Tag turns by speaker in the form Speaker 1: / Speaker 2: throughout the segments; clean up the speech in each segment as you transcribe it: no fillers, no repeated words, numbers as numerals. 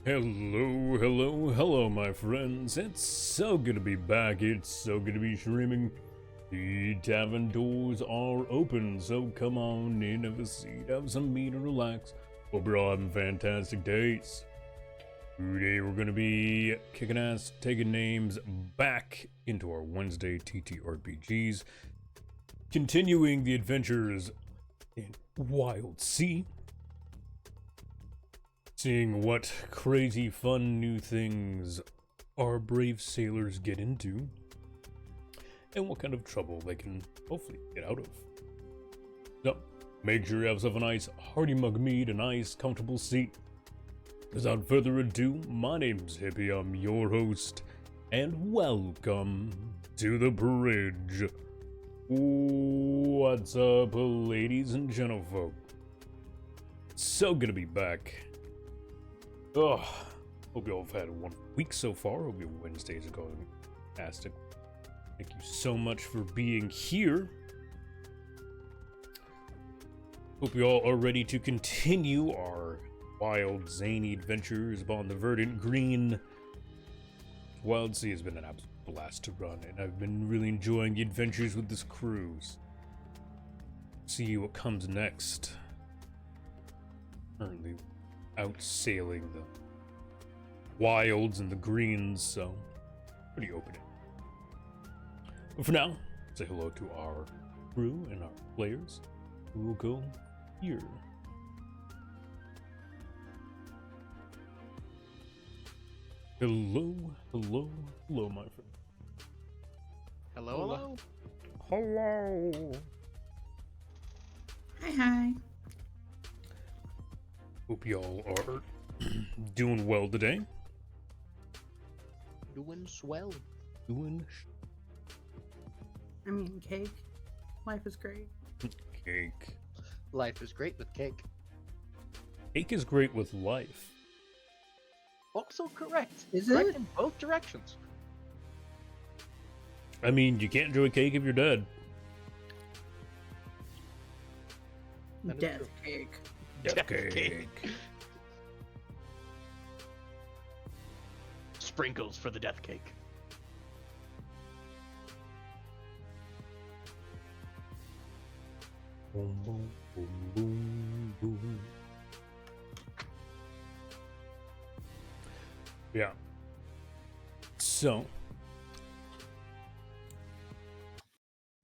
Speaker 1: Hello, hello, hello, my friends. It's so good to be back. It's so good to be streaming. The tavern doors are open, so come on in, have a seat, have some meat, and relax. Hope you're all having fantastic days. Today we're gonna be kicking ass, taking names back into our Wednesday TTRPGs, continuing the adventures in Wildsea. Seeing what crazy fun new things our brave sailors get into, and what kind of trouble they can hopefully get out of. So, make sure you have yourself a nice hearty mug of mead, a nice comfortable seat. Without further ado, my name's Hippie, I'm your host, and welcome to the bridge. What's up, ladies and gentlefolk? So good to be back. Oh, hope you all have had one week so far. Hope your Wednesdays are going fantastic. Thank you so much for being here. Hope you all are ready to continue our wild, zany adventures upon the verdant green. Wildsea has been an absolute blast to run, and I've been really enjoying the adventures with this cruise. See what comes next. Currently out sailing the wilds and the greens, so pretty open. But for now, say hello to our crew and our players who will go here. Hello, hello, hello, my friend.
Speaker 2: Hello, hello.
Speaker 1: Hello.
Speaker 3: Hi, hi.
Speaker 1: Hope y'all are doing well today.
Speaker 2: Doing swell.
Speaker 3: I mean, cake. Life is great.
Speaker 1: Cake.
Speaker 2: Life is great with cake.
Speaker 1: Cake is great with life.
Speaker 2: Also correct.
Speaker 3: Is
Speaker 2: Correct
Speaker 3: it?
Speaker 2: in both directions.
Speaker 1: I mean, you can't enjoy cake if you're dead.
Speaker 2: That is
Speaker 3: Death
Speaker 2: true.
Speaker 3: cake.
Speaker 1: Death cake.
Speaker 2: Sprinkles for the death cake.
Speaker 1: Boom, boom, boom, boom, boom. Yeah. So,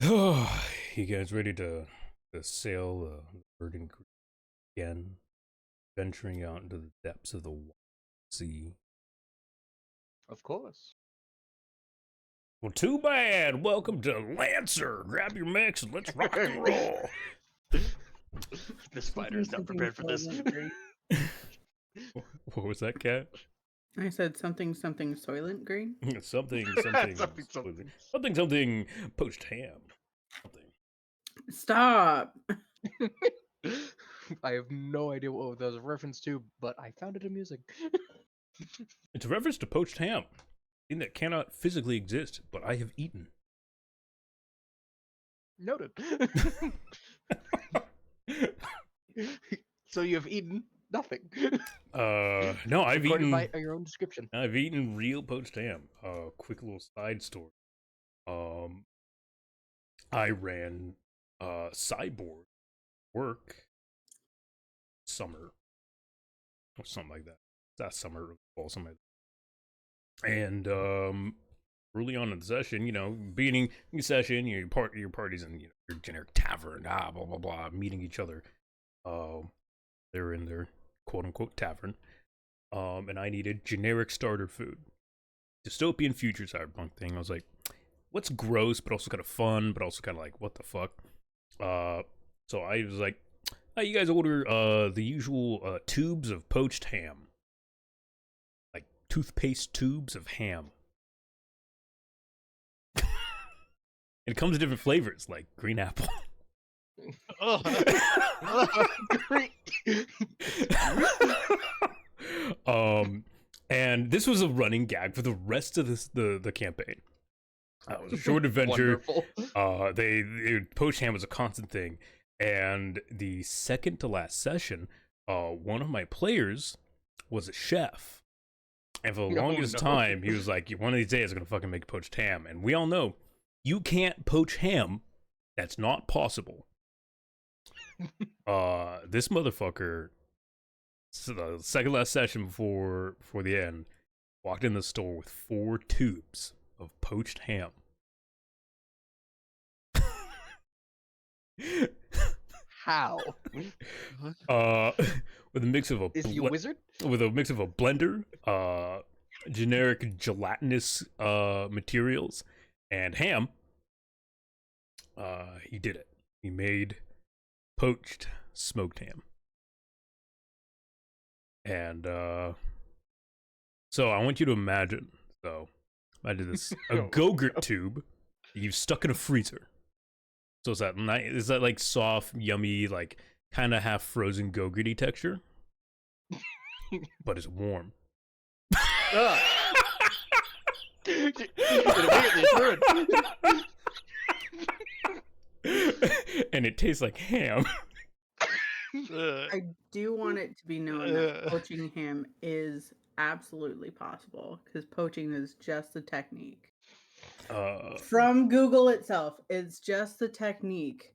Speaker 1: you guys ready to sail the verdant green again, venturing out into the depths of the sea?
Speaker 2: Of course.
Speaker 1: Well, too bad. Welcome to Lancer. Grab your mix and let's rock and roll.
Speaker 2: The spider's not prepared for this.
Speaker 1: What was that, Cat?
Speaker 3: I said something soylent green.
Speaker 1: Something poached ham. Something.
Speaker 3: Stop.
Speaker 2: I have no idea what that was a reference to, but I found it amusing.
Speaker 1: It's a reference to poached ham, thing that cannot physically exist, but I have eaten.
Speaker 2: Noted. So you have eaten nothing.
Speaker 1: No, I've
Speaker 2: According
Speaker 1: eaten.
Speaker 2: by your own description.
Speaker 1: I've eaten real poached ham. Quick little side story. I ran cyborg work summer or something like that. That summer or fall, something like that. And early on in the session, beginning the session, your parties in your generic tavern, blah blah blah, meeting each other. They're in their quote unquote tavern. And I needed generic starter food. Dystopian future cyberpunk thing. I was like, what's gross, but also kind of fun, but also kind of like, what the fuck? So I was like, hey, you guys order the usual tubes of poached ham. Like toothpaste tubes of ham. It comes in different flavors, like green apple.
Speaker 2: Great.
Speaker 1: And this was a running gag for the rest of the campaign. It was a short adventure.
Speaker 2: Wonderful.
Speaker 1: Poached ham was a constant thing, and the second to last session, one of my players was a chef, And for the
Speaker 2: No,
Speaker 1: longest
Speaker 2: no.
Speaker 1: time, he was like, one of these days I'm going to fucking make poached ham. And we all know, you can't poach ham. That's not possible. This motherfucker, so the second last session before the end, walked in the store with 4 tubes of poached ham.
Speaker 2: How?
Speaker 1: With a mix of a
Speaker 2: Is he a wizard?
Speaker 1: with a mix of a blender, generic gelatinous materials, and ham. He did it. He made poached smoked ham. And so I want you to imagine this a Go-Gurt tube that you've stuck in a freezer. So is that like soft, yummy, like kind of half frozen Go-Gurty texture? But it's warm.
Speaker 2: It immediately threw it.
Speaker 1: And it tastes like ham.
Speaker 3: I do want it to be known that poaching ham is absolutely possible because poaching is just a technique. From Google itself, it's just the technique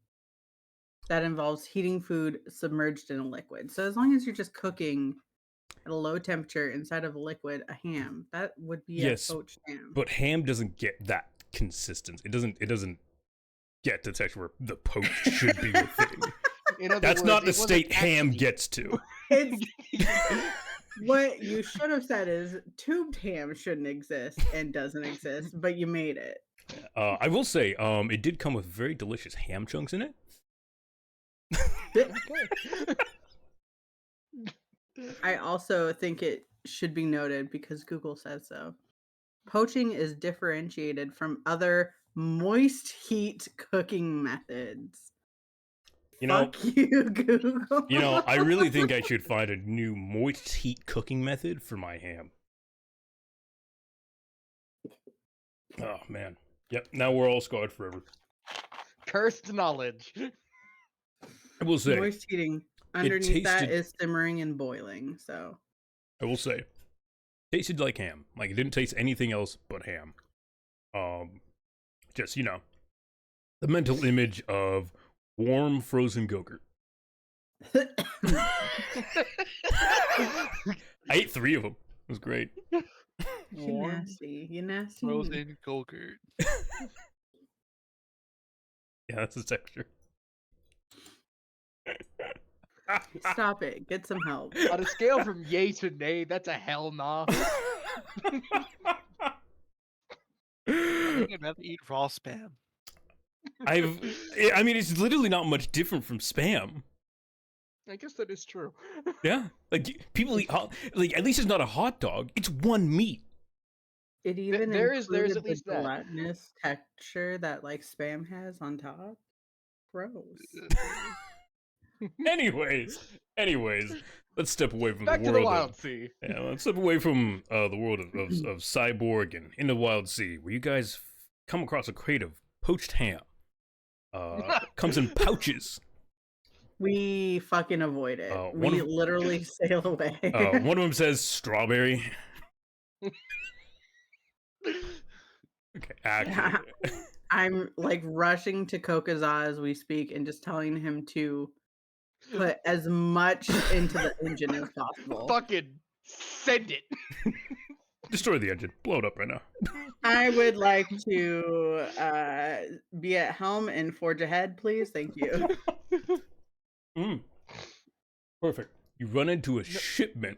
Speaker 3: that involves heating food submerged in a liquid. So as long as you're just cooking at a low temperature inside of a liquid, a ham, that would be a poached ham.
Speaker 1: But ham doesn't get that consistency. It doesn't get the texture where the poach should be within. That's not the state ham gets to.
Speaker 3: What you should have said is tubed ham shouldn't exist and doesn't exist, but you made it.
Speaker 1: I will say, it did come with very delicious ham chunks in it.
Speaker 3: I also think it should be noted, because Google says so, poaching is differentiated from other moist heat cooking methods. Fuck you, Google.
Speaker 1: I really think I should find a new moist heat cooking method for my ham. Oh, man. Yep, now we're all scarred forever.
Speaker 2: Cursed knowledge.
Speaker 1: I will say.
Speaker 3: Moist heating. Underneath that is simmering and boiling, so.
Speaker 1: I will say. Tasted like ham. Like, it didn't taste anything else but ham. Just, the mental image of warm frozen Go-Gurt. I ate 3 of them. It was great.
Speaker 3: You nasty.
Speaker 4: Frozen Go-Gurt.
Speaker 1: Yeah, that's the texture.
Speaker 3: Stop it. Get some help.
Speaker 2: On a scale from yay to nay, that's a hell nah.
Speaker 4: I think I'd rather eat raw spam.
Speaker 1: I mean, it's literally not much different from Spam.
Speaker 2: I guess that is true.
Speaker 1: Yeah, like people eat at least it's not a hot dog. It's one meat.
Speaker 3: It even
Speaker 2: there's
Speaker 3: included
Speaker 2: at least
Speaker 3: the gelatinous texture that like Spam has on top. Gross.
Speaker 1: Anyways, let's step away from
Speaker 2: Back
Speaker 1: the
Speaker 2: to
Speaker 1: world.
Speaker 2: the Wildsea.
Speaker 1: Yeah, let's step away from the world of Cyborg and into Wildsea, where you guys come across a crate of poached ham. Comes in pouches.
Speaker 3: We fucking avoid it. We literally sail away.
Speaker 1: One of them says strawberry. Okay, actually.
Speaker 3: I'm like rushing to Kokaza as we speak and just telling him to put as much into the engine as possible.
Speaker 2: Fucking send it.
Speaker 1: Destroy the engine. Blow it up right now.
Speaker 3: I would like to be at helm and forge ahead, please. Thank you.
Speaker 1: Perfect. You run into a shipment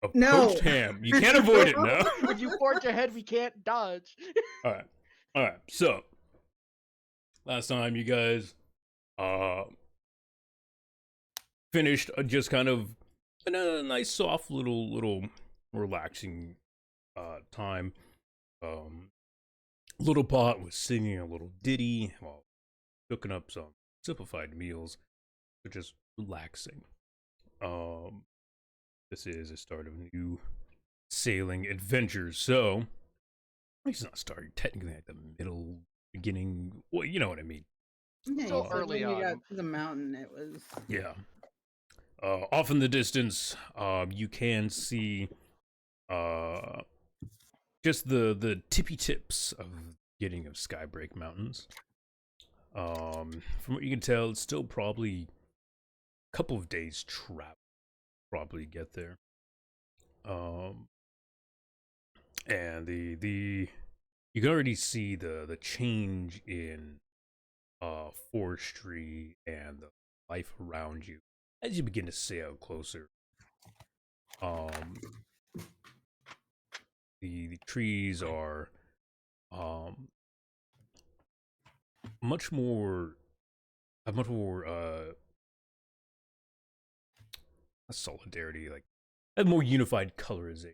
Speaker 1: of
Speaker 3: No.
Speaker 1: poached ham. You can't avoid it now.
Speaker 2: When you forge ahead, we can't dodge.
Speaker 1: All right. So, last time you guys finished just kind of in a nice, soft, little relaxing time. Little Pot was singing a little ditty while cooking up some simplified meals, but just relaxing. This is a start of a new sailing adventure, so it's not starting technically at the middle, beginning. Well, you know what I mean.
Speaker 3: Yeah,
Speaker 2: So early
Speaker 3: when
Speaker 2: on.
Speaker 3: we got to the mountain, it was.
Speaker 1: Yeah. Off in the distance, you can see just the tippy tips of getting of Skybreak Mountains. From what you can tell, it's still probably a couple of days travel. Probably get there. And the you can already see the change in forestry and the life around you as you begin to sail closer. Um, the trees are um much more much more solidarity, like have more unified colors.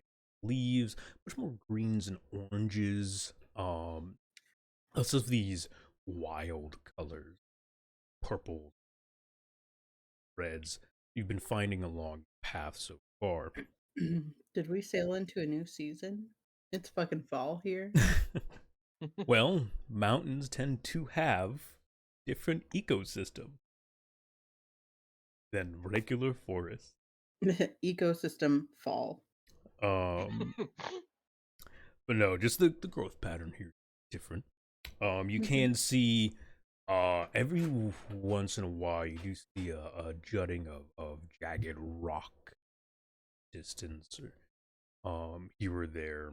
Speaker 1: Leaves, much more greens and oranges. Lots of these wild colors, purple, reds you've been finding along the path so far.
Speaker 3: Did we sail into a new season? It's fucking fall here.
Speaker 1: Well, mountains tend to have different ecosystem than regular forests.
Speaker 3: Ecosystem fall.
Speaker 1: Um, but no, just the growth pattern here is different. You can see every once in a while you do see a jutting of jagged rock distance or here or there.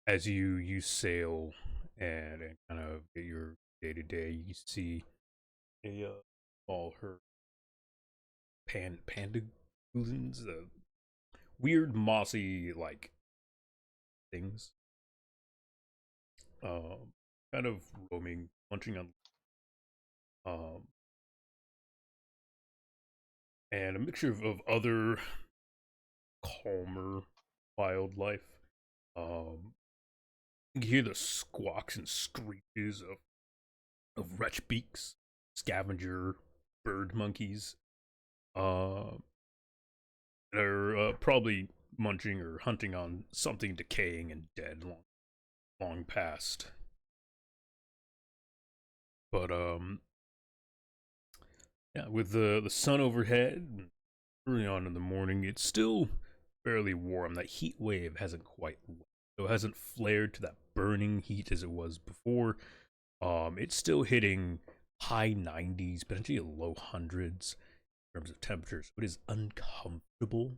Speaker 1: As you sail and kind of get your day to day, you see a small herd panda weird mossy like things, kind of roaming, munching on, um, and a mixture of other calmer wildlife. Um, you hear the squawks and screeches of wretch beaks, scavenger bird monkeys. They're probably munching or hunting on something decaying and dead long past. But yeah, with the sun overhead, early on in the morning, it's still fairly warm. That heat wave hasn't quite, so it hasn't flared to that burning heat as it was before. It's still hitting high 90s, potentially low hundreds in terms of temperatures. It is uncomfortable,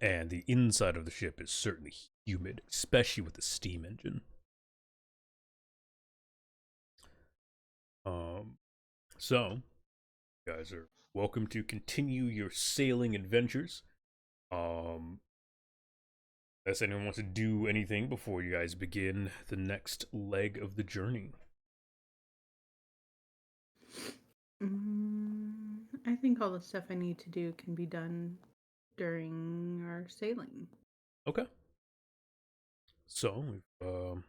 Speaker 1: and the inside of the ship is certainly humid, especially with the steam engine. So you guys are welcome to continue your sailing adventures. Unless anyone wants to do anything before you guys begin the next leg of the journey.
Speaker 3: I think all the stuff I need to do can be done during our sailing.
Speaker 1: Okay. So, no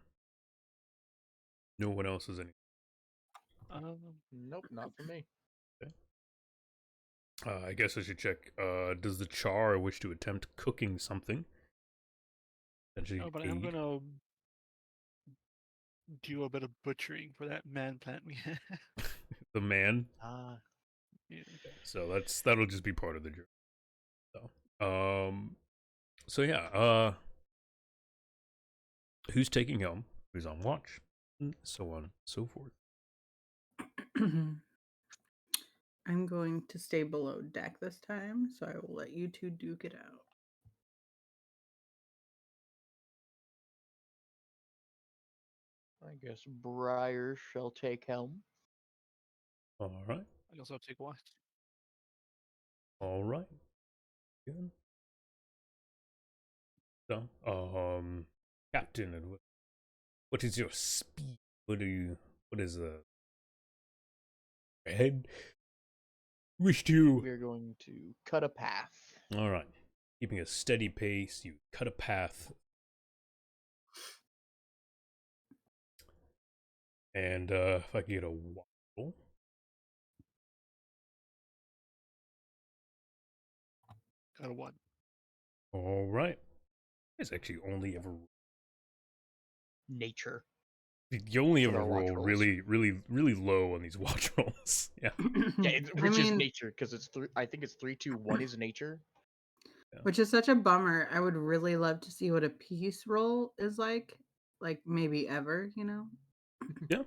Speaker 1: one else has any.
Speaker 2: Nope, not for me.
Speaker 1: Okay. I guess I should check. Does the Char wish to attempt cooking something?
Speaker 4: No, but I'm gonna do a bit of butchering for that man plant we have.
Speaker 1: The man.
Speaker 4: Yeah.
Speaker 1: So that'll just be part of the journey. So yeah. Who's taking helm? Who's on watch? And so on and so forth.
Speaker 3: I'm going to stay below deck this time, so I will let you two duke it out.
Speaker 2: I guess Briar shall take helm.
Speaker 1: All right.
Speaker 4: I guess I'll take watch.
Speaker 1: All right. Good. So, Captain, what is your speed? What is the head? Wish to.
Speaker 2: We're going to cut a path.
Speaker 1: All right. Keeping a steady pace, you cut a path. And if I can get a waddle.
Speaker 4: Got a one.
Speaker 1: All right. It's actually only ever
Speaker 2: Nature.
Speaker 1: You only
Speaker 2: For
Speaker 1: ever
Speaker 2: our watch
Speaker 1: roll
Speaker 2: rolls.
Speaker 1: really low on these watch rolls. Yeah.
Speaker 2: Yeah,
Speaker 3: I
Speaker 2: which is
Speaker 3: mean,
Speaker 2: nature because it's three. I think it's 3, 2, 1 is nature.
Speaker 3: which is such a bummer. I would really love to see what a peace roll is like maybe ever, you know?
Speaker 1: Yeah.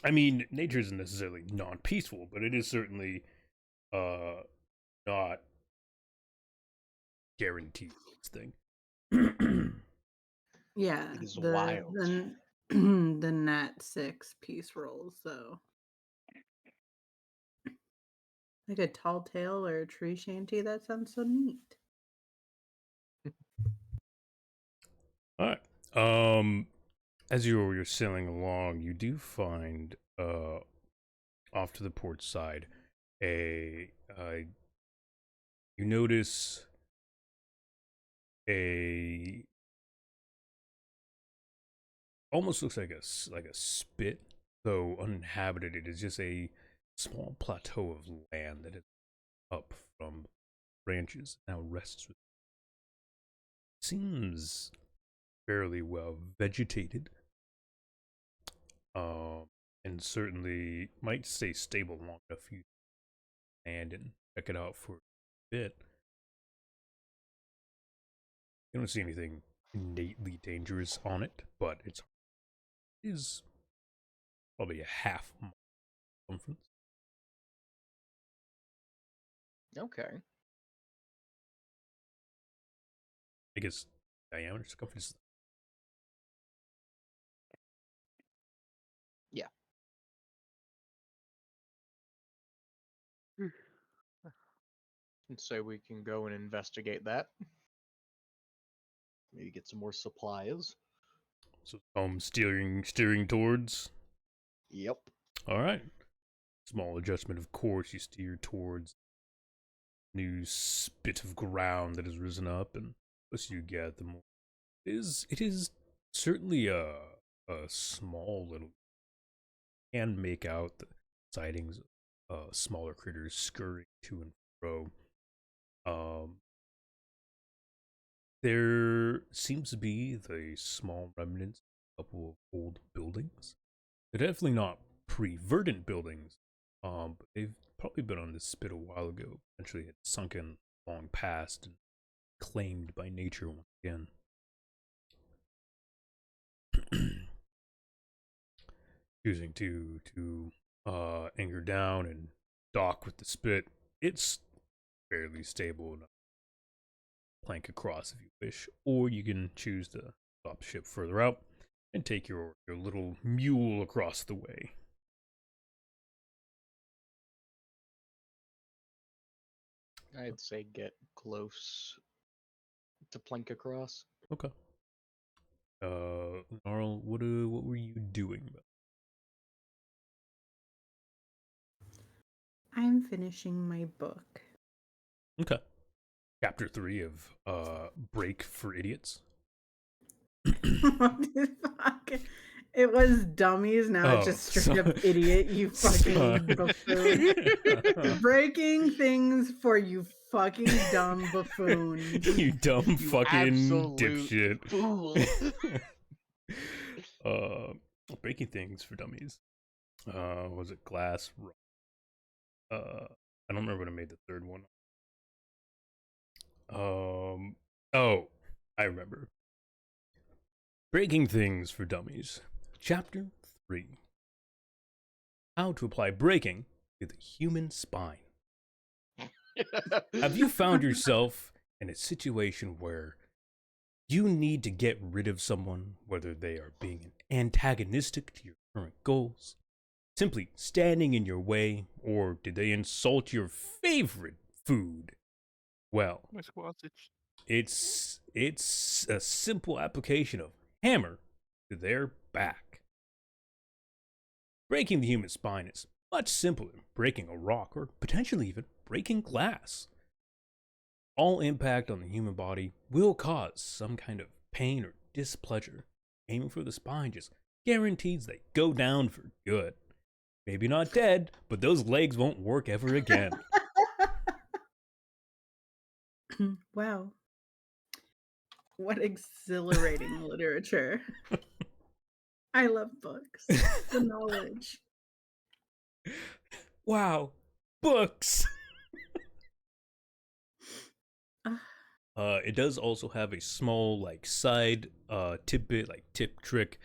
Speaker 1: I mean, nature isn't necessarily non-peaceful, but it is certainly not guaranteed this thing.
Speaker 3: Yeah,
Speaker 2: It is
Speaker 3: the
Speaker 2: wild.
Speaker 3: the nat 6 peace rolls, so like a tall tale or a tree shanty. That sounds so neat.
Speaker 1: All right. As you're sailing along, you do find off to the port side a you notice a almost looks like a spit, though uninhabited. It is just a small plateau of land that is up from branches, now rests with. Seems fairly well vegetated. And certainly might stay stable long enough for you to stand and check it out for a bit. You don't see anything innately dangerous on it, but it is probably a half mile circumference.
Speaker 2: Okay.
Speaker 1: I guess diameter circumference.
Speaker 2: Yeah. And so we can go and investigate that. Maybe get some more supplies.
Speaker 1: So steering towards.
Speaker 2: Yep.
Speaker 1: All right. Small adjustment, of course. You steer towards new spit of ground that has risen up, and as you get, the more it is certainly a small little. Can make out the sightings of smaller critters scurrying to and fro. There seems to be the small remnants of a couple of old buildings. They're definitely not pre-verdant buildings, but they've probably been on this spit a while ago. Eventually, had sunken long past and claimed by nature once again. Choosing to anchor down and dock with the spit, it's fairly stable enough. Plank across if you wish, or you can choose to stop ship further out and take your little mule across the way.
Speaker 2: I'd say get close to plank across.
Speaker 1: Okay. Gnarl, what were you doing?
Speaker 3: I'm finishing my book.
Speaker 1: Okay. Chapter 3 of Break for Idiots.
Speaker 3: What the fuck? It was dummies, now it's just straight up idiot, you fucking buffoon. Breaking things for you fucking dumb buffoon.
Speaker 1: You dumb
Speaker 2: You
Speaker 1: fucking
Speaker 2: absolute
Speaker 1: dipshit.
Speaker 2: Fool.
Speaker 1: Breaking things for dummies. Was it glass? I don't remember when I made the third one. Oh, I remember. Breaking Things for Dummies. Chapter 3. How to apply breaking to the human spine. Have you found yourself in a situation where you need to get rid of someone, whether they are being antagonistic to your current goals, simply standing in your way, or did they insult your favorite food? Well,
Speaker 4: My sausage.
Speaker 1: it's a simple application of hammer to their back. Breaking the human spine is much simpler than breaking a rock or potentially even breaking glass. All impact on the human body will cause some kind of pain or displeasure. Aiming for the spine just guarantees they go down for good. Maybe not dead, but those legs won't work ever again.
Speaker 3: Wow. What exhilarating literature. I love books. The knowledge.
Speaker 1: Wow, books.
Speaker 3: Ah,
Speaker 1: It does also have a small like side tidbit, like tip trick.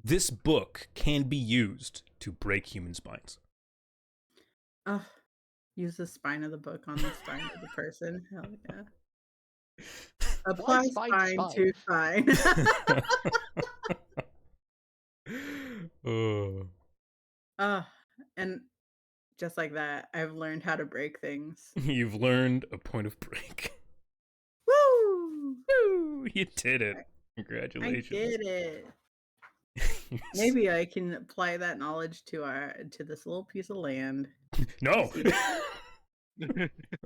Speaker 1: This book can be used to break human spines.
Speaker 3: ah, use the spine of the book on the spine of the person. Hell yeah. Apply
Speaker 4: spine to
Speaker 3: spine
Speaker 4: spine?
Speaker 3: to spine.
Speaker 1: Uh,
Speaker 3: And just like that, I've learned how to break things.
Speaker 1: you've learned a point of break.
Speaker 3: Woo!
Speaker 1: Woo! You did it.
Speaker 3: I
Speaker 1: Congratulations.
Speaker 3: did it. Maybe I can apply that knowledge to this little piece of land.
Speaker 1: No.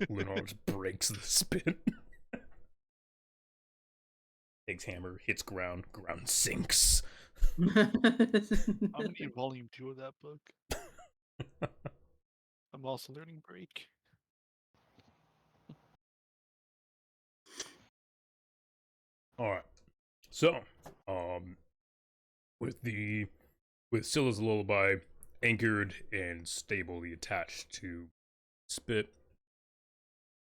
Speaker 1: Lenore breaks the spin. Takes hammer, hits ground, ground sinks.
Speaker 4: I'm gonna need volume 2 of that book. I'm also learning break.
Speaker 1: All right. So, with Scylla's lullaby anchored and stably attached to Spit,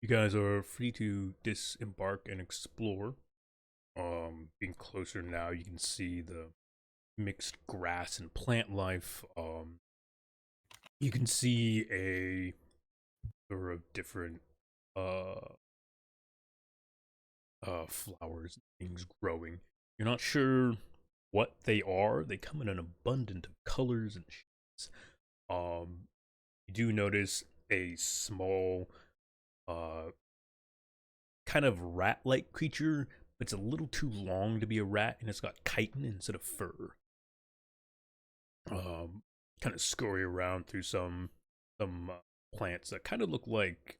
Speaker 1: you guys are free to disembark and explore. Being closer now, you can see the mixed grass and plant life. You can see a number of different flowers and things growing. You're not sure what they are. They come in an abundance of colors and shapes. You do notice a small kind of rat-like creature, but it's a little too long to be a rat, and it's got chitin instead of fur. Kind of scurry around through some plants that kind of look like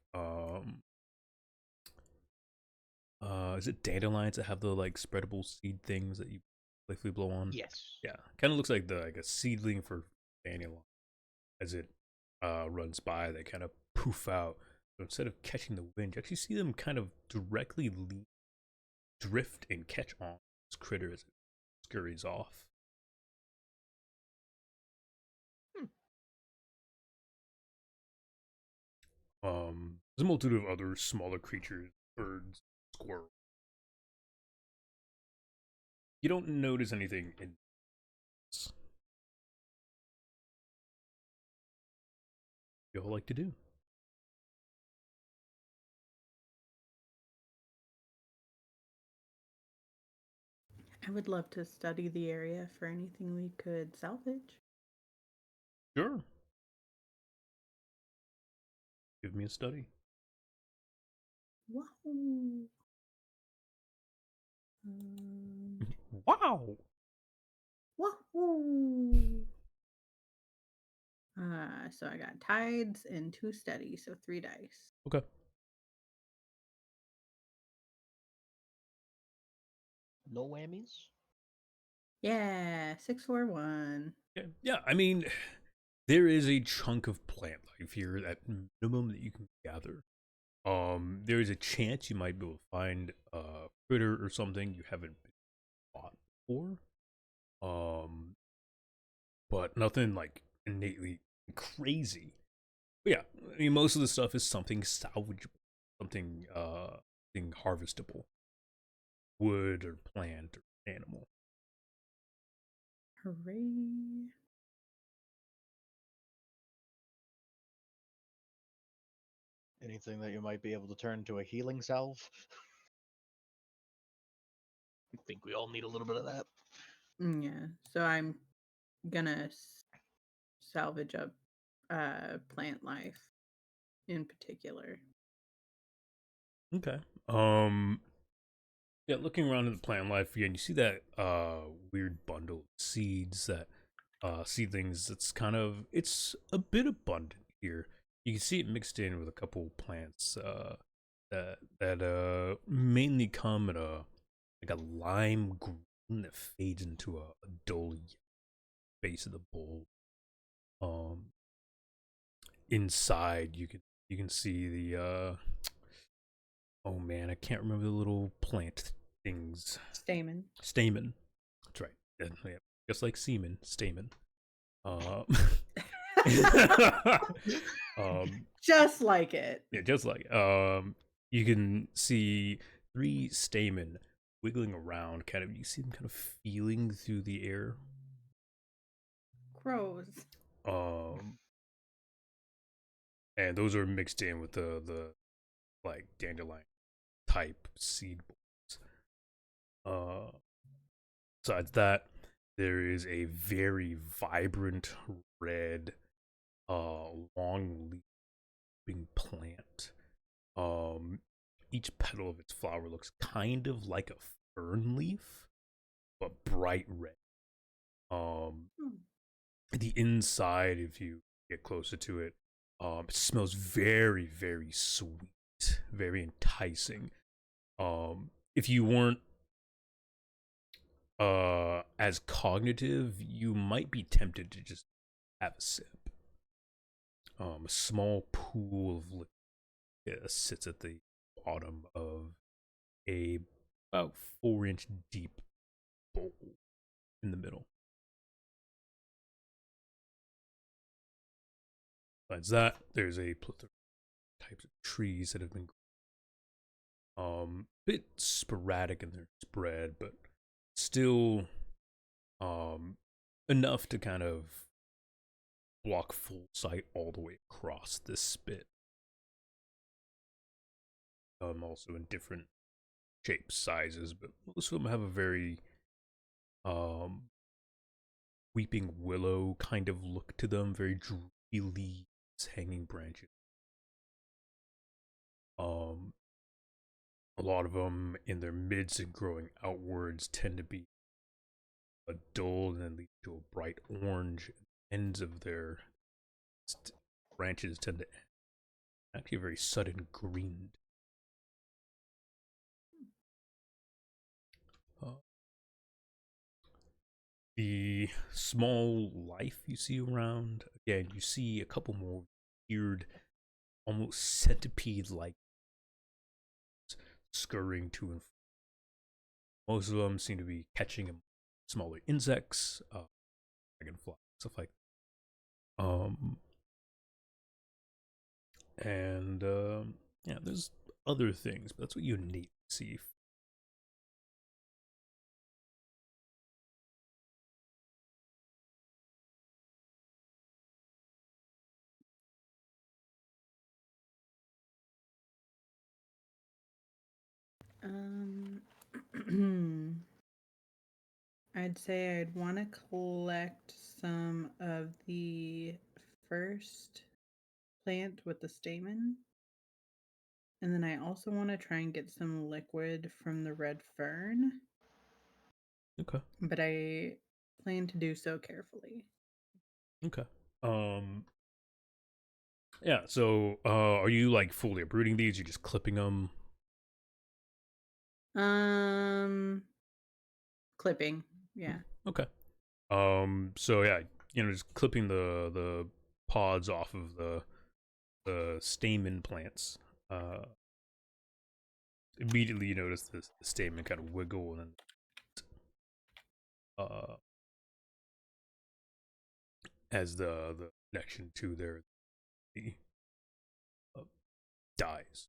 Speaker 1: is it dandelions that have the like spreadable seed things that you playfully blow on?
Speaker 2: Yes.
Speaker 1: Yeah, kind of looks like a seedling for dandelion. As it runs by, they kind of poof out. So instead of catching the wind, you actually see them kind of directly drift and catch on this critter as it scurries off. There's a multitude of other smaller creatures, birds, squirrels. You don't notice anything in this. You all like to do?
Speaker 3: I would love to study the area for anything we could salvage.
Speaker 1: Sure. Give me a study.
Speaker 3: Wahoo!
Speaker 1: Wow.
Speaker 3: Wahoo! So I got tides and 2 studies, so 3 dice.
Speaker 1: Okay.
Speaker 4: No whammies?
Speaker 3: Yeah, 6, 4, 1.
Speaker 1: Yeah. I mean, there is a chunk of plant life here at minimum that you can gather. There is a chance you might be able to find a critter or something you haven't been bought before. But nothing like innately crazy. But yeah, I mean, most of the stuff is something salvageable, something harvestable, wood or plant or animal.
Speaker 3: Hooray!
Speaker 4: Anything that you might be able to turn to a healing salve? I think we all need a little bit of that.
Speaker 3: Yeah, so I'm gonna salvage up plant life in particular.
Speaker 1: Okay. Yeah, looking around at the plant life again, you see that weird bundle of seeds, that seedlings. It's a bit abundant here. You can see it mixed in with a couple plants that mainly come at a lime green that fades into a dull base of the bowl. Inside you can see the oh man, I can't remember the little plant things.
Speaker 3: Stamen.
Speaker 1: Stamen. That's right. Yeah, just like semen, stamen. Um,
Speaker 3: Just like it.
Speaker 1: Yeah, just like you can see 3 stamen wiggling around, kind of. You see them kind of feeling through the air.
Speaker 3: Gross.
Speaker 1: And those are mixed in with the like dandelion type seed balls. Besides that, there is a very vibrant red, long leafing plant. Each petal of its flower looks kind of like a fern leaf, but bright red. The inside, if you get closer to it, it smells very, very sweet, very enticing. If you weren't as cognitive, you might be tempted to just have a sip. A small pool of liquid sits at the bottom of a about 4-inch deep bowl in the middle. Besides that, there's a plethora of types of trees that have been bit sporadic in their spread, but still enough to kind of block full sight all the way across this spit. Also in different shapes, sizes, but most of them have a very weeping willow kind of look to them, very droopy leaves, hanging branches. A lot of them in their midst and growing outwards tend to be a dull and then lead to a bright orange. Ends of their branches tend to actually a very sudden green. The small life you see around, again, you see a couple more weird, almost centipede-like scurrying to and from. Most of them seem to be catching smaller insects, dragonflies, stuff like that. Yeah, there's other things, but that's what you need to see.
Speaker 3: I'd say I'd want to collect some of the first plant with the stamen. And then I also want to try and get some liquid from the red fern.
Speaker 1: Okay.
Speaker 3: But I plan to do so carefully.
Speaker 1: Okay. Yeah, so are you like fully uprooting these? You're just clipping them?
Speaker 3: Clipping. Yeah.
Speaker 1: Okay. So yeah, just clipping the pods off of the stamen plants. Immediately you notice the stamen kind of wiggle and then as the connection to their dies.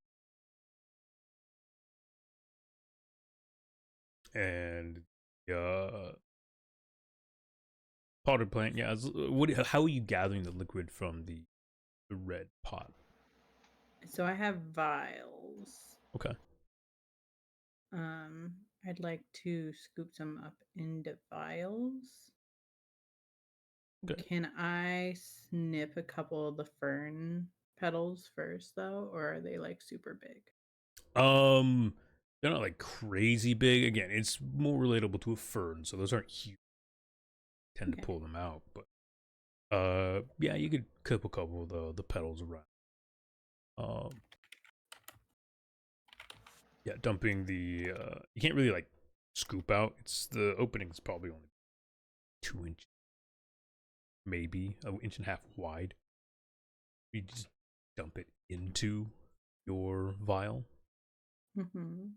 Speaker 1: And potted plant, yeah. How are you gathering the liquid from the red pot?
Speaker 3: So I have vials.
Speaker 1: Okay.
Speaker 3: I'd like to scoop some up into vials.
Speaker 1: Okay.
Speaker 3: Can I snip a couple of the fern petals first, though, or are they like super big?
Speaker 1: They're not like crazy big. Again, it's more relatable to a fern, so those aren't huge. Tend to pull them out, but yeah, you could clip a couple of the petals around. Yeah, dumping the you can't really like scoop out. It's the opening is probably only 2 inches, maybe an inch and a half wide. You just dump it into your vial.
Speaker 3: Mm-hmm.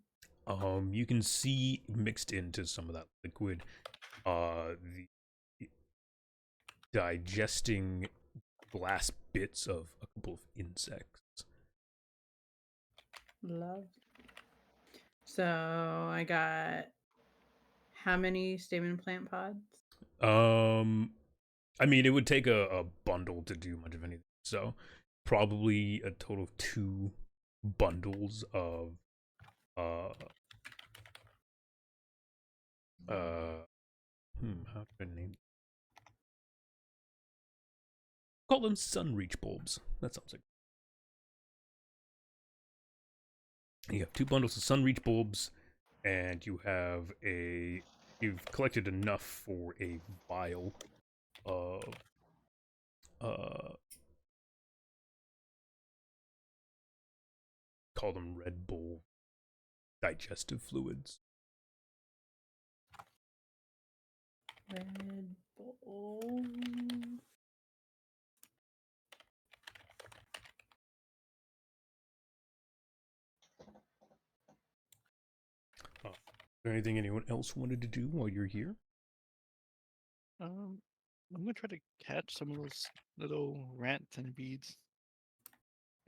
Speaker 1: You can see mixed into some of that liquid, the digesting glass bits of a couple of insects.
Speaker 3: Love. So I got how many stamen plant pods?
Speaker 1: I mean, it would take a bundle to do much of anything. So probably a total of 2 bundles of how do I name them? Call them sunreach bulbs. That sounds like. You have 2 bundles of sunreach bulbs, and you've collected enough for a vial of call them Red Bull digestive fluids.
Speaker 3: Red Bull.
Speaker 1: Is there anything anyone else wanted to do while you're here?
Speaker 4: I'm gonna try to catch some of those little rat centipedes.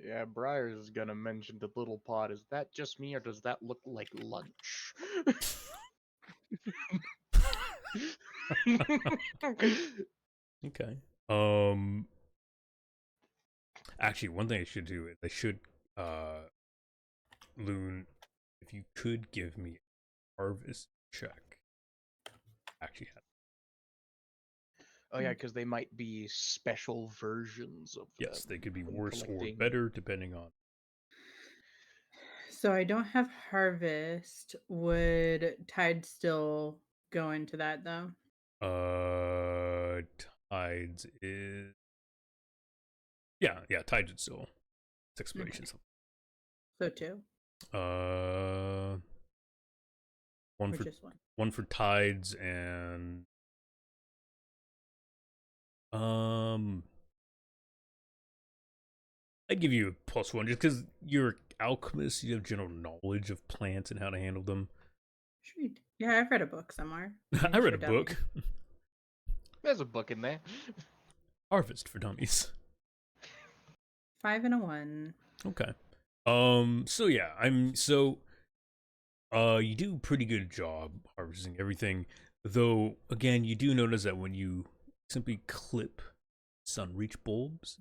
Speaker 2: Yeah, Briar's is gonna mention the little pod. Is that just me, or does that look like lunch?
Speaker 1: Okay. Actually, one thing I should do is Loon, if you could give me a harvest check. Actually,
Speaker 2: Oh yeah, because they might be special versions of
Speaker 1: yes,
Speaker 2: them
Speaker 1: they could be
Speaker 2: when
Speaker 1: worse or
Speaker 2: collecting.
Speaker 1: better depending on.
Speaker 3: So I don't have harvest. Would tide still go into that though?
Speaker 1: Tides is yeah, tides is still it's exploration.
Speaker 3: Okay. So 2.
Speaker 1: One
Speaker 3: or
Speaker 1: for
Speaker 3: just 1?
Speaker 1: one for tides and I'd give you a +1 just because you're alchemist, you have general knowledge of plants and how to handle them.
Speaker 3: Sweet. Yeah, I've read a book somewhere.
Speaker 1: I read a book.
Speaker 2: There's a book in there.
Speaker 1: Harvest for Dummies.
Speaker 3: 5 and a 1.
Speaker 1: Okay. So yeah, you do a pretty good job harvesting everything. Though again, you do notice that when you simply clip sunreach bulbs,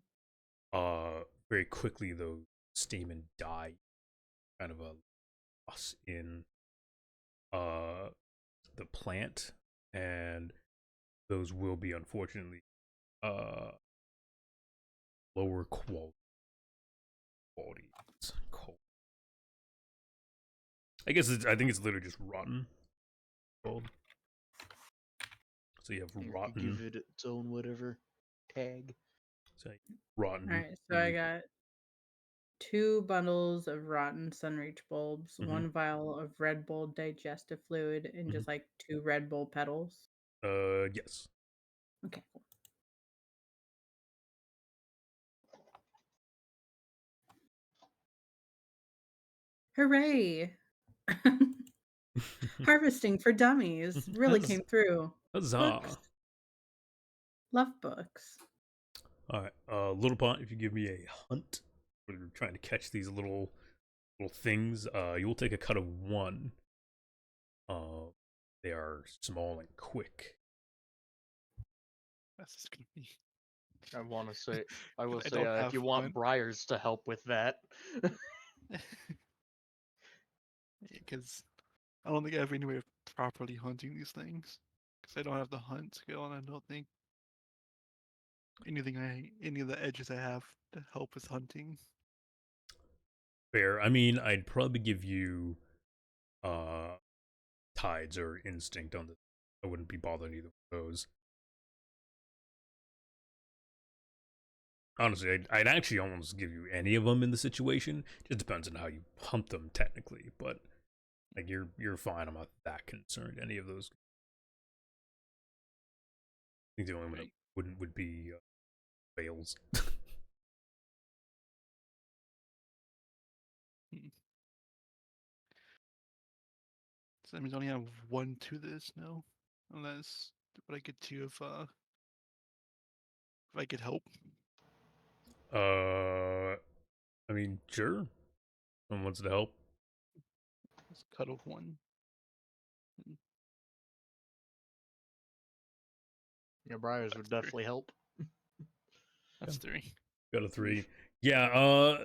Speaker 1: very quickly those stamen die. Kind of a loss in the plant, and those will be unfortunately lower quality. It's cold. I think it's literally just rotten. Cold. So you have rotten.
Speaker 2: Give it its own whatever tag.
Speaker 1: So rotten.
Speaker 3: All right, so I got 2 bundles of rotten sunreach bulbs, 1 vial of Red Bull digestive fluid, and just like 2 Red Bull petals.
Speaker 1: Yes.
Speaker 3: Okay, cool. Hooray! Harvesting for Dummies really came through.
Speaker 1: Huzzah!
Speaker 3: Books. Love books.
Speaker 1: All right, Little Pot, if you give me a hunt, we're trying to catch these little things. You will take a cut of 1. They are small and quick.
Speaker 4: That's just gonna be.
Speaker 2: I will say
Speaker 4: if
Speaker 2: you want Briars to help with that.
Speaker 4: Because I don't think I have any way of properly hunting these things. Because I don't have the hunt skill, and I don't think any of the edges I have to help with hunting.
Speaker 1: Fair. I mean, I'd probably give you tides or instinct on this. I wouldn't be bothered either of those. Honestly, I'd actually almost give you any of them in the situation. Just depends on how you hunt them technically, but like you're fine. I'm not that concerned. Any of those. I think the only one that would be whales.
Speaker 4: So that means I only have 1 to this now, unless what I get to if if I could help.
Speaker 1: I mean, sure. Someone wants to help.
Speaker 4: Let's cut off one.
Speaker 2: Yeah, Briars would definitely help.
Speaker 4: That's 3.
Speaker 1: Got a 3. Yeah,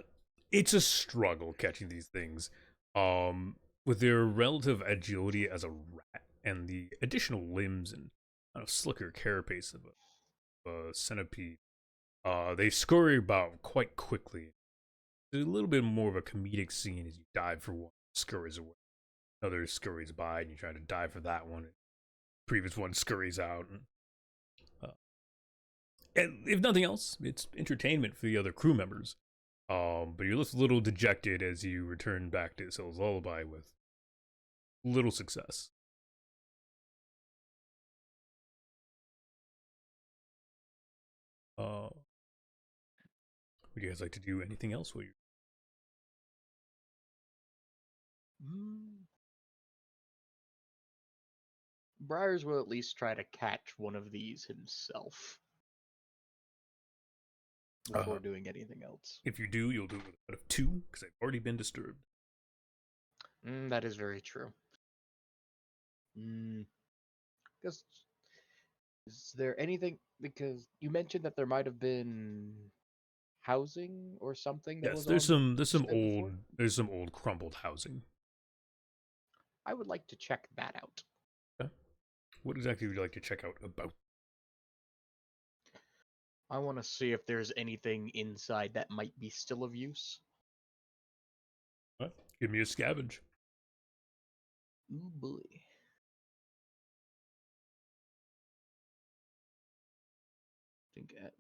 Speaker 1: it's a struggle catching these things. With their relative agility as a rat and the additional limbs and slicker carapace of a centipede, they scurry about quite quickly. There's a little bit more of a comedic scene as you dive for one, scurries away. Another scurries by, and you try to dive for that one. Previous one scurries out. And if nothing else, it's entertainment for the other crew members. But you're just a little dejected as you return back to Sill's Lullaby with little success. Would you guys like to do anything else? Will you?
Speaker 2: Briars will at least try to catch one of these himself before doing anything else.
Speaker 1: If you do, you'll do it out of 2 because I've already been disturbed.
Speaker 2: That is very true. Because is there anything? Because you mentioned that there might have been housing or something. That
Speaker 1: Yes,
Speaker 2: was
Speaker 1: there's some old crumbled housing.
Speaker 2: I would like to check that out.
Speaker 1: Okay. What exactly would you like to check out about?
Speaker 2: I want to see if there's anything inside that might be still of use.
Speaker 1: Give me a scavenge.
Speaker 2: Ooh boy. I think at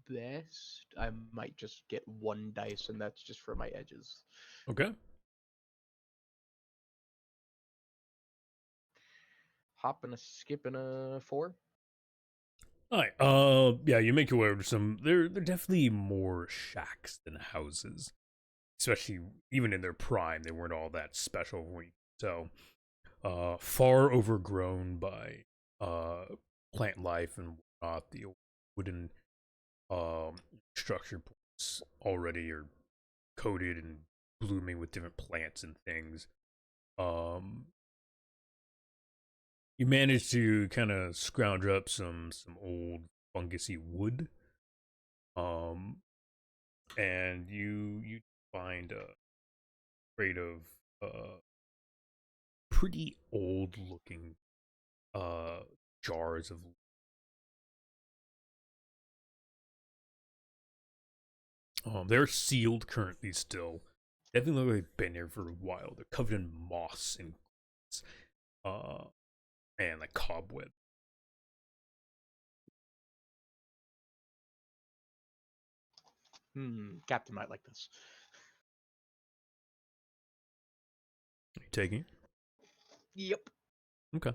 Speaker 2: best I might just get 1 dice, and that's just for my edges.
Speaker 1: Okay.
Speaker 2: Hop and a skip and a 4.
Speaker 1: Alright, yeah, you make your way over to some. They're definitely more shacks than houses. Especially, even in their prime, they weren't all that special. So, far overgrown by, plant life and whatnot. The wooden, structure points already are coated and blooming with different plants and things. You manage to kind of scrounge up some old fungusy wood, and you find a crate of pretty old looking jars of. They're sealed currently still. Definitely look like they've been here for a while. They're covered in moss and like cobweb.
Speaker 2: Captain might like this.
Speaker 1: Are you taking it?
Speaker 2: Yep.
Speaker 1: Okay.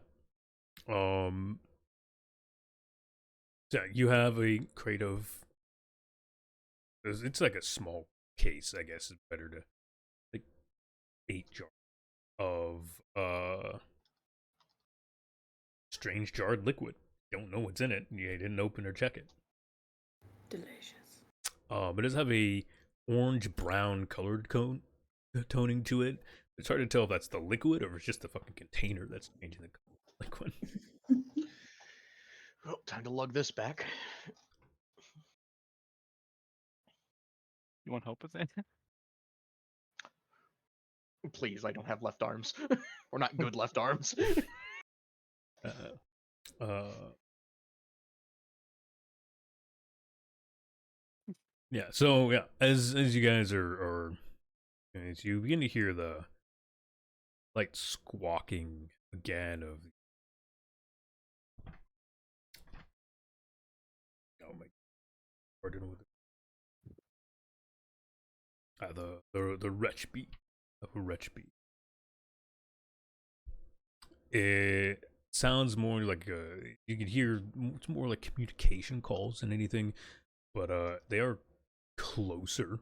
Speaker 1: So you have a crate of. It's like a small case, I guess. It's better to like 8 jars of strange jarred liquid. Don't know what's in it. You didn't open or check it.
Speaker 3: Delicious.
Speaker 1: But it does have a orange brown colored toning to it. It's hard to tell if that's the liquid or if it's just the fucking container that's changing the liquid.
Speaker 2: Well, time to lug this back.
Speaker 4: You want help with that?
Speaker 2: Please, I don't have left arms. Or not good left arms.
Speaker 1: Yeah, so yeah, as you guys are as you begin to hear the light squawking again of my pardon with the wretch beat of a wretch beat. It sounds more like you can hear it's more like communication calls than anything, but they are closer.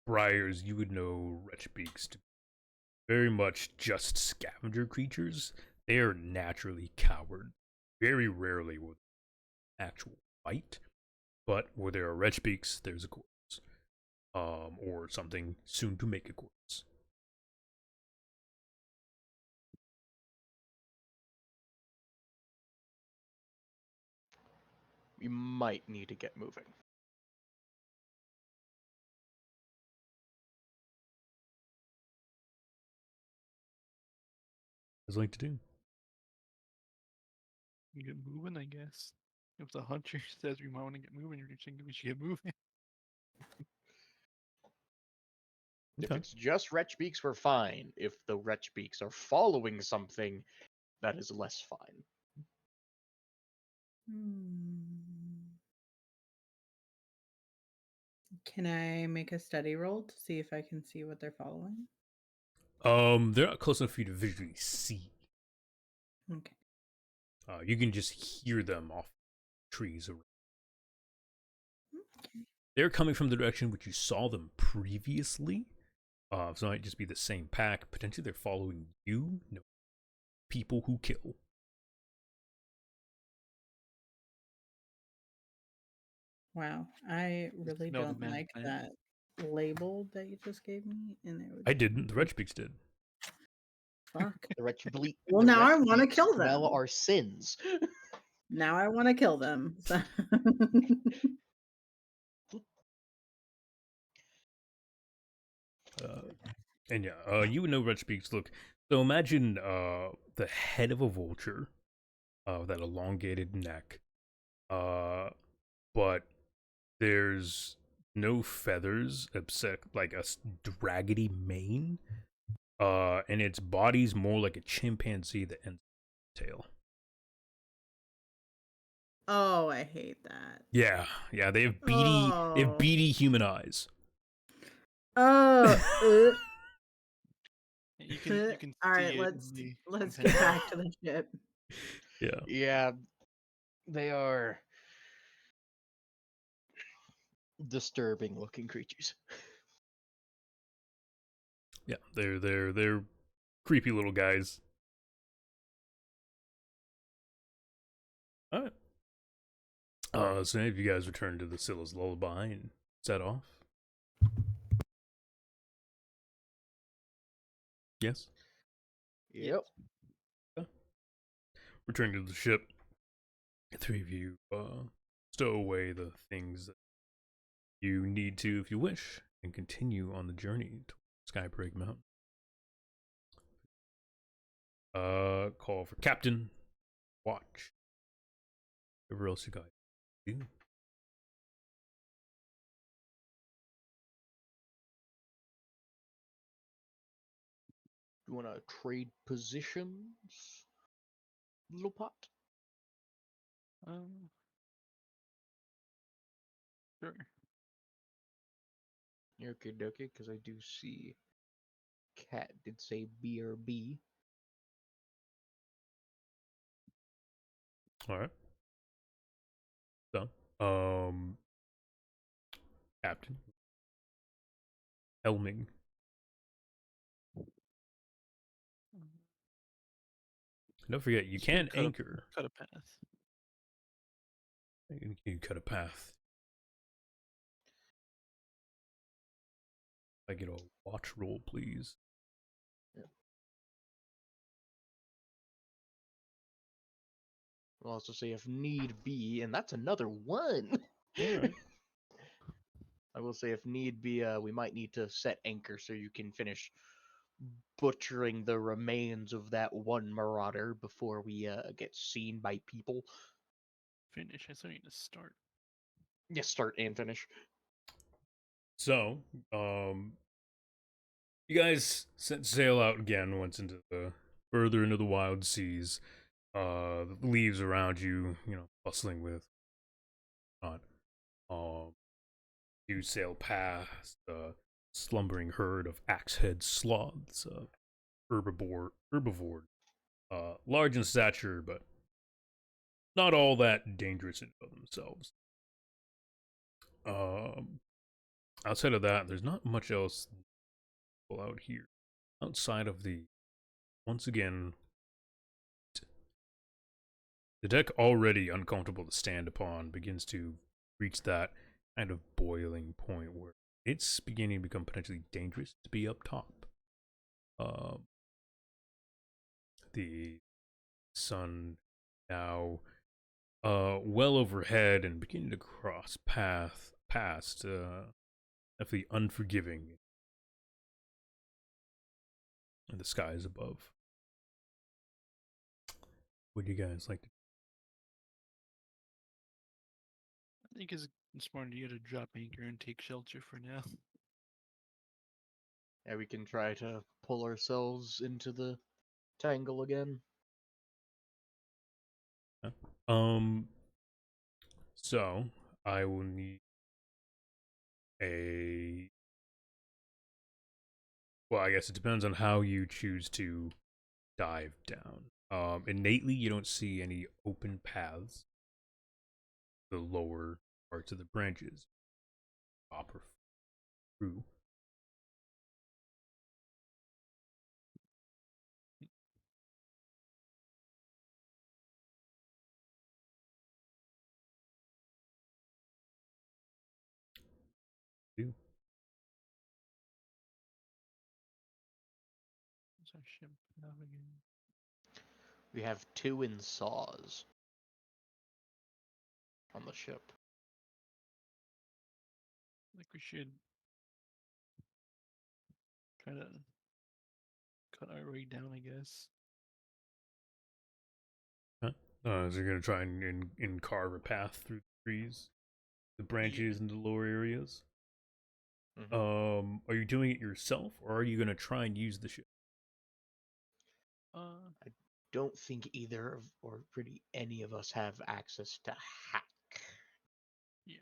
Speaker 1: Briars, you would know wretch beaks to be very much just scavenger creatures they are naturally cowards. Very rarely will actual fight, but where there are red speaks, there's a corpse, or something soon to make a corpse.
Speaker 2: We might need to get moving.
Speaker 1: There's like to do.
Speaker 4: You get moving, I guess. If the hunter says we might want to get moving, you're thinking we should get moving.
Speaker 2: If
Speaker 1: Okay.
Speaker 2: it's just wretch beaks, we're fine. If the wretch beaks are following something, that is less fine.
Speaker 3: Can I make a study roll to see if I can see what they're following?
Speaker 1: They're not close enough for you to visually see.
Speaker 3: Okay.
Speaker 1: You can just hear them off trees around.
Speaker 3: Okay.
Speaker 1: They're coming from the direction which you saw them previously. So it might just be the same pack. Potentially they're following you. No. People who kill.
Speaker 3: Wow. I really
Speaker 4: No, the
Speaker 3: don't
Speaker 4: man
Speaker 3: like
Speaker 4: plant.
Speaker 3: that label that you just gave me. And it would
Speaker 1: I didn't. The Red Speaks did.
Speaker 3: fuck.
Speaker 2: The wretch bleak.
Speaker 3: Well,
Speaker 2: the
Speaker 3: now I
Speaker 2: wretch
Speaker 3: wanna
Speaker 2: beaks
Speaker 3: kill
Speaker 2: smell
Speaker 3: them.
Speaker 2: our sins.
Speaker 3: Now I want to kill them. So
Speaker 1: And yeah, you would know Red Speaks look. So imagine the head of a vulture, that elongated neck, but there's no feathers except like a raggedy mane, and its body's more like a chimpanzee that ends in a tail.
Speaker 3: oh, I hate that.
Speaker 1: Yeah, they have
Speaker 3: Oh.
Speaker 1: beady human eyes.
Speaker 3: Oh.
Speaker 4: You can
Speaker 3: All right,
Speaker 4: see it in
Speaker 3: let's
Speaker 4: the
Speaker 3: get back to the ship.
Speaker 1: Yeah.
Speaker 2: Yeah, they are disturbing looking creatures.
Speaker 1: Yeah, they're creepy little guys. All right. So if you guys return to the Scylla's Lullaby and set off. Yes.
Speaker 2: Yep.
Speaker 1: Returning to the ship, the three of you stow away the things that you need to, if you wish, and continue on the journey to Skybreak Mountain. Call for Captain. Watch. Whatever else you guys do.
Speaker 2: You want to trade positions, little pot?
Speaker 4: Sure.
Speaker 2: Okay, dokie, because I do see Cat did say BRB.
Speaker 1: All right. So, Captain. Helming. Don't forget, you can anchor.
Speaker 4: Cut a path.
Speaker 1: You can cut a path. I get a watch roll, please.
Speaker 2: Yep. I'll also say if need be, and that's another one.
Speaker 1: All right.
Speaker 2: I will say if need be, we might need to set anchor so you can finish butchering the remains of that one marauder before we get seen by people.
Speaker 4: Finish. I still need to start.
Speaker 2: Yes, start and finish.
Speaker 1: So, you guys set sail out again once into the further into the wild seas. The leaves around you, bustling with not. You sail past a slumbering herd of axe-head sloths, herbivore, large in stature, but not all that dangerous in themselves. Outside of that, there's not much else out here. Outside of the, once again, The deck, already uncomfortable to stand upon, begins to reach that kind of boiling point where it's beginning to become potentially dangerous to be up top. The sun now well overhead and beginning to cross past definitely unforgiving in the skies above. What do you guys like to
Speaker 4: I think it's smart to drop anchor and take shelter for now.
Speaker 2: Yeah, we can try to pull ourselves into the tangle again.
Speaker 1: So I will need a. Well, I guess it depends on how you choose to dive down. Innately, you don't see any open paths. The lower parts of the branches, top or through. Do.
Speaker 4: What's our ship have again?
Speaker 2: We have 2 in saws on the ship.
Speaker 4: I think we should try to cut our way down, I guess.
Speaker 1: So you're gonna try and carve a path through the trees, the branches, and the lower areas. Are you doing it yourself, or are you gonna try and use the ship?
Speaker 2: I don't think either of, or really any of us, have access to hack.
Speaker 4: Yeah.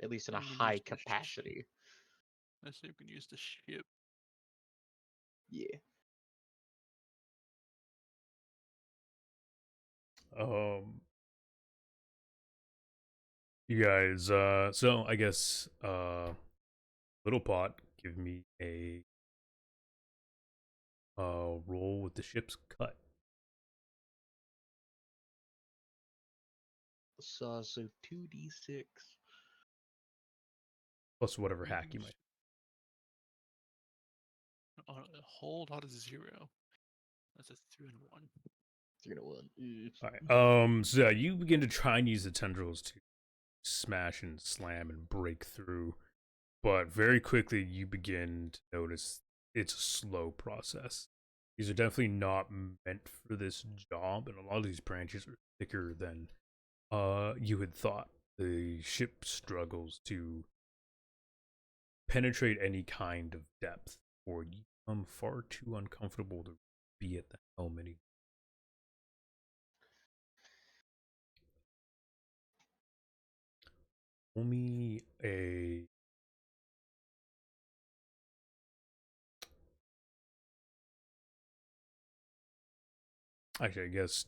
Speaker 2: At least in a
Speaker 4: We can use
Speaker 2: high
Speaker 4: the
Speaker 2: capacity.
Speaker 4: I say we can use the ship.
Speaker 2: Yeah.
Speaker 1: You guys, so I guess, Little Pot, give me a roll with the ship's cut.
Speaker 2: So 2d6.
Speaker 1: Plus whatever hack you might.
Speaker 4: Hold on to 0. That's a 3 and 1.
Speaker 2: 3 and 1.
Speaker 1: Alright. So yeah, you begin to try and use the tendrils to smash and slam and break through, but very quickly you begin to notice it's a slow process. These are definitely not meant for this job, and a lot of these branches are thicker than you had thought. The ship struggles to penetrate any kind of depth, or you become far too uncomfortable to be at the helm anymore. Roll me a. Actually, I guess,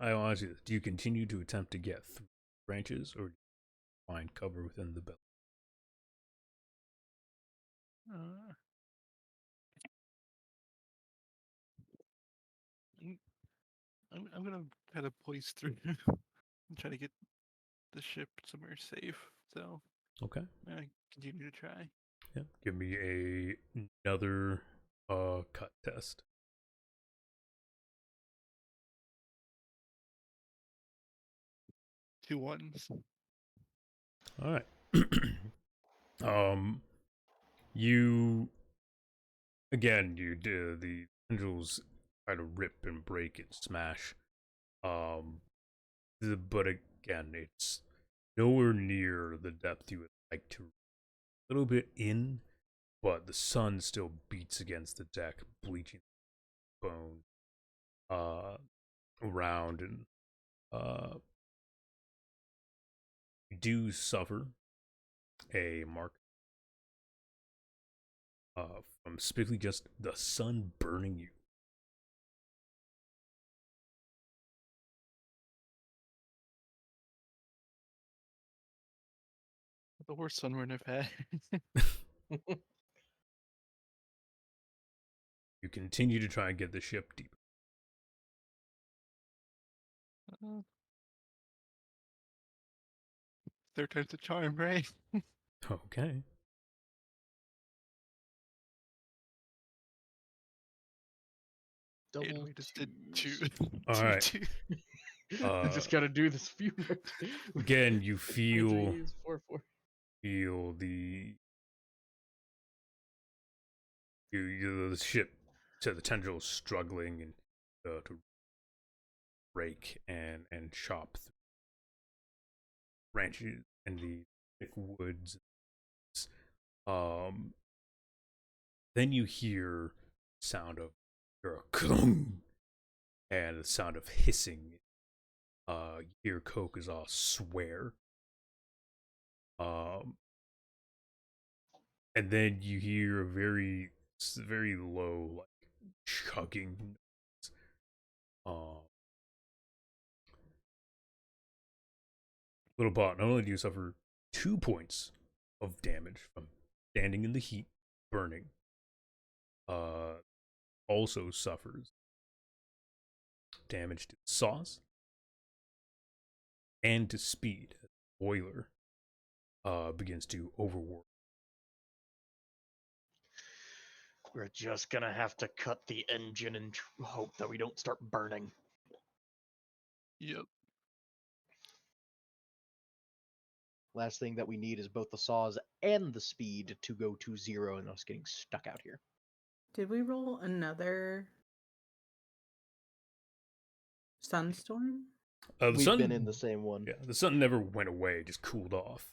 Speaker 1: I'll ask you this, do you continue to attempt to get through branches, or do you find cover within the belt?
Speaker 4: I'm gonna try to poise through and try to get the ship somewhere safe. So
Speaker 1: Okay.
Speaker 4: I continue to try.
Speaker 1: Yeah. Give me another cut test.
Speaker 4: 2 1s.
Speaker 1: All right. You do the tendrils try to rip and break and smash. But again, it's nowhere near the depth you would like to. A little bit in, but the sun still beats against the deck, bleaching bone around, and you do suffer a mark from specifically just the sun burning you.
Speaker 4: The worst sunburn I've had.
Speaker 1: You continue to try and get the ship deeper.
Speaker 4: Third time's the charm, right?
Speaker 1: Okay.
Speaker 2: Double
Speaker 4: We just did two.
Speaker 2: twos.
Speaker 1: All right.
Speaker 4: Two.
Speaker 2: I just gotta do this few more.
Speaker 1: Again, you feel
Speaker 2: 4, 4.
Speaker 1: the the ship to the tendrils struggling and to break and chop through branches and the thick woods. Then you hear sound of a klung and the sound of hissing. You hear Kokazal swear. And then you hear a very low, like, chugging noise. Little bot, not only do you suffer 2 points of damage from standing in the heat, burning, also suffers damage to saws and to speed. The boiler begins to overwork.
Speaker 2: We're just gonna have to cut the engine and hope that we don't start burning.
Speaker 4: Yep.
Speaker 2: Last thing that we need is both the saws and the speed to go to 0 and us getting stuck out here.
Speaker 3: Did we roll another sunstorm?
Speaker 2: We've been in the same one.
Speaker 1: Yeah, the sun never went away; it just cooled off.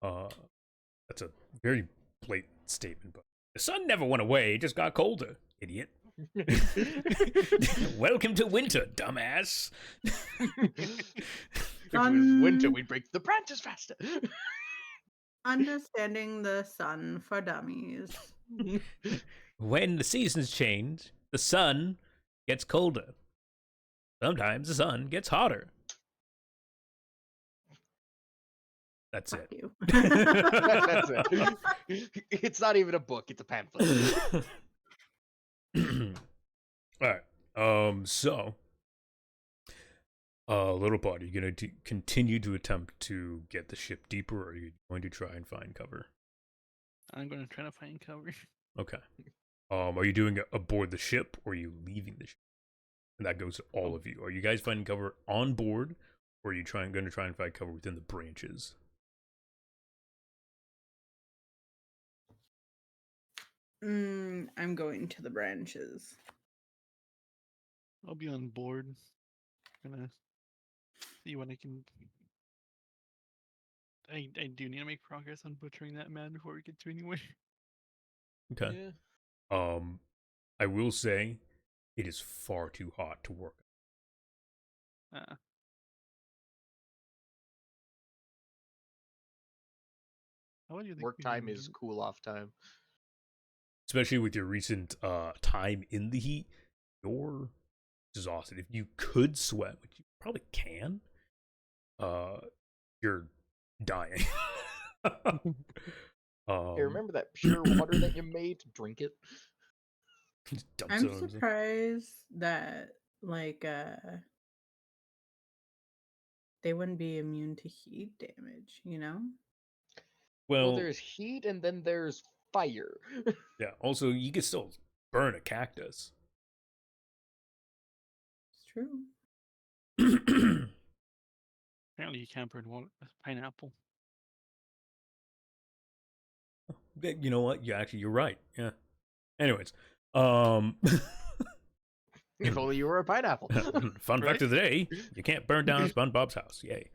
Speaker 1: That's a very blatant statement, but the sun never went away; it just got colder. Idiot. Welcome to winter, dumbass.
Speaker 2: If it was winter, we'd break the branches faster.
Speaker 3: Understanding the sun for dummies.
Speaker 1: When the seasons change, the sun gets colder. Sometimes the sun gets hotter. That's
Speaker 3: Fuck
Speaker 1: it.
Speaker 3: you.
Speaker 2: That's it. It's not even a book; it's a pamphlet.
Speaker 1: Alright. So little bot, are you going to continue to attempt to get the ship deeper, or are you going to try and find cover?
Speaker 4: I'm going to try to find cover.
Speaker 1: Okay. Are you doing it aboard the ship, or are you leaving the ship? And that goes to all of you. Are you guys finding cover on board, or are you going to try and find cover within the branches?
Speaker 3: I'm going to the branches.
Speaker 4: I'll be on board. Gonna see what I can. I do need to make progress on butchering that man before we get to anywhere.
Speaker 1: Okay.
Speaker 2: Yeah.
Speaker 1: I will say it is far too hot to work.
Speaker 4: How do you think
Speaker 2: Work
Speaker 4: we
Speaker 2: time
Speaker 4: can
Speaker 2: is
Speaker 4: do-
Speaker 2: cool off time.
Speaker 1: Especially with your recent time in the heat, you're exhausted. If you could sweat, which you probably can, you're dying.
Speaker 2: Hey, remember that pure water that you made? Drink it.
Speaker 3: I'm surprised that they wouldn't be immune to heat damage, you know?
Speaker 2: Well, there's heat and then there's fire.
Speaker 1: Yeah, also you can still burn a cactus.
Speaker 3: It's true.
Speaker 4: Apparently, you can't burn pineapple.
Speaker 1: You know what? You're right. Yeah. Anyways,
Speaker 2: If only you were a pineapple.
Speaker 1: Fun fact of the day: you can't burn down SpongeBob's house. Yay.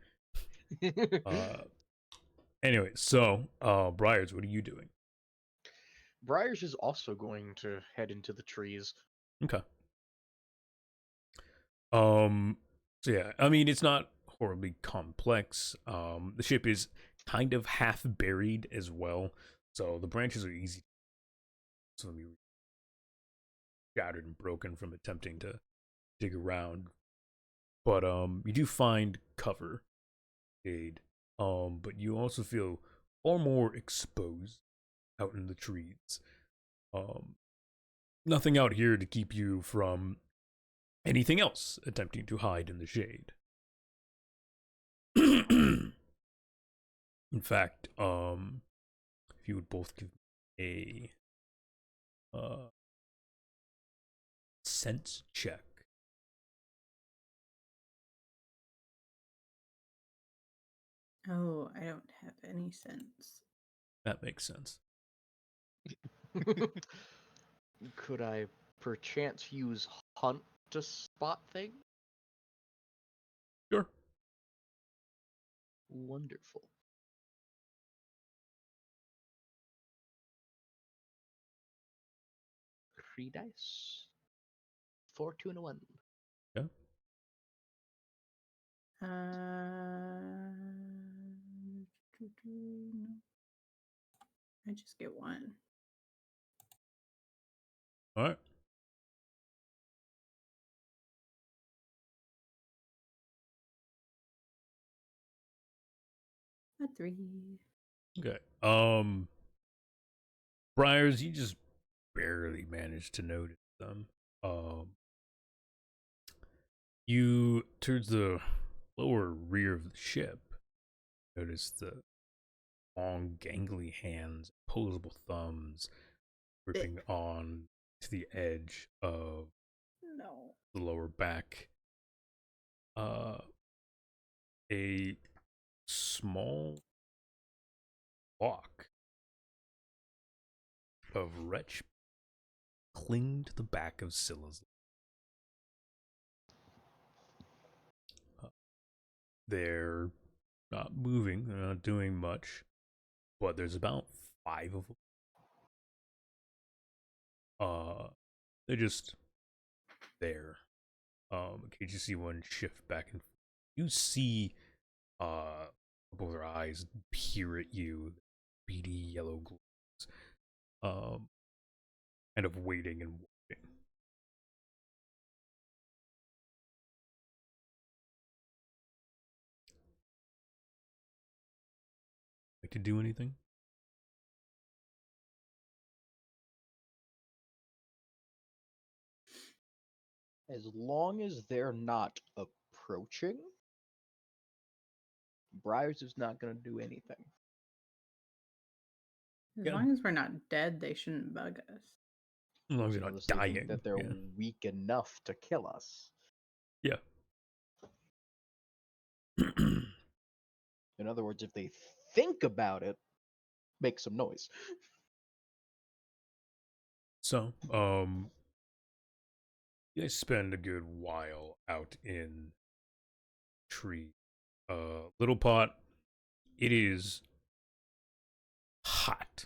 Speaker 1: Anyway, so Briars, what are you doing?
Speaker 2: Briars is also going to head into the trees.
Speaker 1: Okay. So yeah, I mean it's not horribly complex. The ship is kind of half buried as well, so the branches are easy. Some of you shattered and broken from attempting to dig around, but you do find cover, aid. But you also feel far more exposed out in the trees. Nothing out here to keep you from anything else attempting to hide in the shade. In fact, if you would both give me a sense check.
Speaker 3: Oh, I don't have any sense.
Speaker 1: That makes sense.
Speaker 2: Could I perchance use hunt to spot things?
Speaker 1: Sure.
Speaker 2: Wonderful. Three dice. 4, 2, and a 1.
Speaker 1: Yeah.
Speaker 3: I just get one.
Speaker 1: All right.
Speaker 3: A 3.
Speaker 1: Okay. Briars, you just barely managed to notice them. You towards the lower rear of the ship notice the long, gangly hands, opposable thumbs, gripping on to the edge of
Speaker 3: No.
Speaker 1: the lower back. A small block of wretch cling to the back of Scylla's. They're not moving, they're not doing much, but there's about 5 of them. They're just there. Okay, you see one shift back and forth. You see both their eyes peer at you, beady yellow glows. Kind of waiting and watching. Like to do anything?
Speaker 2: As long as they're not approaching, Briars is not going to do anything.
Speaker 3: As long as we're not dead, they shouldn't bug us.
Speaker 1: As long as you're not
Speaker 2: Unless they think
Speaker 1: dying.
Speaker 2: that they're weak enough to kill us.
Speaker 1: Yeah.
Speaker 2: In other words, if they think about it, make some noise.
Speaker 1: So, you guys spend a good while out in tree. Little pot, it is hot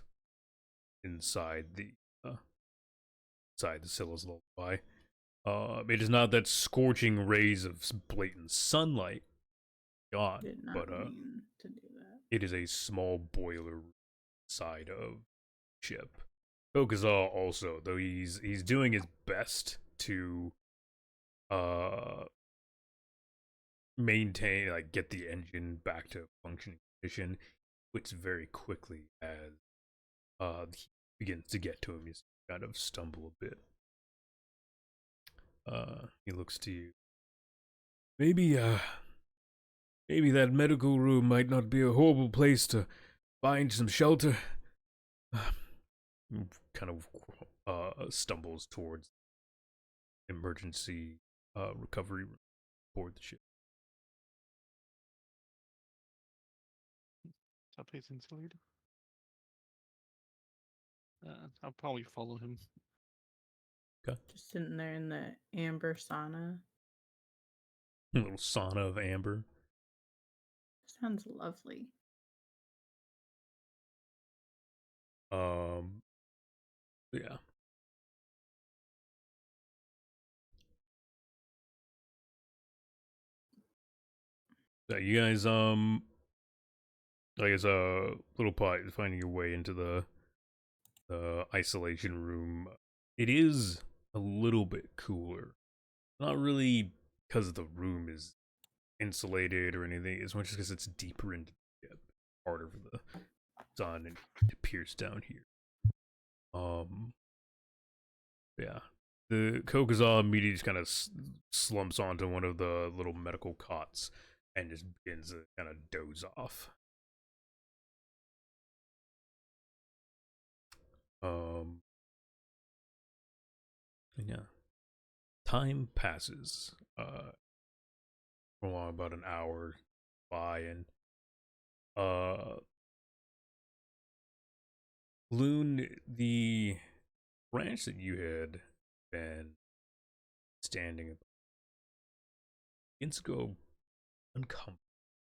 Speaker 1: inside the Scylla's lullaby. It is not that scorching rays of blatant sunlight. God,
Speaker 3: Did not
Speaker 1: but
Speaker 3: mean to do that.
Speaker 1: it is a small boiler side of ship. Okazal also, though he's doing his best to maintain, like, get the engine back to functioning condition, quits very quickly as he begins to get to him. He's kind of stumble a bit. He looks to you. Maybe that medical room might not be a horrible place to find some shelter. Kind of stumbles towards emergency recovery room aboard the ship.
Speaker 4: That place insulated. I'll probably follow him.
Speaker 1: Okay.
Speaker 3: Just sitting there in the amber sauna.
Speaker 1: A little sauna of amber.
Speaker 3: Sounds lovely.
Speaker 1: Yeah. So you guys, I guess, little pot is finding your way into the isolation room. It is a little bit cooler. Not really because the room is insulated or anything, as much as because it's deeper into the ship, harder for the sun and to pierce down here. Yeah. the Kokazaw immediately just kind of slumps onto one of the little medical cots and just begins to kind of doze off. Yeah. Time passes. For about an hour by, and Loon, the branch that you had been standing begins to go uncomfortable.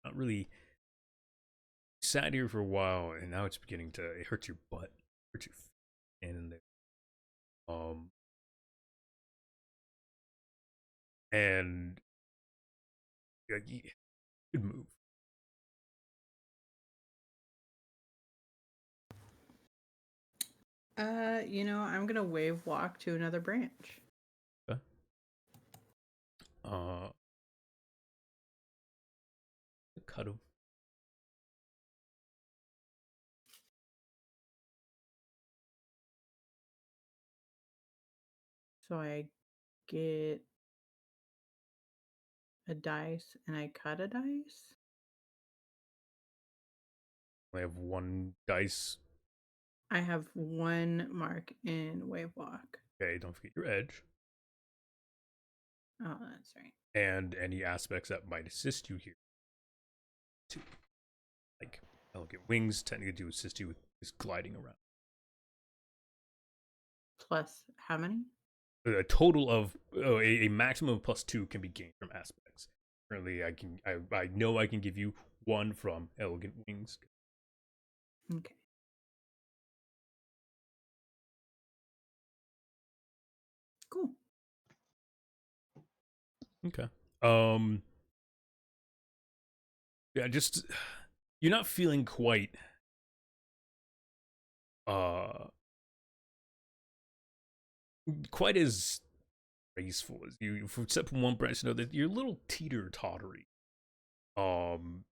Speaker 1: Not really. Sat here for a while, and now it's beginning to. It hurts your butt, hurts your in there. And yeah, good move.
Speaker 3: I'm gonna wave walk to another branch.
Speaker 1: Okay. Cut him.
Speaker 3: So I get a dice and I cut a dice.
Speaker 1: I have one dice.
Speaker 3: I have one mark in wave walk.
Speaker 1: Okay, don't forget your edge.
Speaker 3: Oh, that's right.
Speaker 1: And any aspects that might assist you here. Too. Like, I don't get wings, technically do assist you with just gliding around.
Speaker 3: Plus how many?
Speaker 1: A total of a maximum of +2 can be gained from aspects. Currently, I know I can give you one from elegant wings.
Speaker 3: Okay. Cool.
Speaker 1: Okay. Yeah, just you're not feeling quite quite as graceful as you, except from one branch to another. You're a little teeter tottery. Not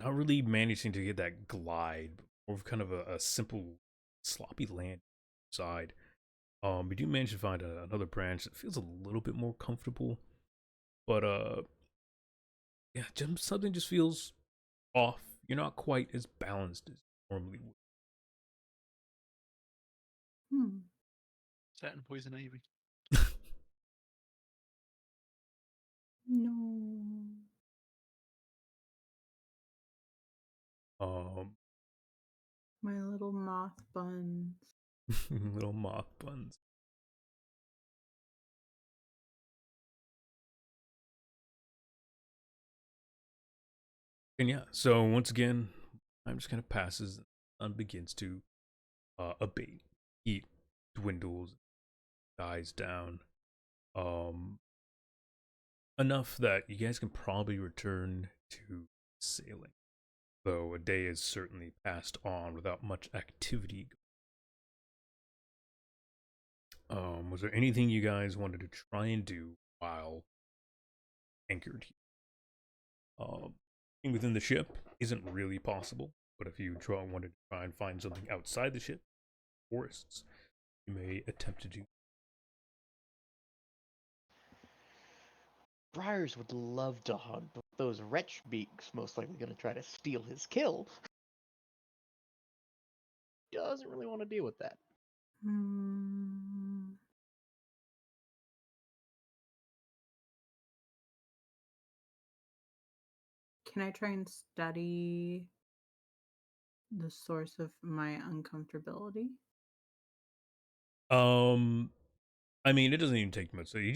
Speaker 1: really managing to get that glide, but more of kind of a simple sloppy land side. We do manage to find another branch that feels a little bit more comfortable, but yeah, something just feels off. You're not quite as balanced as you normally would.
Speaker 4: Satin poison ivy.
Speaker 3: No. My little moth buns.
Speaker 1: Little moth buns. And yeah, so once again, time just kind of passes and the sun begins to abate. Heat dwindles, dies down. Enough that you guys can probably return to sailing. Though a day is certainly passed on without much activity. Was there anything you guys wanted to try and do while anchored here? Within the ship isn't really possible, but if you wanted to try and find something outside the ship, forests, you may attempt to do.
Speaker 2: Briars would love to hunt, but those wretch beaks most likely going to try to steal his kill. Doesn't really want to deal with that.
Speaker 3: Can I try and study the source of my uncomfortability?
Speaker 1: I mean, it doesn't even take much. So you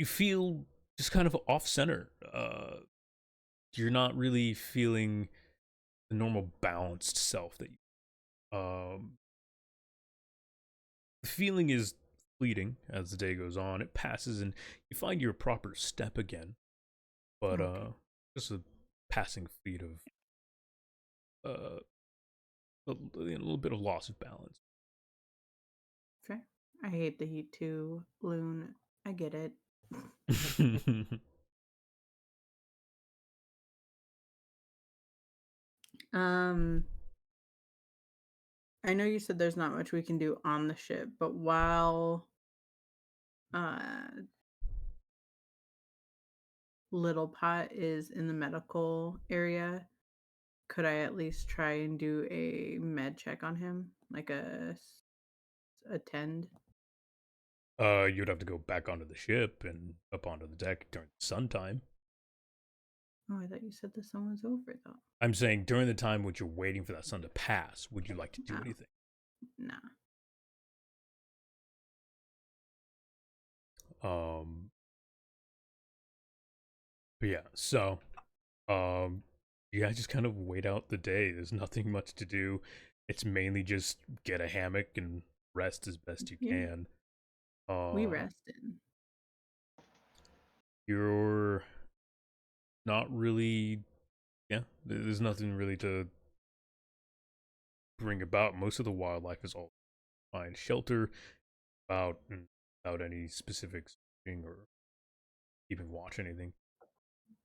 Speaker 1: feel just kind of off center. You're not really feeling the normal balanced self that you. The feeling is fleeting as the day goes on. It passes, and you find your proper step again. But just a passing fleet of a little bit of loss of balance.
Speaker 3: Fair. I hate the heat too, Loon. I get it. I know you said there's not much we can do on the ship, but while Little Pot is in the medical area, could I at least try and do a med check on him, like attend?
Speaker 1: You'd have to go back onto the ship and up onto the deck during the sun time.
Speaker 3: Oh, I thought you said the sun was over though.
Speaker 1: I'm saying during the time which you're waiting for that sun to pass, would you like to do
Speaker 3: No.
Speaker 1: anything?
Speaker 3: Nah.
Speaker 1: But yeah, so you guys just kind of wait out the day. There's nothing much to do. It's mainly just get a hammock and rest as best you
Speaker 3: Yeah.
Speaker 1: can.
Speaker 3: We rested.
Speaker 1: You're not really, yeah, there's nothing really to bring about. Most of the wildlife is all find shelter out and without any specific searching or keeping watch or anything.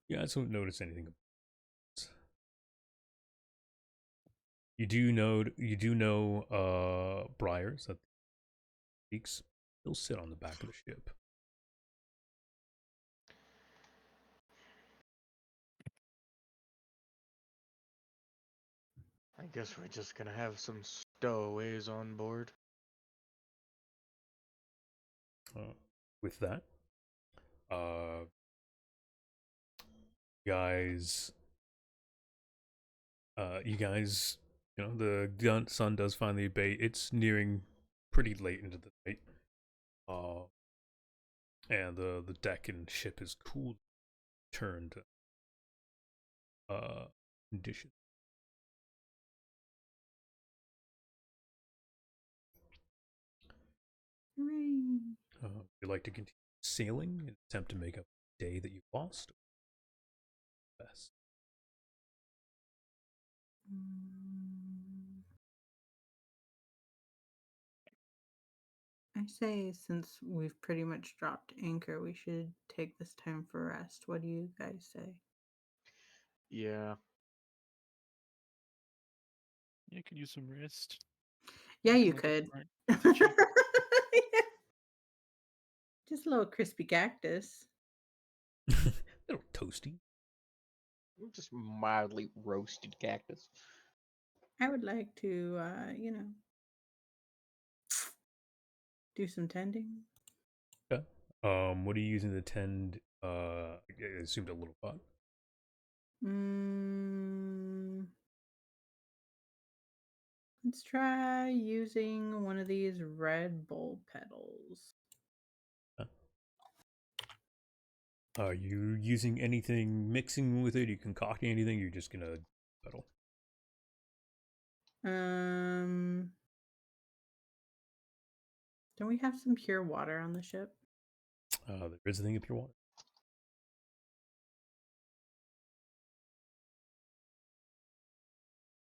Speaker 1: You guys don't notice anything. You do know briars that peaks still sit on the back of the ship.
Speaker 2: I guess we're just gonna have some stowaways on board.
Speaker 1: With that, guys, the sun does finally abate. It's nearing pretty late into the night, and the deck and ship is cool, turned condition.
Speaker 3: Hooray.
Speaker 1: You'd like to continue sailing and attempt to make up the day that you lost? Best.
Speaker 3: I say since we've pretty much dropped anchor, we should take this time for rest. What do you guys say?
Speaker 2: Yeah.
Speaker 4: Yeah, could use some rest.
Speaker 3: Yeah, you
Speaker 4: Come up with
Speaker 3: could.
Speaker 4: smart shit.
Speaker 3: Just a little crispy cactus.
Speaker 1: Little toasty.
Speaker 2: Just mildly roasted cactus.
Speaker 3: I would like to, do some tending.
Speaker 1: Okay. What are you using to tend? I assumed a little pot.
Speaker 3: Let's try using one of these red bull petals.
Speaker 1: Are you using anything, mixing with it? Are you concocting anything? You're just gonna pedal.
Speaker 3: Don't we have some pure water on the ship?
Speaker 1: There is a thing of pure water.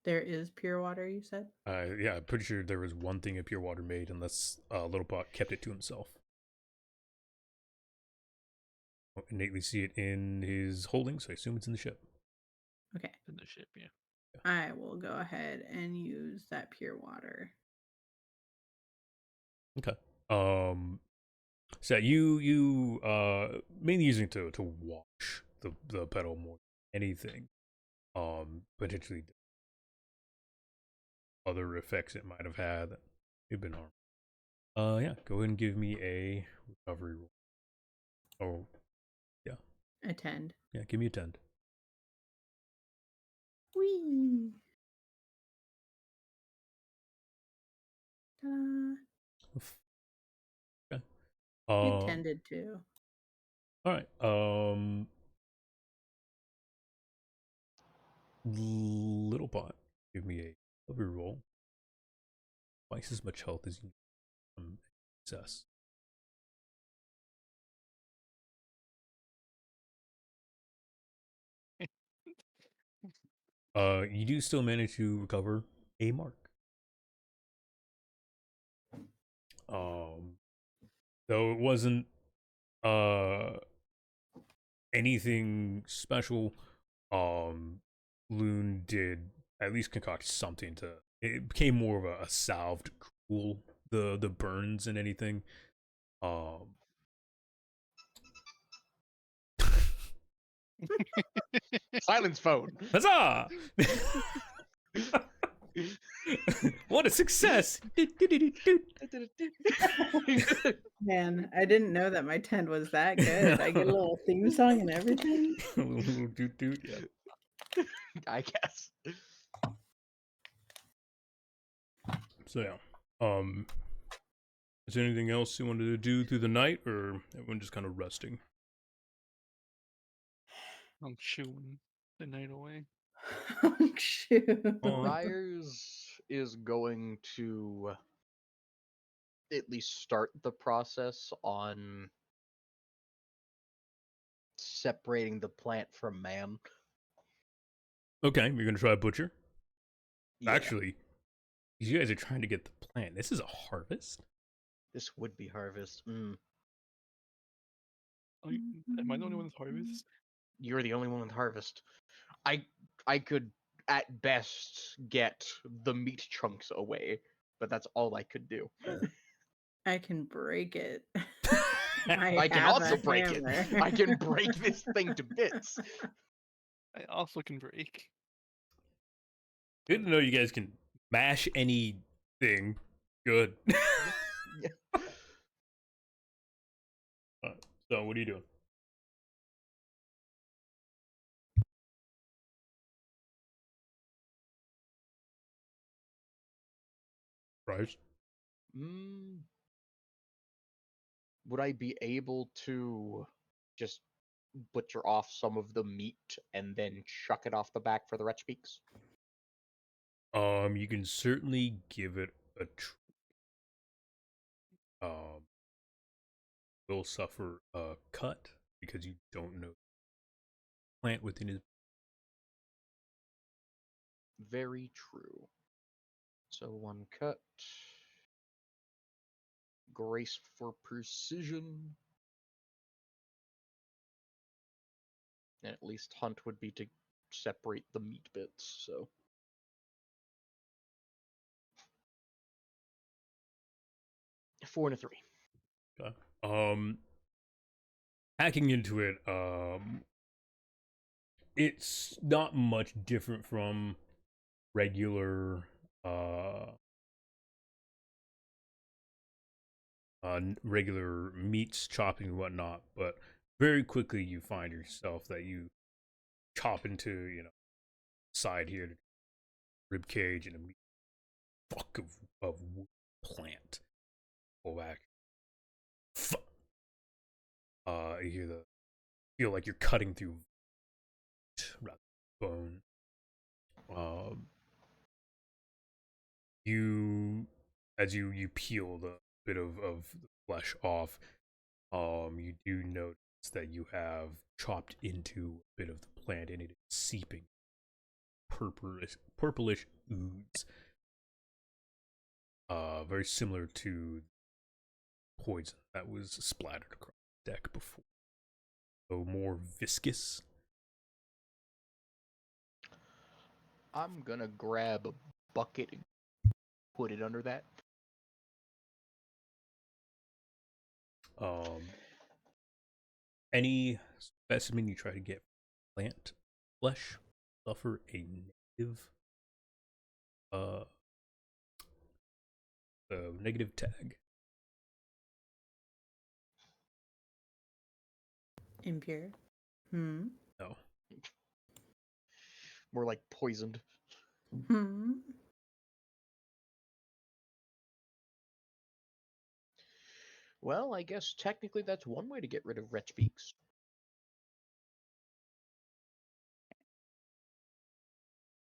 Speaker 3: There is pure water, you said?
Speaker 1: Yeah, I'm pretty sure there was one thing of pure water made, unless Little Pot kept it to himself. I innately see it in his holdings, so I assume it's in the ship.
Speaker 3: Okay.
Speaker 4: In the ship, yeah.
Speaker 3: I will go ahead and use that pure water.
Speaker 1: Okay. So you mainly using it to wash the pedal more than anything. Potentially other effects it might have had that you've been harmed. Yeah, go ahead and give me a recovery roll. Oh, yeah.
Speaker 3: Attend.
Speaker 1: Yeah, give me a 10.
Speaker 3: Whee! Ta-da!
Speaker 1: Okay.
Speaker 3: It tended to.
Speaker 1: All right. Little Pot, give me a recovery roll. Twice as much health as you need from success. You do still manage to recover a mark. Though it wasn't anything special, Loon did at least concoct something to. It became more of a salve to cool the burns and anything.
Speaker 2: Silence phone.
Speaker 1: Huzzah! What a success!
Speaker 3: Man, I didn't know that my tent was that good. I get a little theme song and everything.
Speaker 1: Yeah.
Speaker 2: I guess.
Speaker 1: So yeah. Is there anything else you wanted to do through the night, or everyone just kind of resting?
Speaker 4: I'm chewing the night away.
Speaker 3: Oh, shoot.
Speaker 2: Ryers is going to at least start the process on separating the plant from man.
Speaker 1: Okay, you're gonna try butcher.
Speaker 2: Yeah,
Speaker 1: Actually, you guys are trying to get the plant. This is a harvest.
Speaker 2: this would be harvest.
Speaker 4: Oh, am I the only one with harvest?
Speaker 2: You're the only one with harvest. I could at best get the meat chunks away, but that's all I could do.
Speaker 3: I can break it.
Speaker 2: I can
Speaker 3: have
Speaker 2: also
Speaker 3: a
Speaker 2: break it.
Speaker 3: hammer.
Speaker 2: I can break this thing to bits.
Speaker 4: I also can break.
Speaker 1: Good to know you guys can mash anything. Good.
Speaker 2: Yeah.
Speaker 1: So what are you doing? Rice.
Speaker 2: Would I be able to just butcher off some of the meat and then chuck it off the back for the wretch beaks?
Speaker 1: You can certainly give it a try. Will suffer a cut because you don't know the plant within his.
Speaker 2: Very true. So one cut. Grace for precision. And at least hunt would be to separate the meat bits, so. A 4 and a 3.
Speaker 1: Okay. Hacking into it, it's not much different from regular regular meats chopping and whatnot, but very quickly you find yourself that you chop into, side here to rib cage and a meat fuck of wood plant. Go back. You hear feel like you're cutting through bone. As you peel the bit of the flesh off, you do notice that you have chopped into a bit of the plant and it is seeping purplish ooze. Very similar to poison that was splattered across the deck before. So more viscous.
Speaker 2: I'm gonna grab a bucket and put it under that.
Speaker 1: Any specimen you try to get plant flesh suffer a negative tag.
Speaker 3: Impure.
Speaker 1: No.
Speaker 2: More like poisoned. Well, I guess technically that's one way to get rid of wretch beaks.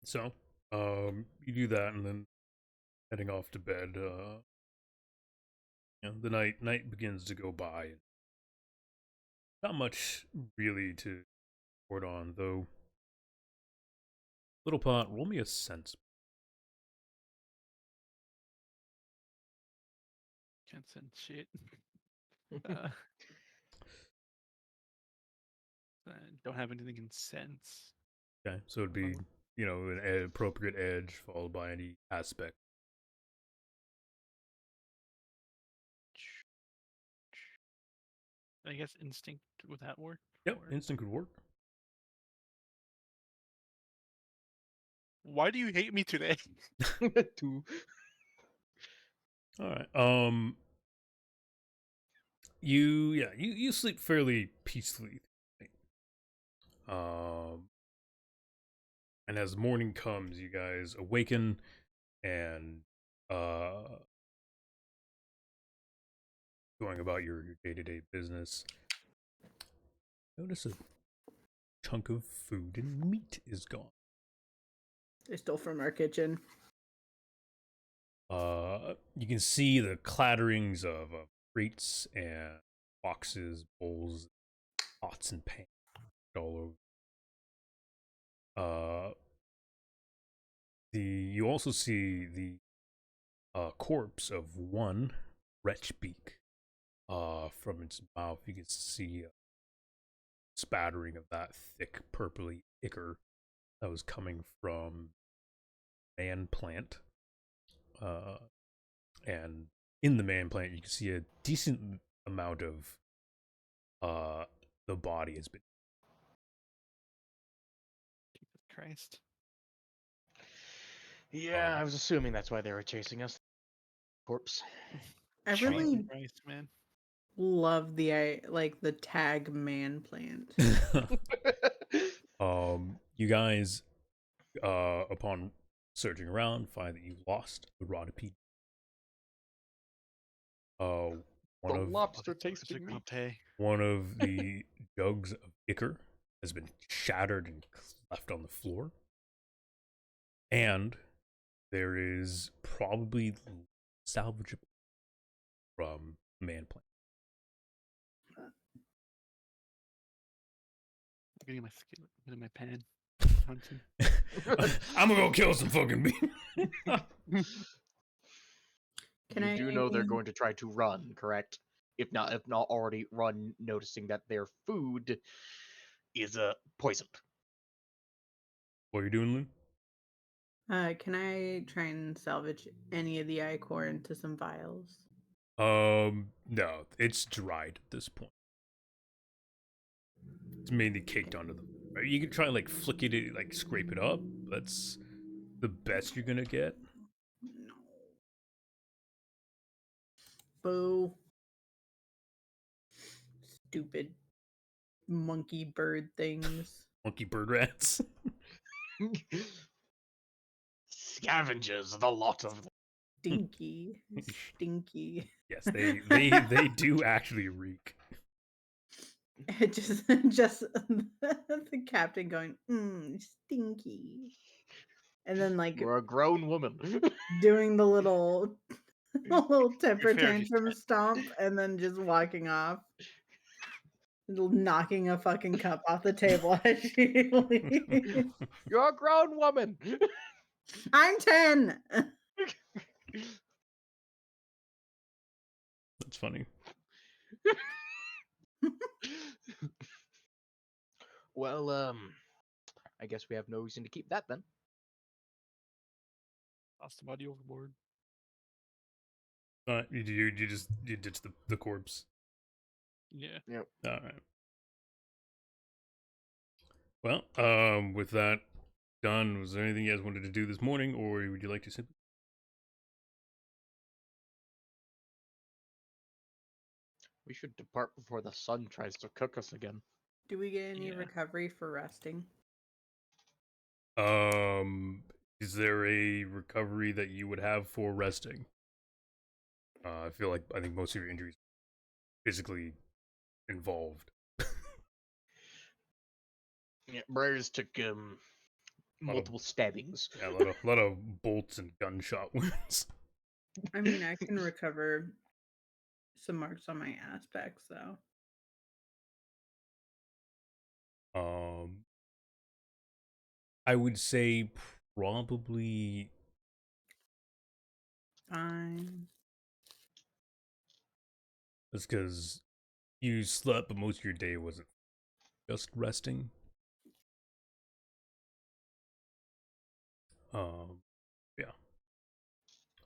Speaker 1: So, you do that and then heading off to bed. The night begins to go by. Not much really to report on, though. Little pot, roll me a sense.
Speaker 4: Can't sense shit. I don't have anything in sense.
Speaker 1: Okay, so it'd be, an appropriate edge followed by any aspect.
Speaker 4: I guess instinct, would that work?
Speaker 1: Yep, instinct could work.
Speaker 4: Why do you hate me today?
Speaker 2: Two.
Speaker 1: All right. You sleep fairly peacefully. And as morning comes, you guys awaken and going about your day-to-day business. Notice a chunk of food and meat is gone.
Speaker 3: They stole from our kitchen.
Speaker 1: You can see the clatterings of crates and boxes, bowls, pots, and pans all over. You also see the corpse of one wretch beak. From its mouth, you can see a spattering of that thick purpley ichor that was coming from man plant. And in the man plant, you can see a decent amount of the body has been.
Speaker 4: Jesus Christ.
Speaker 2: Yeah, I was assuming that's why they were chasing us. Corpse.
Speaker 3: I really
Speaker 4: Jesus Christ, man.
Speaker 3: love the tag man plant.
Speaker 1: You guys, upon searching around, find that you lost the rotipede.
Speaker 2: The lobster tasting
Speaker 4: They're gonna
Speaker 2: meat.
Speaker 4: pay.
Speaker 1: One of the jugs of ichor has been shattered and left on the floor. And there is probably salvageable from man plant.
Speaker 4: I'm getting my skillet, getting my pan. Hunting.
Speaker 1: I'm gonna go kill some fucking meat.
Speaker 2: You do know they're going to try to run, correct? If not already run, noticing that their food is poisoned.
Speaker 1: What are you doing, Lynn?
Speaker 3: Can I try and salvage any of the ichor into some vials?
Speaker 1: No, it's dried at this point. It's mainly caked onto them. You can try and like flick it, like scrape it up. That's the best you're gonna get.
Speaker 3: No. Boo. Stupid monkey bird things.
Speaker 1: Monkey bird rats.
Speaker 2: Scavengers, the lot of them.
Speaker 3: Stinky. Stinky.
Speaker 1: Yes, they do actually reek.
Speaker 3: It just the captain going, stinky. And then like
Speaker 2: You're a grown woman.
Speaker 3: doing the little temper
Speaker 4: fair,
Speaker 3: tantrum stomp and then just walking off. Knocking a fucking cup off the table as she leaves.
Speaker 2: You're a grown woman.
Speaker 3: I'm 10.
Speaker 1: That's funny.
Speaker 2: Well, I guess we have no reason to keep that then.
Speaker 4: Toss the body overboard.
Speaker 1: You ditch the corpse.
Speaker 4: Yeah.
Speaker 2: Yep.
Speaker 1: All right. Well, with that done, was there anything you guys wanted to do this morning, or would you like to simply?
Speaker 2: We should depart before the sun tries to cook us again.
Speaker 3: Do we get any
Speaker 4: Yeah.
Speaker 3: recovery for resting?
Speaker 1: Is there a recovery that you would have for resting? I think most of your injuries are physically involved.
Speaker 2: Yeah, Briars took multiple stabbings.
Speaker 1: Yeah, a lot of bolts and gunshot wounds.
Speaker 3: I mean, I can recover some marks on my aspects, though.
Speaker 1: I would say probably
Speaker 3: Fine.
Speaker 1: that's because you slept, but most of your day wasn't just resting. Yeah.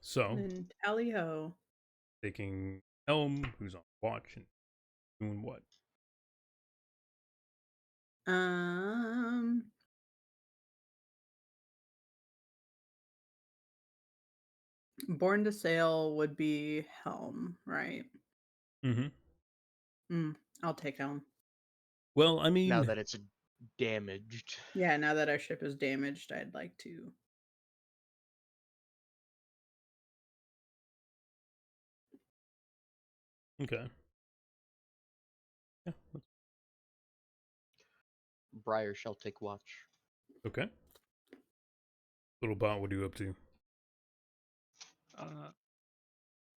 Speaker 1: So
Speaker 3: Then tally ho.
Speaker 1: taking Elm, who's on watch, and doing what?
Speaker 3: Born to Sail would be Helm, right?
Speaker 1: Mm-hmm.
Speaker 3: I'll take Helm.
Speaker 1: Well, I
Speaker 2: Now
Speaker 1: mean,
Speaker 2: that it's damaged.
Speaker 3: Yeah, now that our ship is damaged, I'd like to.
Speaker 1: okay. Yeah.
Speaker 2: Briar shall take watch.
Speaker 1: Okay. Little bot, what are you up to?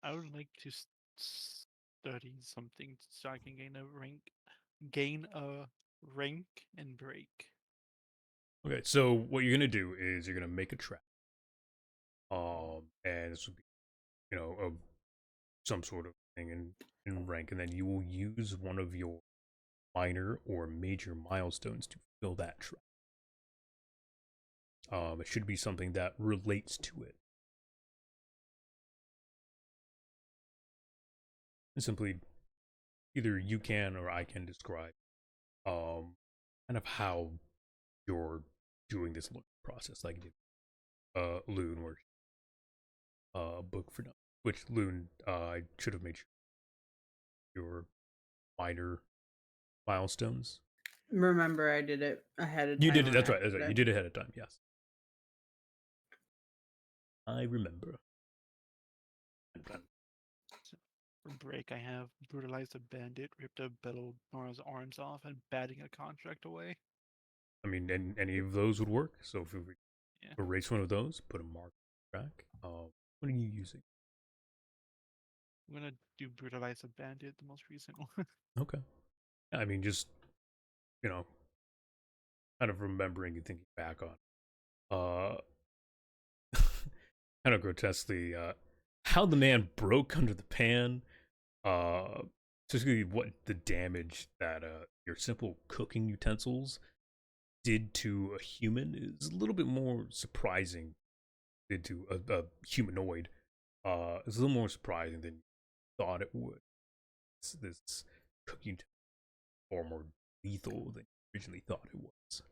Speaker 4: I would like to study something so I can gain a rank and break.
Speaker 1: Okay, so what you're gonna do is you're gonna make a track. And this would be, of some sort of thing in rank, and then you will use one of your minor or major milestones to fill that track. It should be something that relates to it. And simply, either you can or I can describe, kind of how you're doing this learning process, like Loon, where book for nothing. Which Loon, I should have made sure your minor milestones.
Speaker 3: Remember, I did it ahead of time.
Speaker 1: You did it. That's right. That's right. You did it ahead of time. Yes, I remember.
Speaker 4: For break, I have brutalized a bandit, ripped a Nora's arms off, and batting a contract away.
Speaker 1: I mean, and any of those would work. So if we erase one of those, put a mark on the track. What are you using?
Speaker 4: I'm gonna do brutalize a bandit, the most recent one.
Speaker 1: Okay. I mean, just kind of remembering and thinking back on, kind of grotesquely, how the man broke under the pan. Specifically, what the damage that your simple cooking utensils did to a human is a little bit more surprising. Did to a humanoid, it's a little more surprising than you thought it would. This cooking far more lethal than you originally thought it was.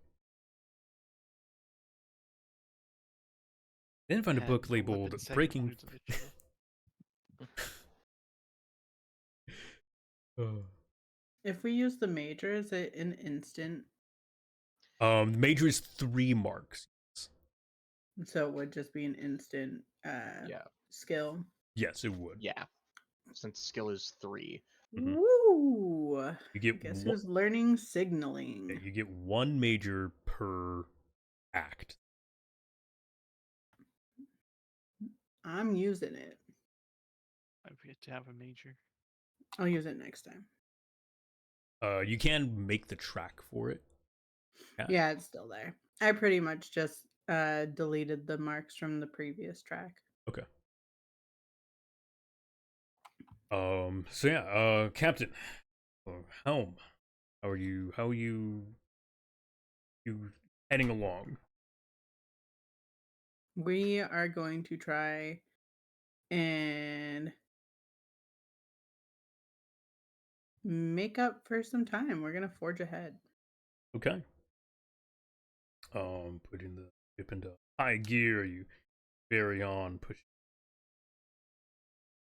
Speaker 1: Then find a book labeled "Breaking."
Speaker 3: If we use the major, is it an instant?
Speaker 1: Major is 3 marks.
Speaker 3: So it would just be an instant skill.
Speaker 1: Yes, it would.
Speaker 2: Yeah. Since skill is 3.
Speaker 1: Mhm.
Speaker 3: Woo!
Speaker 1: You get
Speaker 3: Guess who's learning signaling?
Speaker 1: Yeah, you get 1 major per act.
Speaker 3: I'm using it.
Speaker 4: I've yet to have a major.
Speaker 3: I'll use it next time.
Speaker 1: You can make the track for it.
Speaker 3: Yeah, it's still there. I pretty much just deleted the marks from the previous track.
Speaker 1: Okay. So yeah, Captain, Helm, how are you heading along?
Speaker 3: We are going to try and make up for some time. We're gonna forge ahead.
Speaker 1: Okay. Putting the ship into high gear, you carry on, push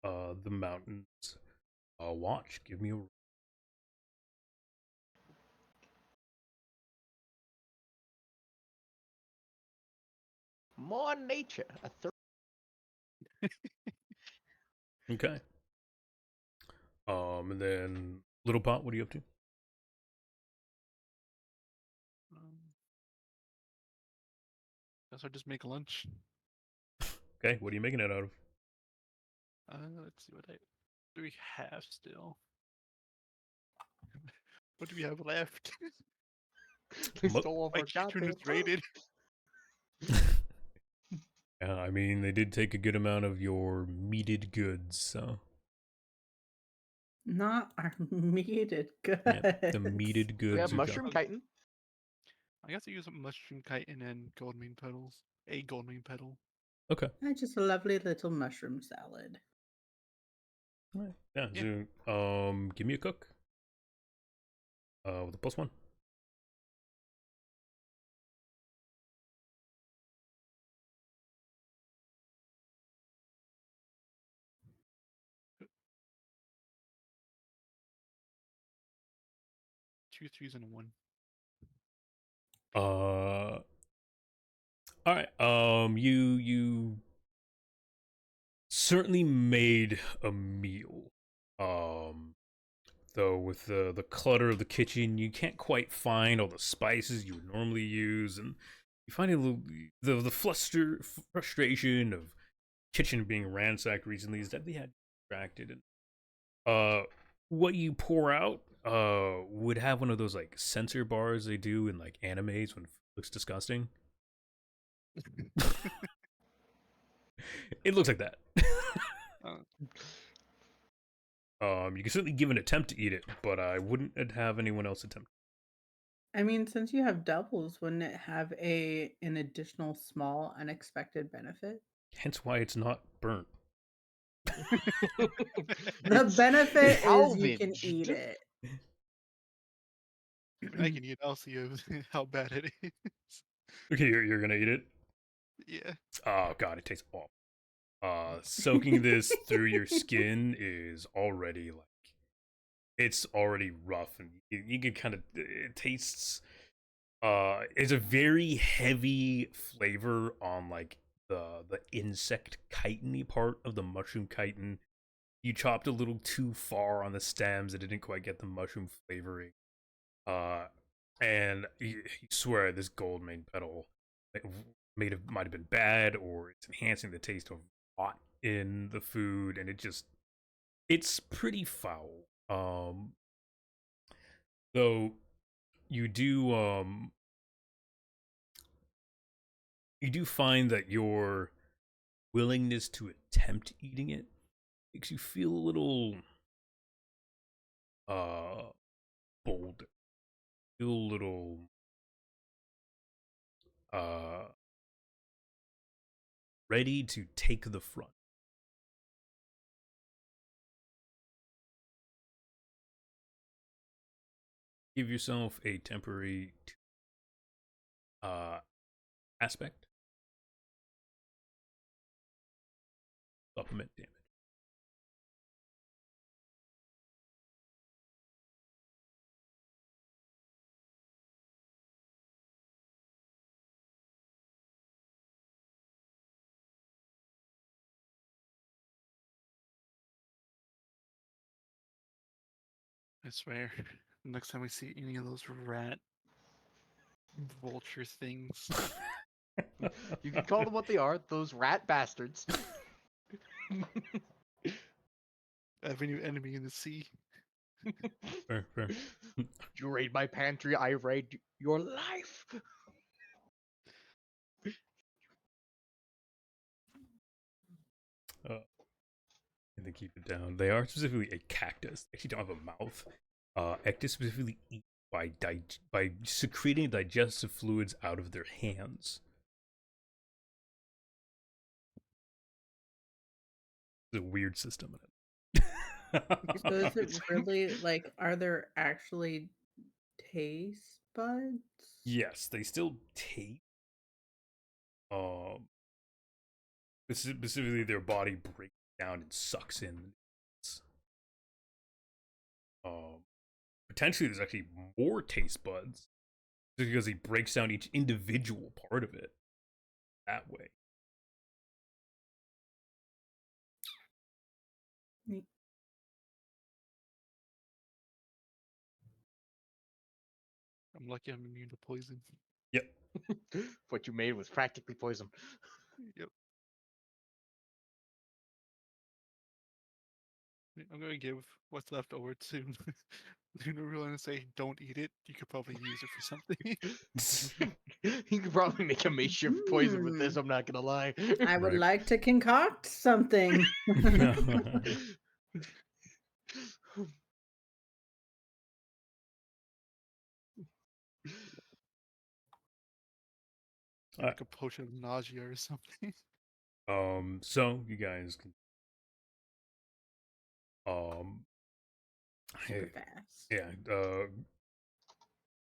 Speaker 1: the mountains. Watch, give me a
Speaker 2: More nature.
Speaker 1: Okay. And then Little Pot, what are you up to?
Speaker 4: Guess I'll just make lunch.
Speaker 1: Okay, what are you making it out of?
Speaker 4: Let's see what do we have still. What do we have left?
Speaker 2: They stole all
Speaker 4: My
Speaker 2: our
Speaker 4: kitchen
Speaker 2: goddamn
Speaker 4: is raided.
Speaker 1: Yeah, I mean, they did take a good amount of your meated goods, so.
Speaker 3: Not our meated goods.
Speaker 1: Yeah, the meated goods.
Speaker 2: We have
Speaker 1: are
Speaker 2: mushroom
Speaker 1: gone.
Speaker 2: chitin.
Speaker 4: I guess I use a mushroom chitin and goldmane petals. A goldmane petal.
Speaker 1: Okay.
Speaker 3: Just a lovely little mushroom salad.
Speaker 1: Right. Yeah. So, give me a cook. With a +1.
Speaker 4: 2 3s and a 1.
Speaker 1: All right. You certainly made a meal. Though with the clutter of the kitchen, you can't quite find all the spices you would normally use, and you find a little the frustration of kitchen being ransacked recently is that they had distracted, and what you pour out would have one of those like censor bars they do in like animes when it looks disgusting. It looks like that. You can certainly give an attempt to eat it, but I wouldn't have anyone else attempt.
Speaker 3: I mean, since you have doubles, wouldn't it have an additional small unexpected benefit?
Speaker 1: Hence why it's not burnt.
Speaker 3: The benefit is you can eat it.
Speaker 4: I can eat. I'll see how bad it is.
Speaker 1: Okay, you're gonna eat it?
Speaker 4: Yeah.
Speaker 1: Oh god, it tastes awful. Soaking this through your skin is already like it's already rough, and you can kind of it tastes. It's a very heavy flavor on like the insect chitin-y part of the mushroom chitin. You chopped a little too far on the stems; it didn't quite get the mushroom flavoring. And you swear this gold main petal might have been bad, or it's enhancing the taste of rot in the food, and it's pretty foul. Though you do find that your willingness to attempt eating it makes you feel a little bolder, feel a little ready to take the front. Give yourself a temporary aspect. Supplement damage.
Speaker 4: I swear, next time we see any of those rat vulture things,
Speaker 2: You can call them what they are, those rat bastards.
Speaker 4: every new enemy in the sea.
Speaker 1: Fair.
Speaker 2: You raid my pantry, I raid your life.
Speaker 1: And they keep it down. They are specifically a cactus. They actually don't have a mouth. Ectus specifically eat by secreting digestive fluids out of their hands. It's a weird system in it.
Speaker 3: So is it really like, are there actually taste buds?
Speaker 1: Yes, they still taste. Specifically, their body breaks down and sucks in. Potentially, there's actually more taste buds because he breaks down each individual part of it that way.
Speaker 3: Neat.
Speaker 4: I'm lucky I'm immune to poison.
Speaker 1: Yep.
Speaker 2: What you made was practically poison.
Speaker 4: Yep. I'm gonna give what's left over to Luna and say, "Don't eat it. You could probably use it for something."
Speaker 2: You could probably make a makeshift poison with this, I'm not gonna lie.
Speaker 3: I would
Speaker 1: Right.
Speaker 3: like to concoct something.
Speaker 4: Like a potion of nausea or something.
Speaker 1: So you guys can
Speaker 3: Super fast.
Speaker 1: yeah,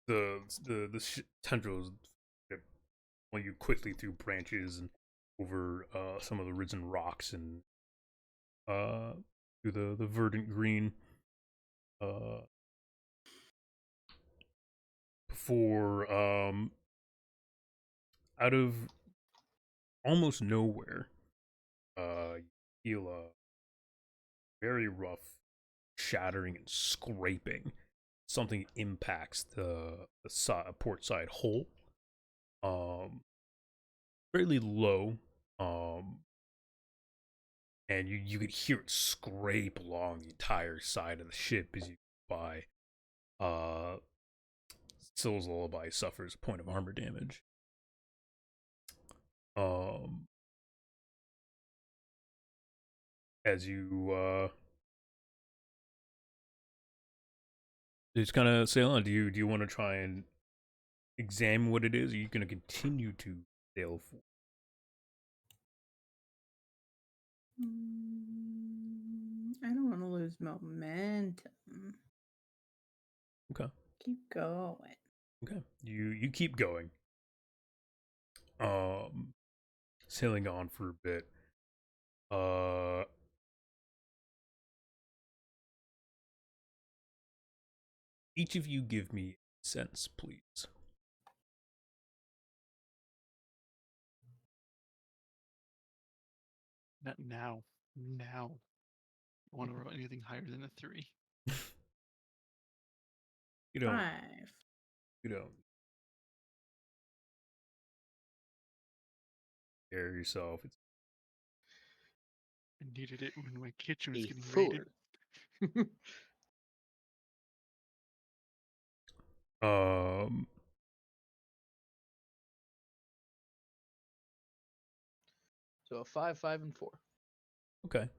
Speaker 1: the tendrils pull you quickly through branches and over some of the risen rocks and through the verdant green. for out of almost nowhere, you feel a very rough shattering and scraping. Something impacts the port side hull. Fairly low. And you could hear it scrape along the entire side of the ship as you go by. Scylla's Lullaby suffers a point of armor damage. As you just kind of sail on. Do you want to try and examine what it is? Or are you going to continue to sail for?
Speaker 3: I don't want to lose momentum.
Speaker 1: Okay.
Speaker 3: Keep going.
Speaker 1: Okay. You keep going. Sailing on for a bit. Each of you give me a sense, please.
Speaker 4: Not now. Now. I want to roll anything higher than a 3.
Speaker 1: You don't.
Speaker 3: 5.
Speaker 1: You don't. Scare yourself.
Speaker 4: I needed it when my kitchen was
Speaker 2: A
Speaker 4: getting
Speaker 2: 4.
Speaker 4: raided.
Speaker 2: So a 5, 5, and 4.
Speaker 1: Okay.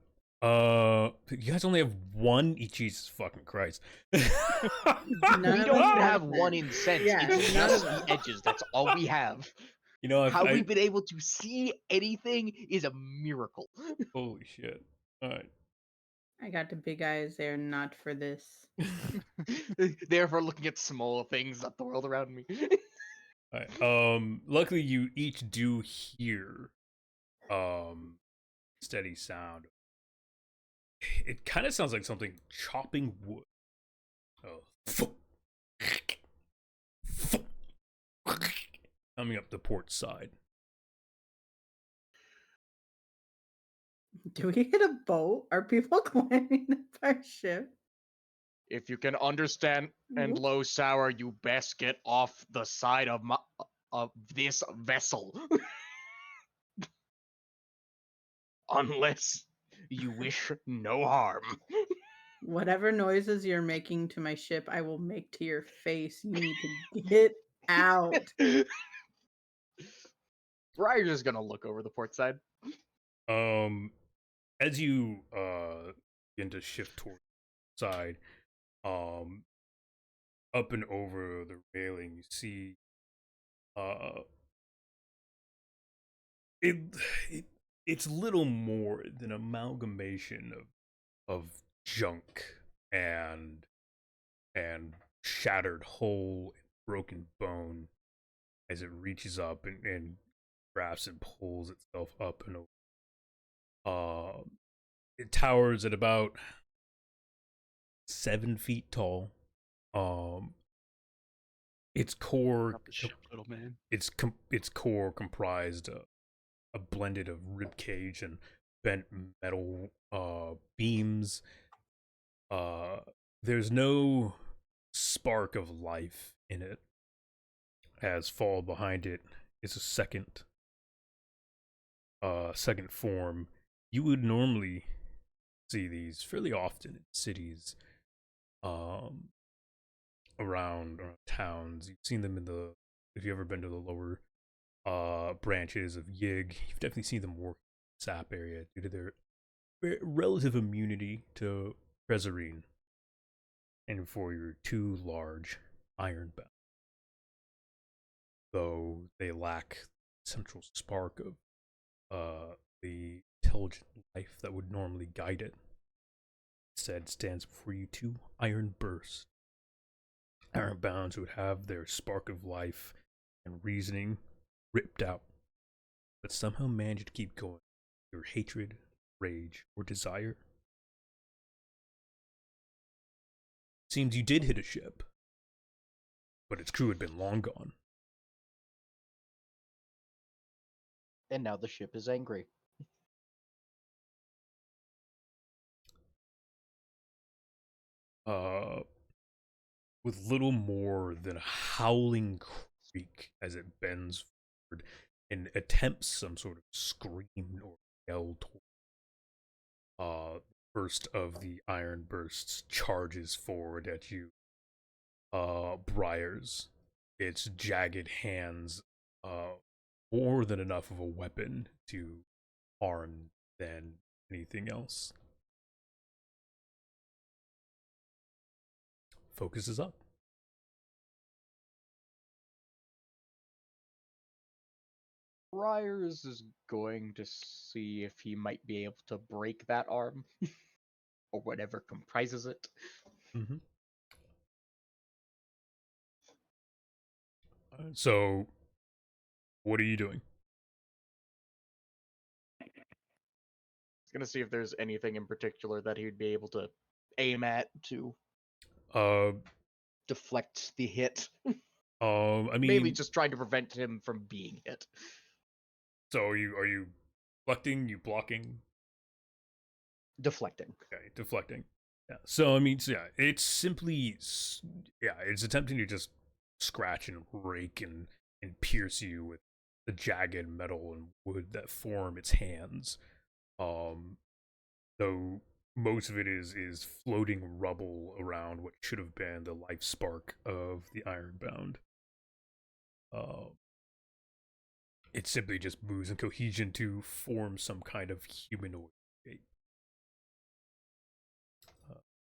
Speaker 1: You guys only have one? Jesus fucking Christ.
Speaker 2: We
Speaker 3: None of
Speaker 2: don't
Speaker 3: us
Speaker 2: even
Speaker 3: have
Speaker 2: have one
Speaker 3: them.
Speaker 2: in sense.
Speaker 3: Yeah,
Speaker 2: It's
Speaker 3: none
Speaker 2: just
Speaker 3: of
Speaker 2: the
Speaker 3: us.
Speaker 2: edges. That's all we have.
Speaker 1: You know,
Speaker 2: How we've been able to see anything is a miracle.
Speaker 1: Holy shit. Alright.
Speaker 3: I got the big eyes there, not for this.
Speaker 2: Therefore, looking at small things, not the world around me.
Speaker 1: Alright. Luckily you each do hear steady sound. It kind of sounds like something chopping wood. Oh. Coming up the port side.
Speaker 3: Do we hit a boat? Are people climbing up our ship?
Speaker 2: If you can understand and low sour, you best get off the side of this vessel. Unless you wish no harm.
Speaker 3: Whatever noises you're making to my ship, I will make to your face. You need to get out.
Speaker 2: Briar's just gonna look over the port side.
Speaker 1: As you begin to shift toward the side, up and over the railing, you see it's little more than amalgamation of junk and shattered hull and broken bone as it reaches up and grabs and pulls itself up and over. It towers at about 7 feet tall. Its core,
Speaker 4: Little man.
Speaker 1: its core comprised a blended of rib cage and bent metal beams. There's no spark of life in it. As fall behind it is a second form. You would normally see these fairly often in cities, around towns. You've seen them if you've ever been to the lower branches of Yig, you've definitely seen them work in the sap area due to their relative immunity to Prezarine, and for your 2 large ironbound. Though they lack the central spark of the intelligent life that would normally guide it. Instead stands before you 2 iron bursts. Ironbounds who would have their spark of life and reasoning ripped out, but somehow manage to keep going. Your hatred, rage, or desire. Seems you did hit a ship. but its crew had been long gone.
Speaker 2: And now the ship is angry.
Speaker 1: With little more than a howling creak as it bends forward and attempts some sort of scream or yell toward. First of the iron bursts charges forward at you. Briars, its jagged hands, more than enough of a weapon to harm than anything else. Focus is up.
Speaker 2: Briars is going to see if he might be able to break that arm or whatever comprises it.
Speaker 1: Mm-hmm. So, what are you doing?
Speaker 2: He's going to see if there's anything in particular that he would be able to aim at to deflect the hit.
Speaker 1: I mean,
Speaker 2: Maybe just trying to prevent him from being hit.
Speaker 1: So are you deflecting? You blocking?
Speaker 2: Deflecting.
Speaker 1: Okay, deflecting. Yeah. So I mean, yeah, it's simply, it's attempting to just scratch and rake and pierce you with the jagged metal and wood that form its hands. Though most of it is floating rubble around what should have been the life spark of the Ironbound. It simply just moves in cohesion to form some kind of humanoid shape.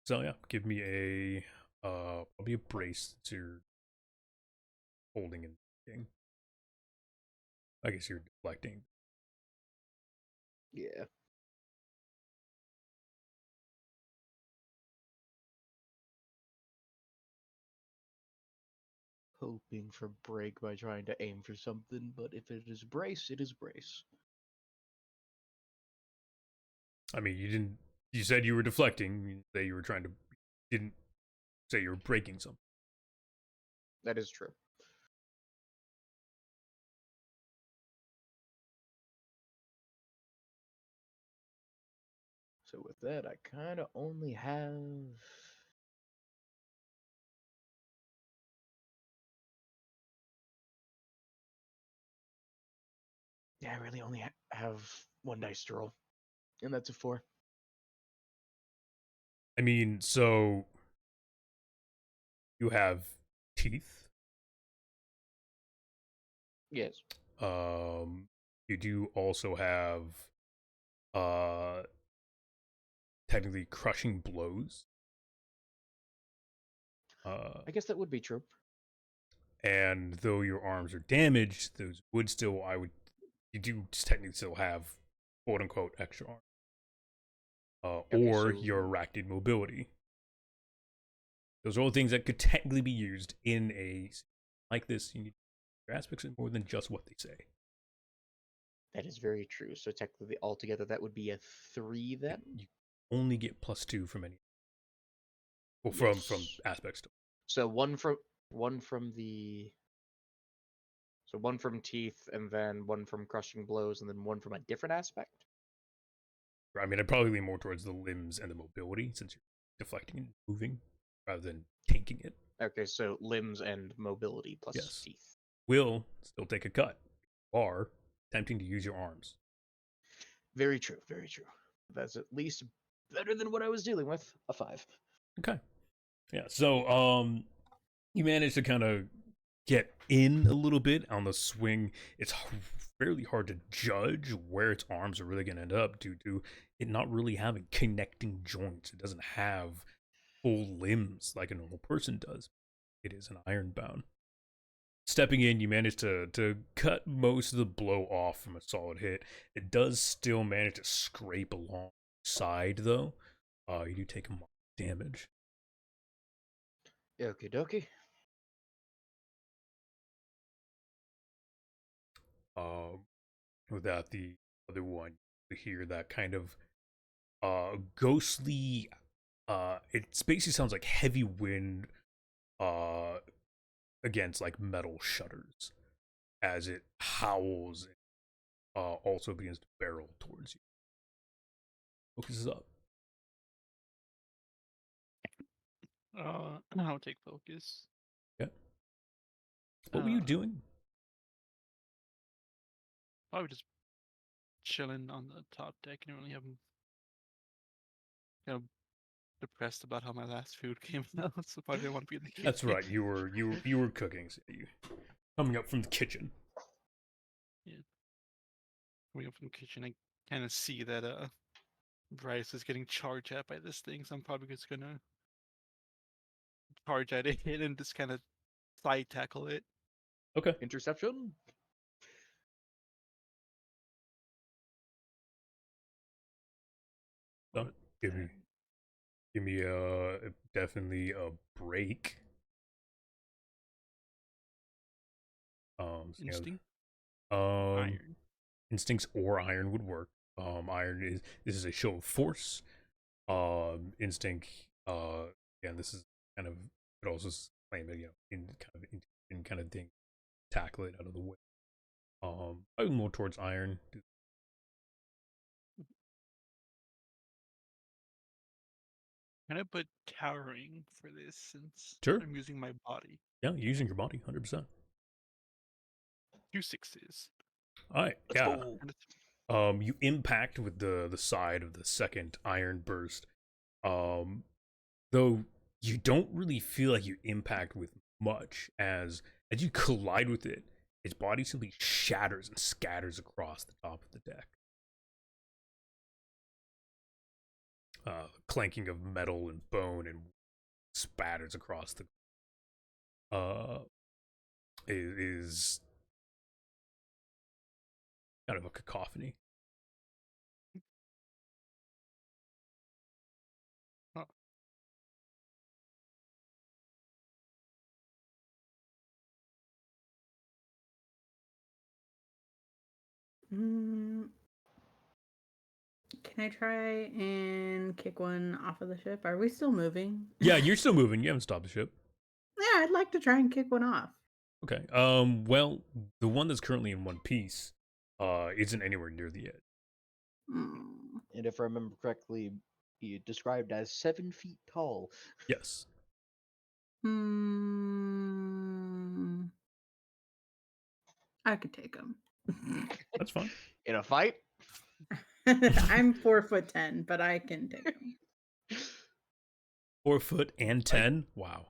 Speaker 1: So yeah, give me a probably a brace that you're holding and making. I guess you're deflecting.
Speaker 2: Yeah. Hoping for break by trying to aim for something, but if it is brace, it is brace.
Speaker 1: I mean, you said you were deflecting. You say you were trying to, didn't say you were breaking something.
Speaker 2: That is true. So with that, I kind of only have... Yeah, I really only have one dice to roll, and that's a 4.
Speaker 1: I mean, so you have teeth.
Speaker 2: Yes.
Speaker 1: You do also have technically crushing blows.
Speaker 2: I guess that would be true.
Speaker 1: And though your arms are damaged, those would still, you do technically still have quote unquote extra arm.
Speaker 2: Okay,
Speaker 1: or
Speaker 2: so...
Speaker 1: your arachnid mobility. Those are all things that could technically be used in a like this. You need aspects of more than just what they say.
Speaker 2: That is very true. So technically, altogether, that would be a 3 then?
Speaker 1: You only get +2 from any. Well,
Speaker 2: Yes.
Speaker 1: from aspects.
Speaker 2: So one from the... So one from teeth, and then one from crushing blows, and then one from a different aspect?
Speaker 1: I mean, I'd probably lean more towards the limbs and the mobility, since you're deflecting and moving, rather than tanking it.
Speaker 2: Okay, so limbs and mobility plus
Speaker 1: Yes.
Speaker 2: teeth.
Speaker 1: Will still take a cut. Are attempting to use your arms.
Speaker 2: Very true, very true. That's at least better than what I was dealing with. A 5.
Speaker 1: Okay. Yeah, so you managed to kind of get in a little bit on the swing. It's fairly hard to judge where its arms are really going to end up due to it not really having connecting joints. It doesn't have full limbs like a normal person does. It is an ironbound. Stepping in, you manage to cut most of the blow off from a solid hit. It does still manage to scrape alongside, though. You do take a lot of damage.
Speaker 2: Okie dokie.
Speaker 1: Without the other one, you hear that kind of ghostly, it basically sounds like heavy wind against like metal shutters as it howls and also begins to barrel towards you. Focuses up.
Speaker 4: I'll take focus.
Speaker 1: Yeah. What were you doing?
Speaker 4: Probably just chilling on the top deck and really having kind of depressed about how my last food came out, so probably didn't want to be in the kitchen.
Speaker 1: That's right. You were cooking. So you coming up from the kitchen.
Speaker 4: Yeah. Coming up from the kitchen, I kind of see that Bryce is getting charged at by this thing, so I'm probably just gonna charge at it and just kind of side tackle it.
Speaker 1: Okay.
Speaker 2: Interception.
Speaker 1: So, give me definitely a break.
Speaker 4: Instinct.
Speaker 1: Iron. Instincts or iron would work. Iron is a show of force. Instinct. Again, this is kind of it also claim that in kind of thing, tackle it out of the way. I would more towards iron.
Speaker 4: Can I put towering for this since
Speaker 1: Sure.
Speaker 4: I'm using my body?
Speaker 1: Yeah, you're using your body, 100%.
Speaker 4: 2 6s.
Speaker 1: All right.
Speaker 2: Let's
Speaker 1: Yeah.
Speaker 2: go.
Speaker 1: You impact with the side of the second iron burst. Though you don't really feel like you impact with much as you collide with it, its body simply shatters and scatters across the top of the deck. Clanking of metal and bone and spatters across the is kind of a cacophony.
Speaker 4: Huh.
Speaker 3: Can I try and kick one off of the ship? Are we still moving?
Speaker 1: Yeah, you're still moving. You haven't stopped the ship.
Speaker 3: Yeah, I'd like to try and kick one off.
Speaker 1: Okay. Well, the one that's currently in one piece, isn't anywhere near the edge.
Speaker 2: And if I remember correctly, he described as 7 feet tall.
Speaker 1: Yes.
Speaker 3: I could take him.
Speaker 1: That's fine.
Speaker 2: In a fight?
Speaker 3: I'm 4'10", but I can take him.
Speaker 1: 4 foot and 10. Wow.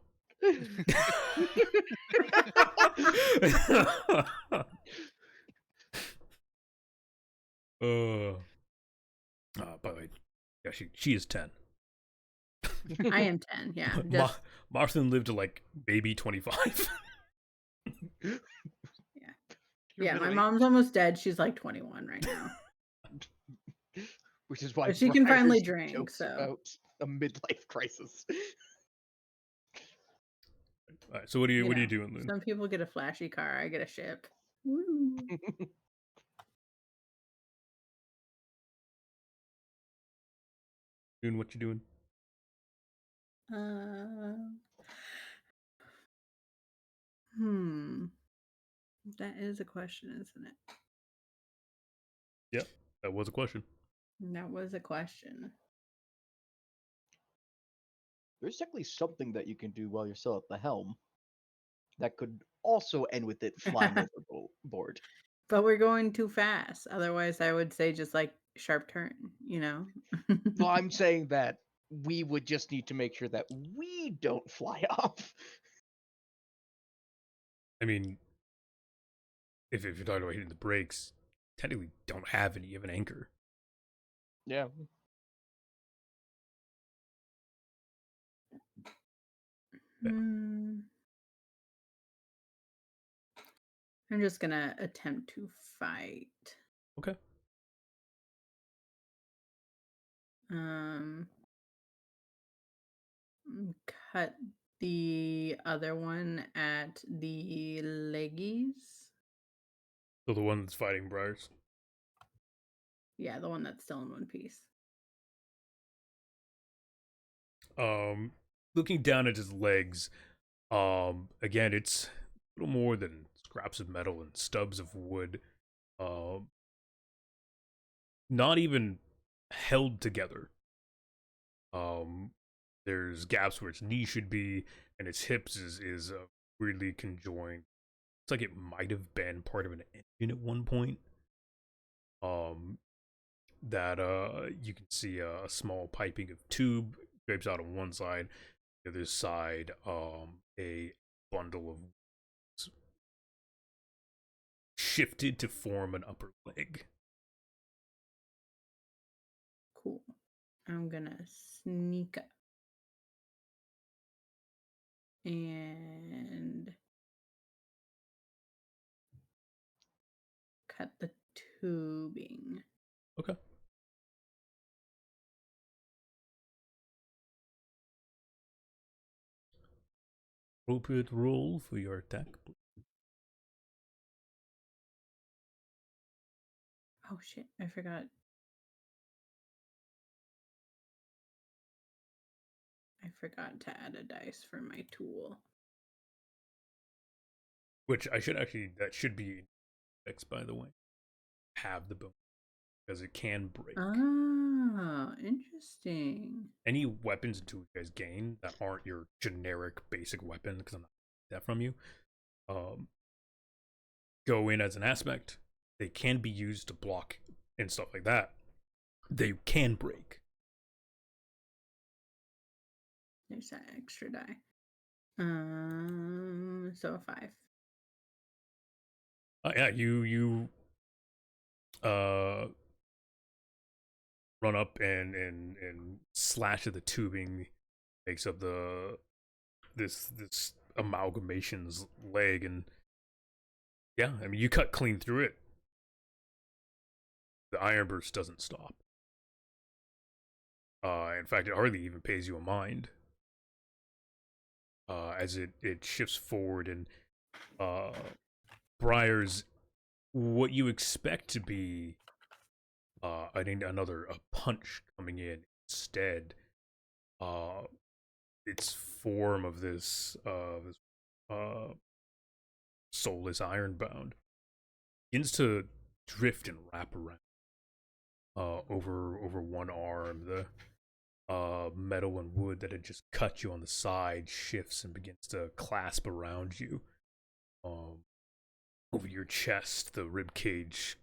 Speaker 1: By the way, yeah, she is 10.
Speaker 3: I am 10. Yeah. Just...
Speaker 1: Martha lived to like maybe 25.
Speaker 3: Yeah, my mom's almost dead. She's like 21 right now.
Speaker 2: Which is why
Speaker 3: but she can finally
Speaker 2: Briar's
Speaker 3: drink.
Speaker 2: jokes
Speaker 3: So
Speaker 2: about a midlife crisis.
Speaker 1: All right, so what are you doing, Loon?
Speaker 3: Some people get a flashy car. I get a ship. Woo.
Speaker 1: Loon, what you doing?
Speaker 3: That is a question, isn't it?
Speaker 1: Yep, that was a question.
Speaker 3: That was a question.
Speaker 2: There's technically something that you can do while you're still at the helm that could also end with it flying overboard.
Speaker 3: But we're going too fast. Otherwise, I would say just like sharp turn, you know?
Speaker 2: Well, I'm saying that we would just need to make sure that we don't fly off.
Speaker 1: I mean, if you're talking about hitting the brakes, technically don't have any. You have an anchor.
Speaker 2: Yeah.
Speaker 3: I'm just gonna attempt to fight.
Speaker 1: Okay.
Speaker 3: Cut the other one at the leggies.
Speaker 1: So the one that's fighting Briars?
Speaker 3: Yeah, the one that's still in one piece.
Speaker 1: Looking down at his legs, Again, it's a little more than scraps of metal and stubs of wood. Um, Not even held together. Um, there's gaps where its knee should be, and its hips is weirdly conjoined. It's like it might have been part of an engine at one point. That you can see a small piping of tube drapes out on one side. The other side, a bundle of shifted to form an upper leg.
Speaker 3: Cool. I'm gonna sneak up and cut the tubing.
Speaker 1: Okay. Appropriate roll for your attack.
Speaker 3: Oh shit, I forgot. I forgot to add a dice for my tool.
Speaker 1: Which that should be fixed, by the way. Have the bone, because it can break.
Speaker 3: Ah, interesting.
Speaker 1: Any weapons and tools you guys gain that aren't your generic basic weapon, because I'm not that from you, go in as an aspect. They can be used to block and stuff like that. They can break.
Speaker 3: There's that extra die. So a 5.
Speaker 1: Yeah, you run up and slash at the tubing, makes up this amalgamation's leg, and yeah, I mean you cut clean through it. The iron burst doesn't stop. In fact, it hardly even pays you a mind. As it shifts forward, and Briar's what you expect to be I think a punch coming in instead. Its form of this soulless ironbound begins to drift and wrap around over one arm. The metal and wood that had just cut you on the side shifts and begins to clasp around you. Over your chest, the rib cage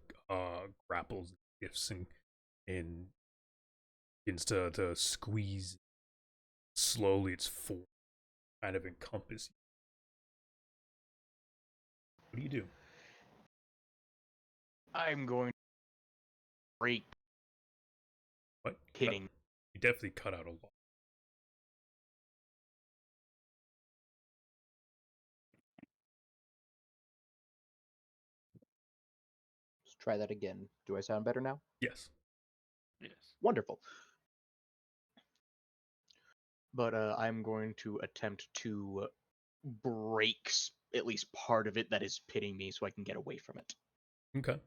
Speaker 1: grapples, shifts, and begins to squeeze. Slowly, its form kind of encompass you. What do you do?
Speaker 2: I'm going to break.
Speaker 1: What?
Speaker 2: Hitting.
Speaker 1: You definitely cut out a lot.
Speaker 2: Let's try that again. Do I sound better now?
Speaker 1: Yes.
Speaker 4: Yes.
Speaker 2: Wonderful. But I'm going to attempt to break at least part of it that is pitting me so I can get away from it.
Speaker 1: Okay.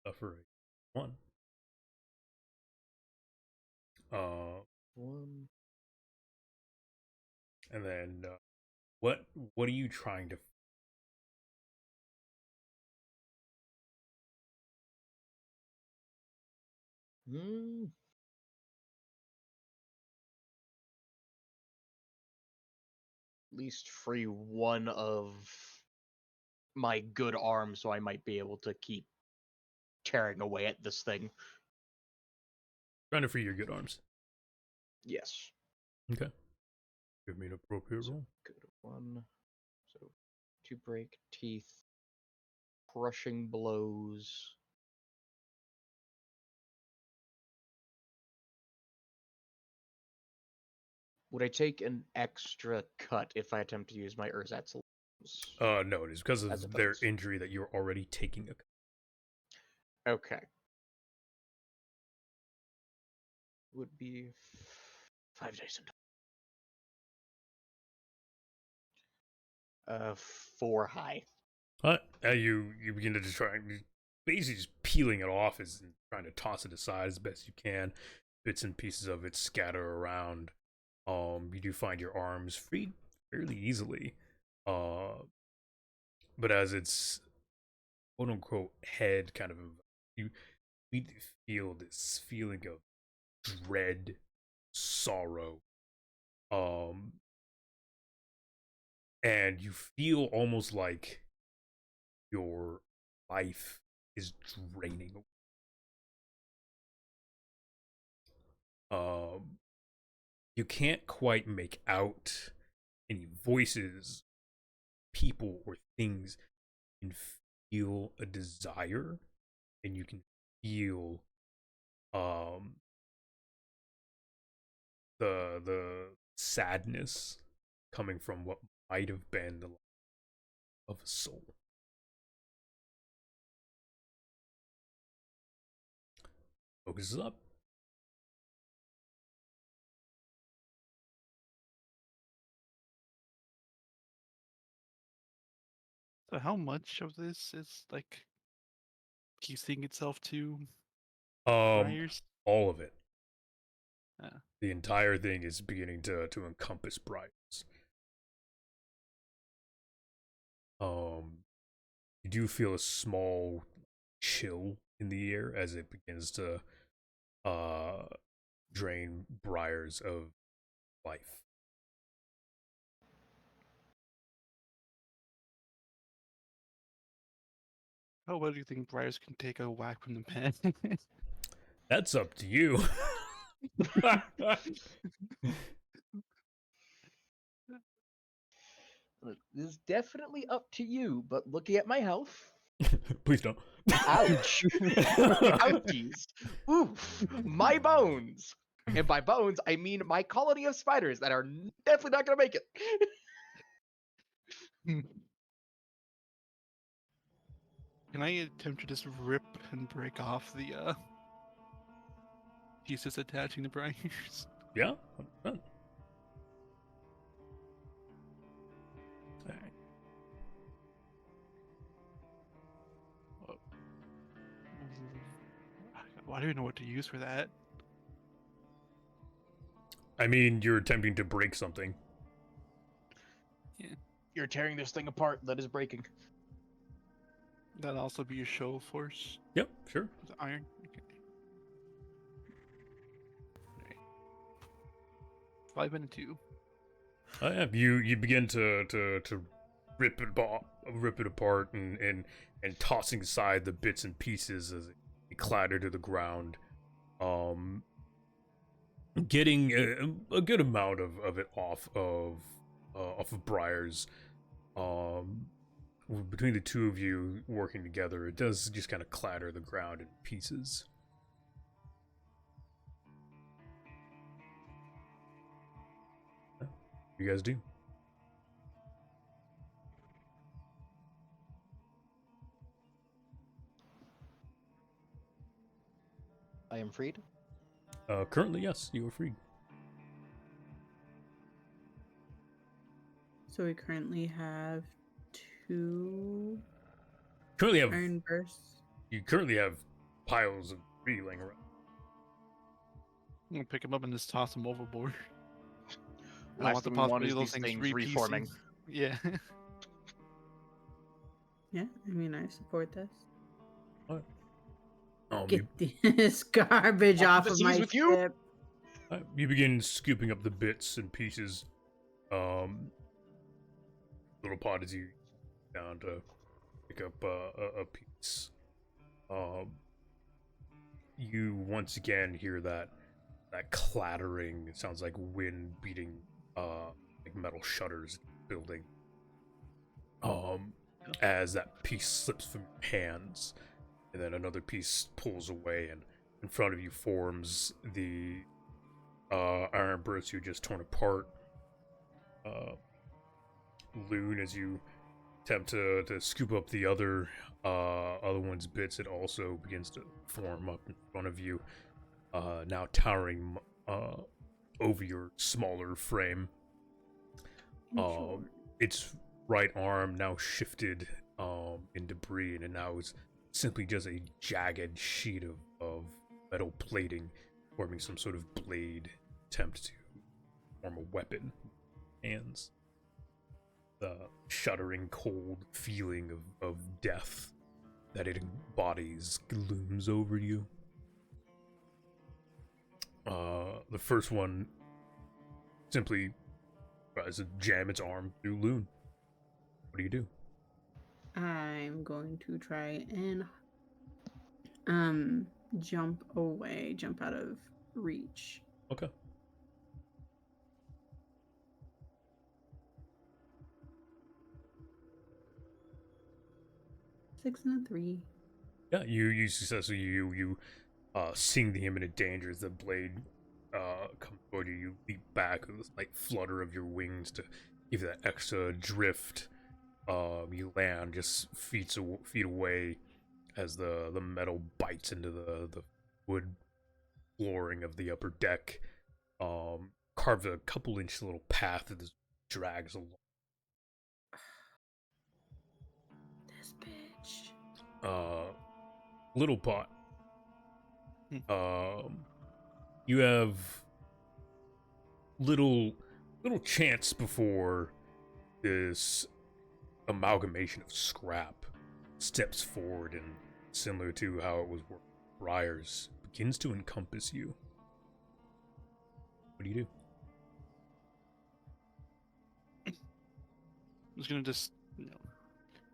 Speaker 1: Suffer a 1.
Speaker 2: 1.
Speaker 1: And then what are you trying to?
Speaker 2: At least free one of my good arm, so I might be able to keep tearing away at this thing.
Speaker 1: Trying to free your good arms.
Speaker 2: Yes.
Speaker 1: Okay. Give me an appropriate roll.
Speaker 2: Good 1. So 2 break, teeth, crushing blows. Would I take an extra cut if I attempt to use my ersatz?
Speaker 1: No, it is because of their injury that you're already taking a cut.
Speaker 2: Okay. Would be 5 dice in 4 high.
Speaker 1: You begin to just try, basically just peeling it off and trying to toss it aside as best you can. Bits and pieces of it scatter around. You do find your arms freed fairly easily. But as its quote unquote head kind of, you feel this feeling of dread, sorrow, um, and you feel almost like your life is draining. You can't quite make out any voices, people, or things. You can feel a desire, and you can feel the sadness coming from what might have been the life of a soul. Focus up.
Speaker 4: So how much of this is like piecing itself to Briars?
Speaker 1: All of it.
Speaker 4: Yeah.
Speaker 1: The entire thing is beginning to encompass Briars. You do feel a small chill in the air as it begins to drain Briars of life.
Speaker 4: How well do you think Briars can take a whack from the pen?
Speaker 1: That's up to you.
Speaker 2: Look, this is definitely up to you, but looking at my health,
Speaker 1: Please don't.
Speaker 2: ouch. Ouchies. Oof. My bones. And by bones, I mean my colony of spiders that are definitely not going to make it.
Speaker 4: Can I attempt to just rip and break off the pieces attaching the Briars?
Speaker 1: Yeah. 100%.
Speaker 4: Alright. Well, I don't even know what to use for that.
Speaker 1: I mean, you're attempting to break something.
Speaker 4: Yeah.
Speaker 2: You're tearing this thing apart that is breaking.
Speaker 4: That'll also be a show force.
Speaker 1: Yep, sure.
Speaker 4: With iron. Okay. Right. 5 and a 2.
Speaker 1: Yeah, you begin to rip it apart and tossing aside the bits and pieces as it clatter to the ground. Getting a good amount of it off of Briar's. Between the two of you working together, it does just kind of clatter the ground in pieces. What do you guys do?
Speaker 2: I am freed.
Speaker 1: Currently, yes, you are freed.
Speaker 3: So we currently have 2
Speaker 1: Currently have
Speaker 3: iron bursts.
Speaker 1: You currently have piles of debris laying around.
Speaker 4: I'm gonna pick him up and just toss him overboard. I
Speaker 2: Last
Speaker 4: want the
Speaker 2: thing we want
Speaker 4: possibility
Speaker 2: is
Speaker 4: of those
Speaker 2: these
Speaker 4: things
Speaker 2: things reforming.
Speaker 4: Yeah.
Speaker 3: Yeah, I mean, I support this.
Speaker 1: What?
Speaker 3: Get this garbage off
Speaker 2: the
Speaker 3: of
Speaker 2: seas
Speaker 3: my
Speaker 2: with you?
Speaker 3: ship.
Speaker 1: You begin scooping up the bits and pieces. Little pod as you down to pick up a piece. You once again hear that clattering. It sounds like wind beating like metal shutters building. As that piece slips from your hands, and then another piece pulls away, and in front of you forms the iron burst you just torn apart. Loon, as you attempt to scoop up the other one's bits, it also begins to form up in front of you, now towering over your smaller frame. Its right arm now shifted in debris, and it now is simply just a jagged sheet of metal plating, forming some sort of blade attempt to form a weapon. Hands. The shuddering cold feeling of death that it embodies looms over you. The first one simply tries to jam its arm through Loon. What do you do?
Speaker 3: I'm going to try and jump away, jump out of reach.
Speaker 1: Okay.
Speaker 3: Six and a 3.
Speaker 1: Yeah, you successfully you seeing the imminent danger as the blade comes toward you. You leap back with this light flutter of your wings to give you that extra drift. You land just feet away as the metal bites into the wood flooring of the upper deck. Carves a couple-inch little path that just drags along.
Speaker 3: This bitch.
Speaker 1: Little pot. You have little chance before this amalgamation of scrap steps forward and, similar to how it was with Briars, begins to encompass you. What do you do?
Speaker 4: I'm just gonna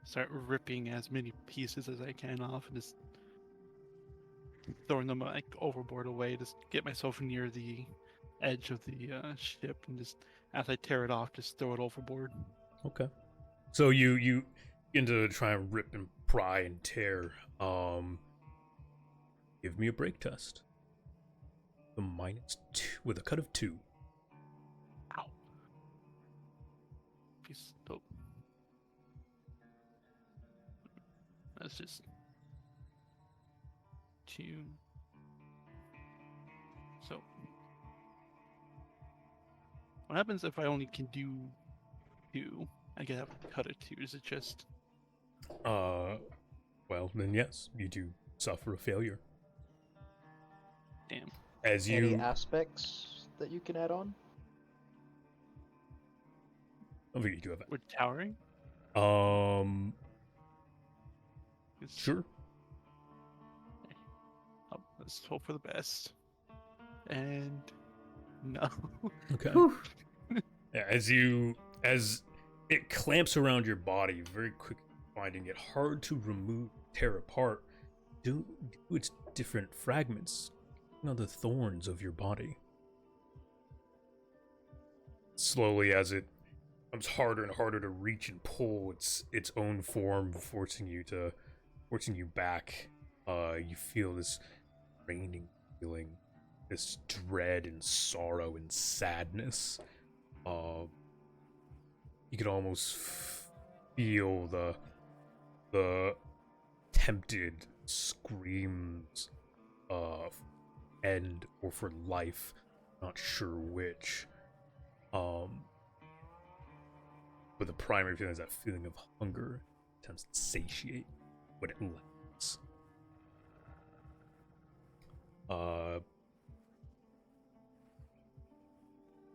Speaker 4: start ripping as many pieces as I can off and just throwing them like overboard away. Just get myself near the edge of the ship and just as I tear it off, just throw it overboard.
Speaker 1: Okay. So you begin to try and rip and pry and tear. Give me a break test. The -2 with a cut of 2.
Speaker 4: Ow. Piece of dope. That's just 2. So what happens if I only can do 2? I get a cut of 2. Is it just
Speaker 1: Well, then yes, you do suffer a failure.
Speaker 4: damn?
Speaker 1: As
Speaker 2: Any
Speaker 1: you
Speaker 2: aspects that you can add on?
Speaker 1: I think you do have
Speaker 4: We're towering?
Speaker 1: that. Sure.
Speaker 4: Oh, let's hope for the best. And no.
Speaker 1: Okay.
Speaker 3: Whew.
Speaker 1: Yeah, as it clamps around your body, very quick, finding it hard to remove, tear apart, do its different fragments, the thorns of your body. Slowly, as it becomes harder and harder to reach and pull its own form, forcing you back. You feel this draining feeling, this dread and sorrow and sadness. You can almost feel the tempted screams of end or for life, not sure which. But the primary feeling is that feeling of hunger. It tends to satiate when it lands.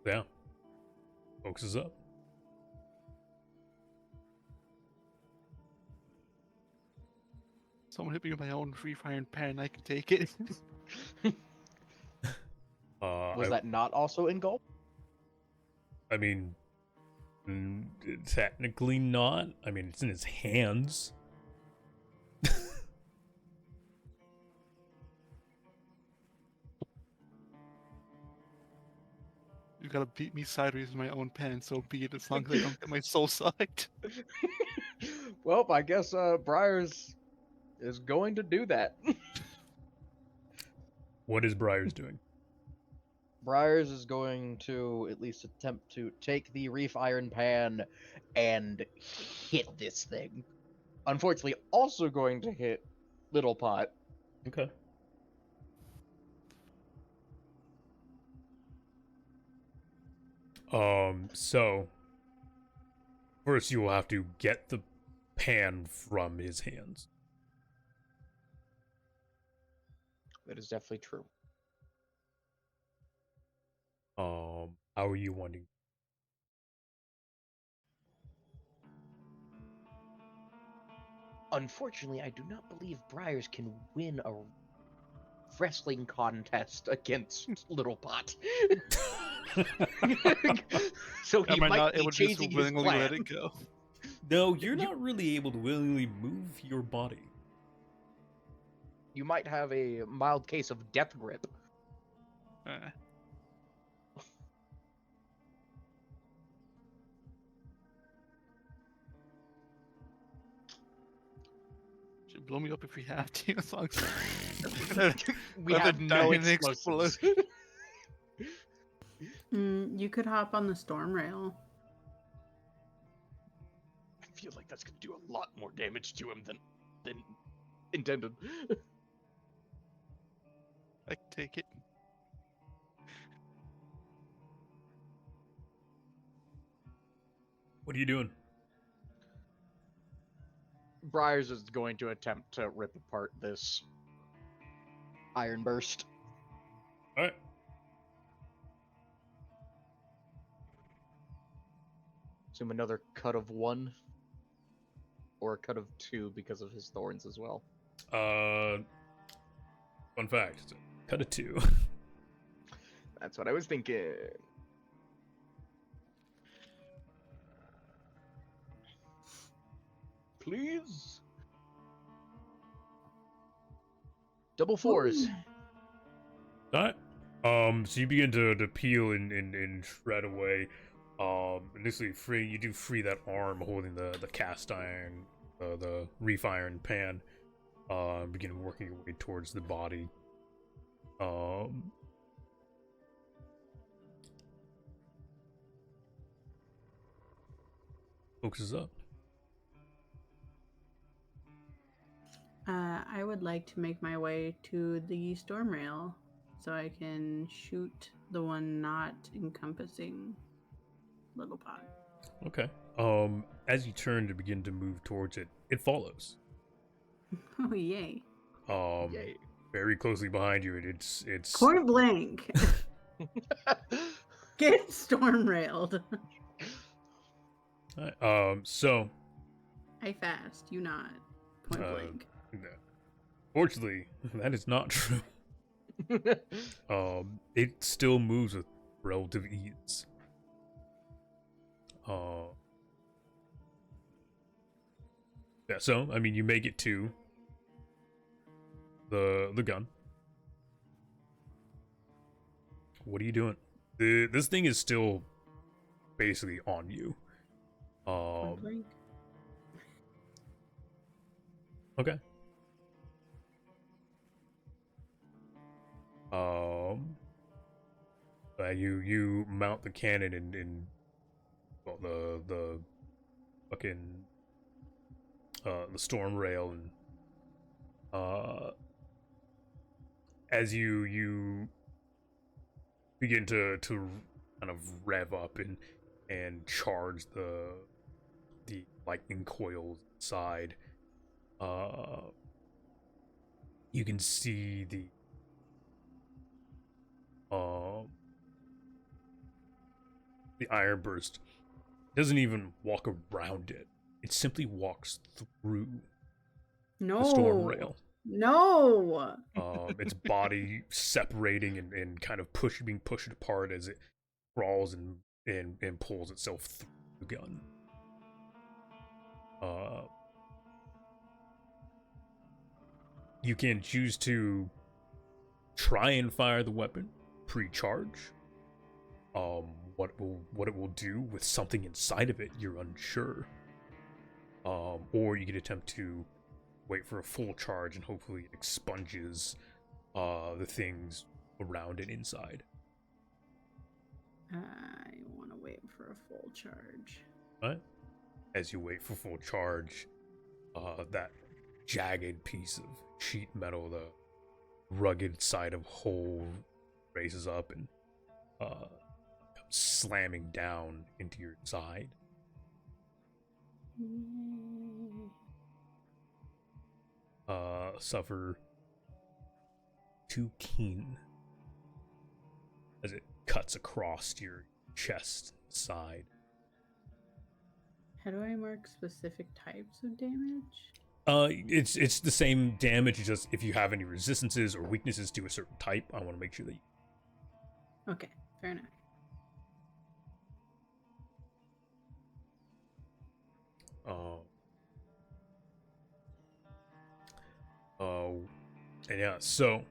Speaker 1: Yeah. Focuses up.
Speaker 4: Someone hit me with my own free fire pan, I can take it.
Speaker 2: Was that not also engulfed?
Speaker 1: I mean, technically not. I mean, it's in his hands.
Speaker 4: You gotta beat me sideways with my own pen, so be it, as long as I don't get my soul sucked.
Speaker 2: Well, I guess Briars is going to do that.
Speaker 1: What is Briars doing?
Speaker 2: Briars is going to at least attempt to take the reef iron pan and hit this thing. Unfortunately, also going to hit Little Pot.
Speaker 1: Okay. So first you will have to get the pan from his hands.
Speaker 2: That is definitely true.
Speaker 1: How are you wanting?
Speaker 2: Unfortunately, I do not believe Briars can win a wrestling contest against Little Pot. So he
Speaker 4: Am I
Speaker 2: might
Speaker 4: not
Speaker 2: be
Speaker 4: able to just
Speaker 2: changing his
Speaker 4: willingly
Speaker 2: plan.
Speaker 4: let it go?
Speaker 1: No, you're not really able to willingly move your body.
Speaker 2: You might have a mild case of death grip.
Speaker 4: Should blow me up if we have to. As long as
Speaker 2: We
Speaker 4: let
Speaker 2: have
Speaker 4: the
Speaker 2: no
Speaker 4: giant
Speaker 2: explosives.
Speaker 3: You could hop on the storm rail.
Speaker 2: I feel like that's going to do a lot more damage to him than intended.
Speaker 4: I can take it.
Speaker 1: What are you doing?
Speaker 2: Briars is going to attempt to rip apart this iron burst.
Speaker 1: All right.
Speaker 2: Assume another cut of 1 or a cut of 2 because of his thorns as well.
Speaker 1: Fun fact: cut of 2.
Speaker 2: That's what I was thinking. Please. Double 4s.
Speaker 1: All right. So you begin to peel and shred away. Initially free, you do free that arm holding the cast iron, the reef iron pan. Begin working your way towards the body. Focuses up.
Speaker 3: I would like to make my way to the storm rail so I can shoot the one not encompassing Little Pot.
Speaker 1: Okay. As you turn to begin to move towards it, it follows.
Speaker 3: Oh, yay.
Speaker 2: Yay.
Speaker 1: Very closely behind you. It's
Speaker 3: Point blank. Get storm railed.
Speaker 1: So
Speaker 3: I fast, you not. Point blank.
Speaker 1: no. Fortunately, that is not true. It still moves with relative ease. Yeah, so I mean, you make it to the gun. What are you doing? This thing is still basically on you.
Speaker 3: Point blank.
Speaker 1: Okay. You mount the cannon in well, the fucking the storm rail, and as you begin to kind of rev up and charge the lightning coils inside, you can see the iron burst doesn't even walk around it. It simply walks through the storm rail.
Speaker 3: No.
Speaker 1: Its body separating and kind of being pushed apart as it crawls and pulls itself through the gun. You can choose to try and fire the weapon pre-charge. What it will do with something inside of it, you're unsure. Or you could attempt to wait for a full charge and hopefully it expunges the things around and inside.
Speaker 3: I want to wait for a full charge.
Speaker 1: Right? As you wait for full charge, that jagged piece of sheet metal, the rugged side of hull, raises up and comes slamming down into your side. Suffer 2 keen as it cuts across your chest, side.
Speaker 3: How do I mark specific types of damage?
Speaker 1: It's the same damage. It's just if you have any resistances or weaknesses to a certain type, I want to make sure that you...
Speaker 3: Okay, fair enough.
Speaker 1: And yeah, so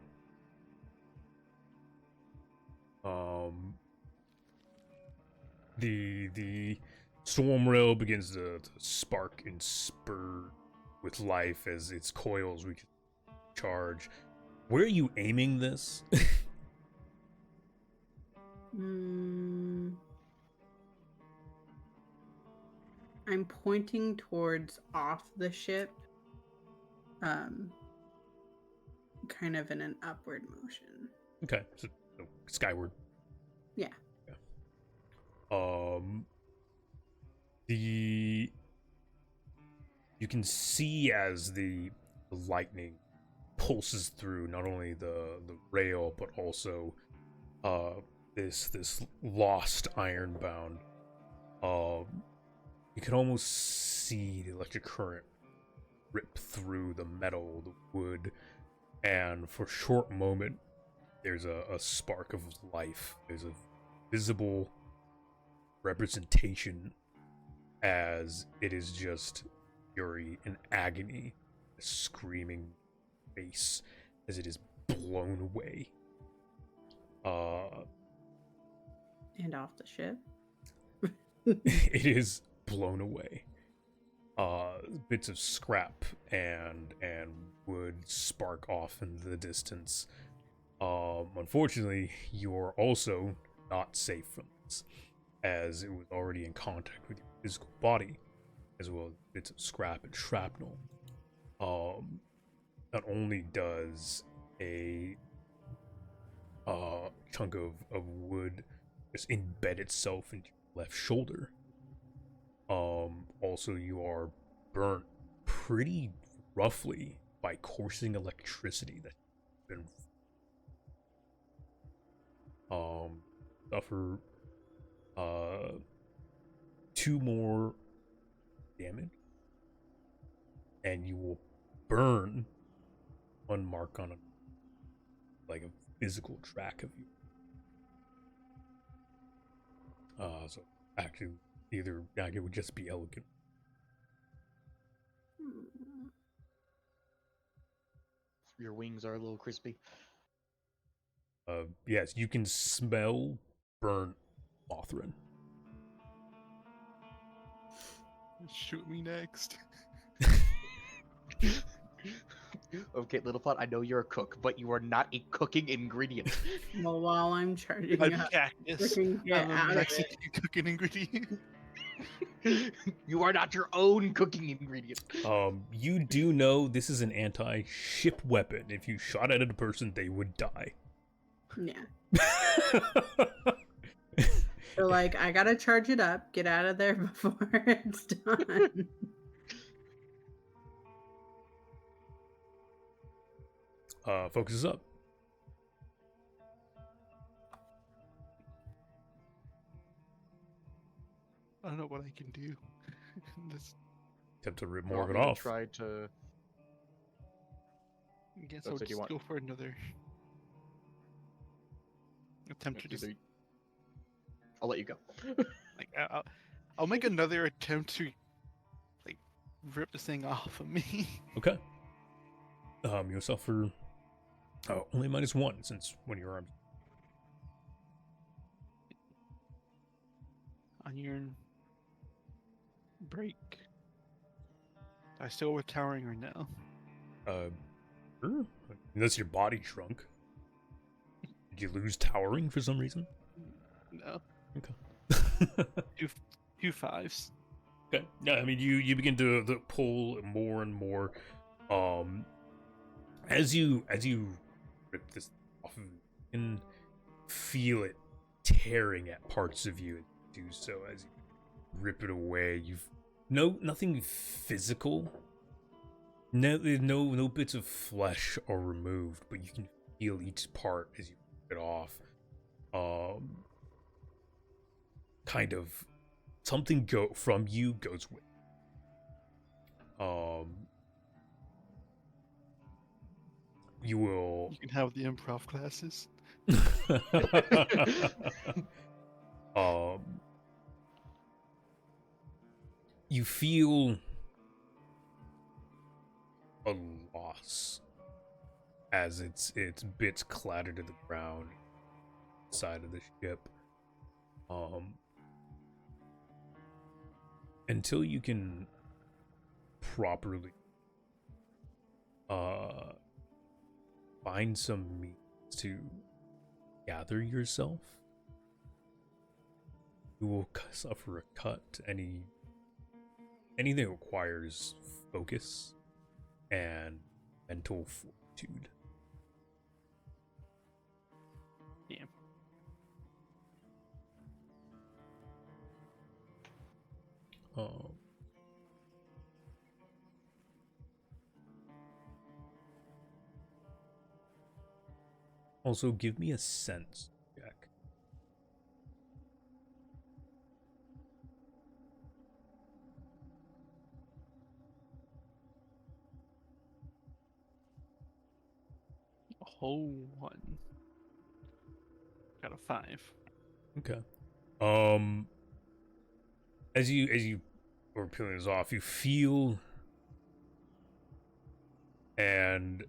Speaker 1: the storm rail begins to spark and spur with life as its coils we can charge. Where are you aiming this?
Speaker 3: I'm pointing towards off the ship, kind of in an upward motion.
Speaker 1: Okay, so skyward.
Speaker 3: Yeah.
Speaker 1: You can see as the lightning pulses through not only the rail but also this lost ironbound. You can almost see the electric current rip through the metal, the wood, and for a short moment there's a spark of life. There's a visible representation as it is just fury and agony, a screaming face as it is blown away.
Speaker 3: And off the ship.
Speaker 1: It is blown away. Bits of scrap and wood spark off in the distance. Unfortunately, you're also not safe from this, as it was already in contact with your physical body, as well as bits of scrap and shrapnel. Not only does a chunk of wood just embed itself into your left shoulder, also you are burnt pretty roughly by coursing electricity that's been suffer 2 more damage, and you will burn 1 mark on a physical track of you. So actually, either it would just be elegant.
Speaker 2: Your wings are a little crispy.
Speaker 1: Yes, you can smell burnt Mothrin.
Speaker 4: Shoot me next.
Speaker 2: Okay, Littlepot, I know you're a cook, but you are not a cooking ingredient.
Speaker 3: Well, while I'm charging
Speaker 4: I'm
Speaker 3: up,
Speaker 4: cactus.
Speaker 3: freaking get
Speaker 4: I'm
Speaker 3: out
Speaker 4: a
Speaker 3: of
Speaker 4: Mexican cooking ingredient.
Speaker 2: You are not your own cooking ingredient.
Speaker 1: You do know this is an anti-ship weapon. If you shot at a person, they would die.
Speaker 3: Yeah. So, like, I gotta charge it up, get out of there before it's done.
Speaker 1: Focus up.
Speaker 4: I don't know what I can do. This,
Speaker 1: Attempt to rip
Speaker 2: You
Speaker 1: more of
Speaker 2: want
Speaker 1: it
Speaker 2: me to
Speaker 1: off.
Speaker 2: try to.
Speaker 4: I guess
Speaker 2: That's
Speaker 4: I'll
Speaker 2: what you
Speaker 4: just
Speaker 2: want.
Speaker 4: go for another attempt to just
Speaker 2: I'll let you go.
Speaker 4: like I'll make another attempt to like rip this thing off of me.
Speaker 1: Okay. You suffer only -1 since one of your arms.
Speaker 4: Iron break. I still overtowering right now.
Speaker 1: Sure. Unless your body shrunk. Did you lose towering for some reason?
Speaker 4: No.
Speaker 1: Okay.
Speaker 4: Two fives.
Speaker 1: Okay. Yeah, I mean, you begin to pull more and more. As you rip this off of you, you can feel it tearing at parts of you. Do so as you rip it away. You've nothing physical. No bits of flesh are removed, but you can feel each part as you rip it off. kind of something from you goes with. You will.
Speaker 4: You can have the improv classes.
Speaker 1: You feel a loss as its bits clatter to the ground side of the ship. Until you can properly find some means to gather yourself, you will suffer a cut to anything that requires focus and mental fortitude.
Speaker 4: Yeah.
Speaker 1: Also, give me a sense check.
Speaker 4: A whole one. Got a 5.
Speaker 1: Okay. As you are peeling this off, you feel and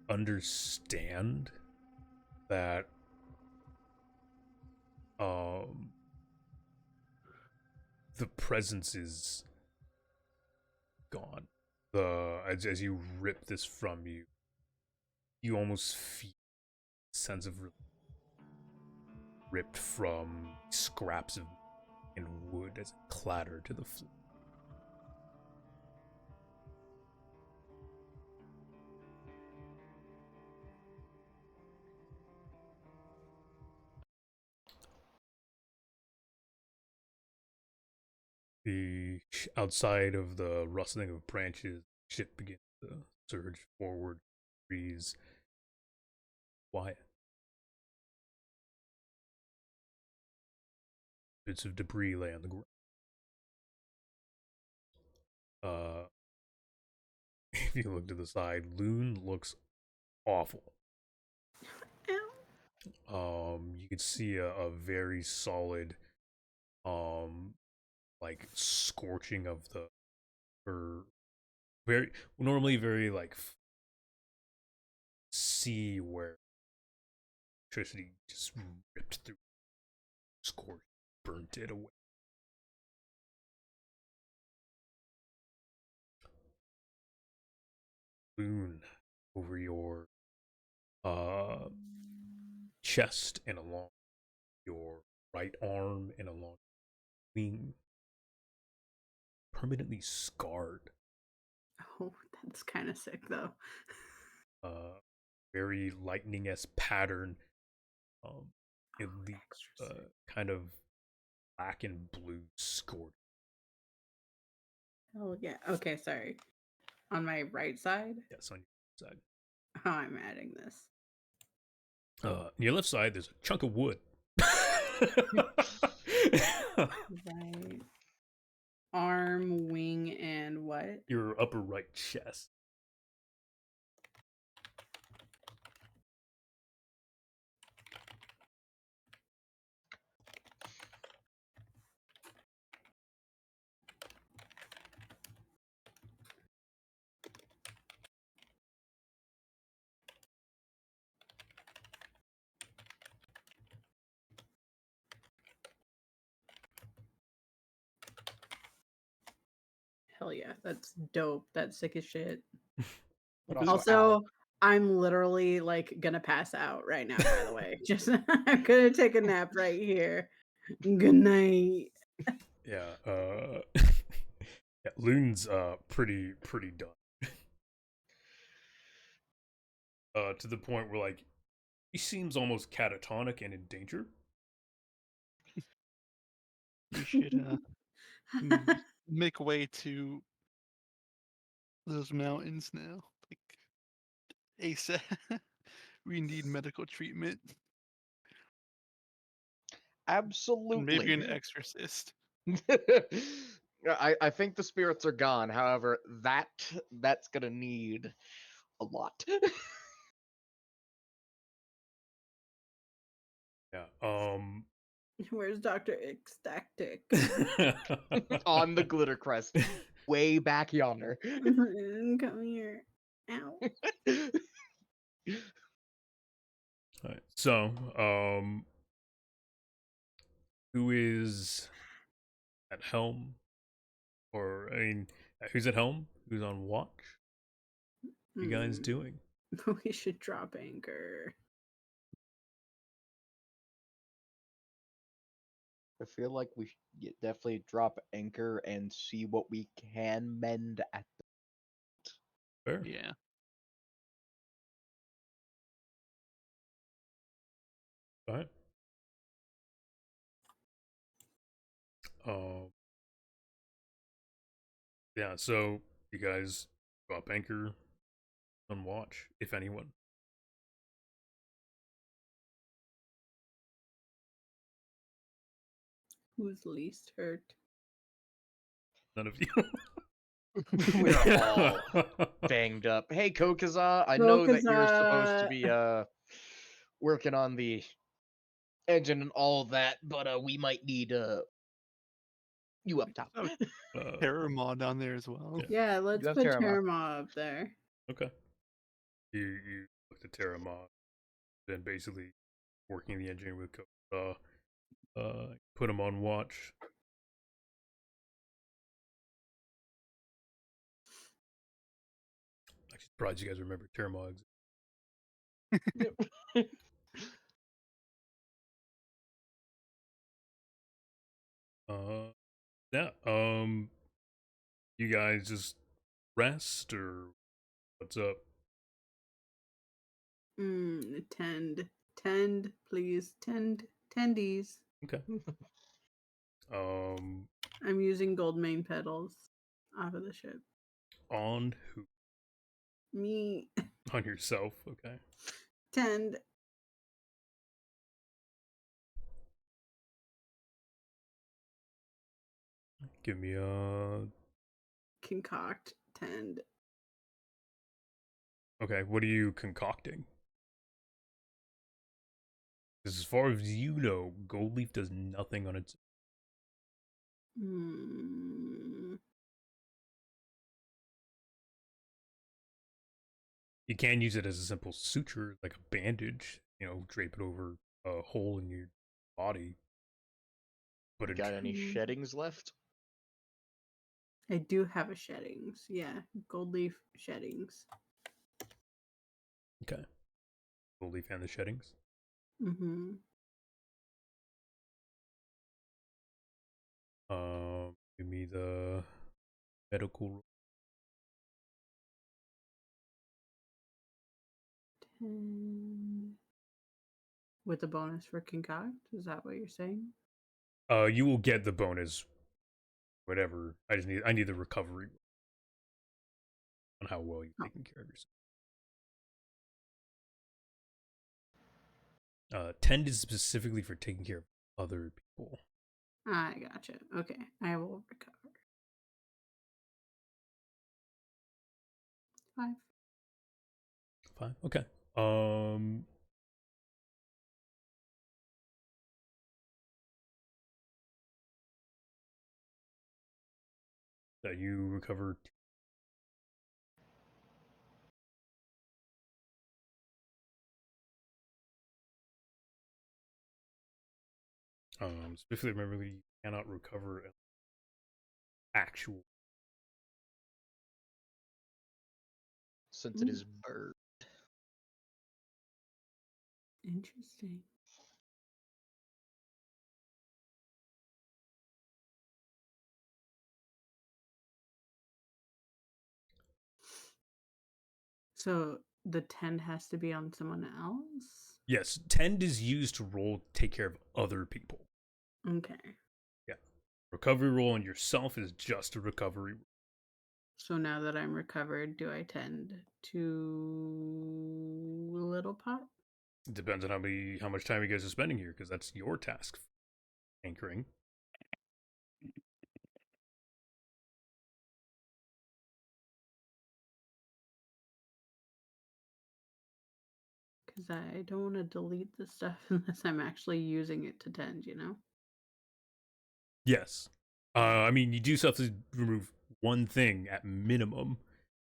Speaker 1: understand that the presence is gone. As you rip this from you, you almost feel a sense of ripped from scraps of and wood as it clattered to the floor. Outside of the rustling of branches, ship begins to surge forward. Trees quiet. Bits of debris lay on the ground. If you look to the side, Loon looks awful. You can see a very solid, like scorching of the, or very normally very like sea where electricity just ripped through, scorched, burnt it away. Loon over your chest and along your right arm and along wing, permanently scarred.
Speaker 3: Oh, that's kind of sick though.
Speaker 1: Very lightning-esque pattern. It leaves kind of black and blue scored.
Speaker 3: Oh yeah. Okay, sorry. On my right side?
Speaker 1: Yes, on your side.
Speaker 3: Oh, I'm adding this.
Speaker 1: On your left side, there's a chunk of wood.
Speaker 3: Right. Arm, wing, and what?
Speaker 1: Your upper right chest.
Speaker 3: Hell yeah, that's dope. That's sick as shit.
Speaker 2: But
Speaker 3: Also, I'm literally like gonna pass out right now, by the way. Just I'm gonna take a nap right here. Good night.
Speaker 1: Yeah, yeah, Loon's pretty done. To the point where like he seems almost catatonic and in danger.
Speaker 4: You should make way to those mountains now. Like ASAP. We need medical treatment.
Speaker 2: Absolutely.
Speaker 4: And maybe an exorcist.
Speaker 2: I think the spirits are gone. However, that's gonna need a lot.
Speaker 1: Yeah.
Speaker 3: Where's Dr. Ecstatic?
Speaker 2: On the glitter crest, way back yonder.
Speaker 3: Come here. Ow.
Speaker 1: All right. So, who is at helm? Or I mean, who's at helm? Who's on watch? What you guys doing?
Speaker 3: We should drop anchor.
Speaker 2: I feel like we should definitely drop anchor and see what we can mend at the.
Speaker 1: Fair.
Speaker 4: Yeah.
Speaker 1: All right. Yeah. So you guys drop anchor on watch, if anyone.
Speaker 3: Who's least hurt?
Speaker 1: None of you.
Speaker 2: We're all banged up. Hey, Kokaza, I know that you're supposed to be working on the engine and all that, but we might need you up top.
Speaker 4: Oh, Terror Maw down there as well.
Speaker 3: Yeah, let's
Speaker 2: have
Speaker 3: put
Speaker 2: Terramon.
Speaker 3: Terramon up there.
Speaker 1: Okay. You looked at Terramon, then basically working the engine with put him on watch. Actually, surprised you guys remember Terramon. Yeah. You guys just rest or what's up?
Speaker 3: Tend, please. Tendies.
Speaker 1: Okay.
Speaker 3: I'm using gold main petals off of the ship.
Speaker 1: On who?
Speaker 3: Me.
Speaker 1: On yourself, okay.
Speaker 3: Tend.
Speaker 1: Give me a
Speaker 3: Concoct. Tend.
Speaker 1: Okay, what are you concocting? Because as far as you know, gold leaf does nothing on its. You can use it as a simple suture, like a bandage. You know, drape it over a hole in your body. But
Speaker 2: You
Speaker 1: it
Speaker 2: got any sheddings left?
Speaker 3: I do have a sheddings. Yeah, gold leaf sheddings.
Speaker 1: Okay. Gold leaf and the sheddings.
Speaker 3: Mm-hmm.
Speaker 1: Give me the medical.
Speaker 3: 10. With a bonus for concoct? Is that what you're saying?
Speaker 1: You will get the bonus. Whatever. I need the recovery on how well you're taking care of yourself. Tend is specifically for taking care of other people.
Speaker 3: I gotcha. Okay, I will recover. 5.
Speaker 1: 5. Okay. That you recover. Specifically, remember you cannot recover actual.
Speaker 2: Since it is bird.
Speaker 3: Interesting. So the 10 has to be on someone else?
Speaker 1: Yes, tend is used to take care of other people.
Speaker 3: Okay.
Speaker 1: Yeah. Recovery roll on yourself is just a recovery roll.
Speaker 3: So now that I'm recovered, do I tend to little pot?
Speaker 1: It depends on how much time you guys are spending here, because that's your task. anchoring.
Speaker 3: Because I don't want to delete the stuff unless I'm actually using it to tend, you know?
Speaker 1: Yes. I mean, you do still have to remove one thing at minimum.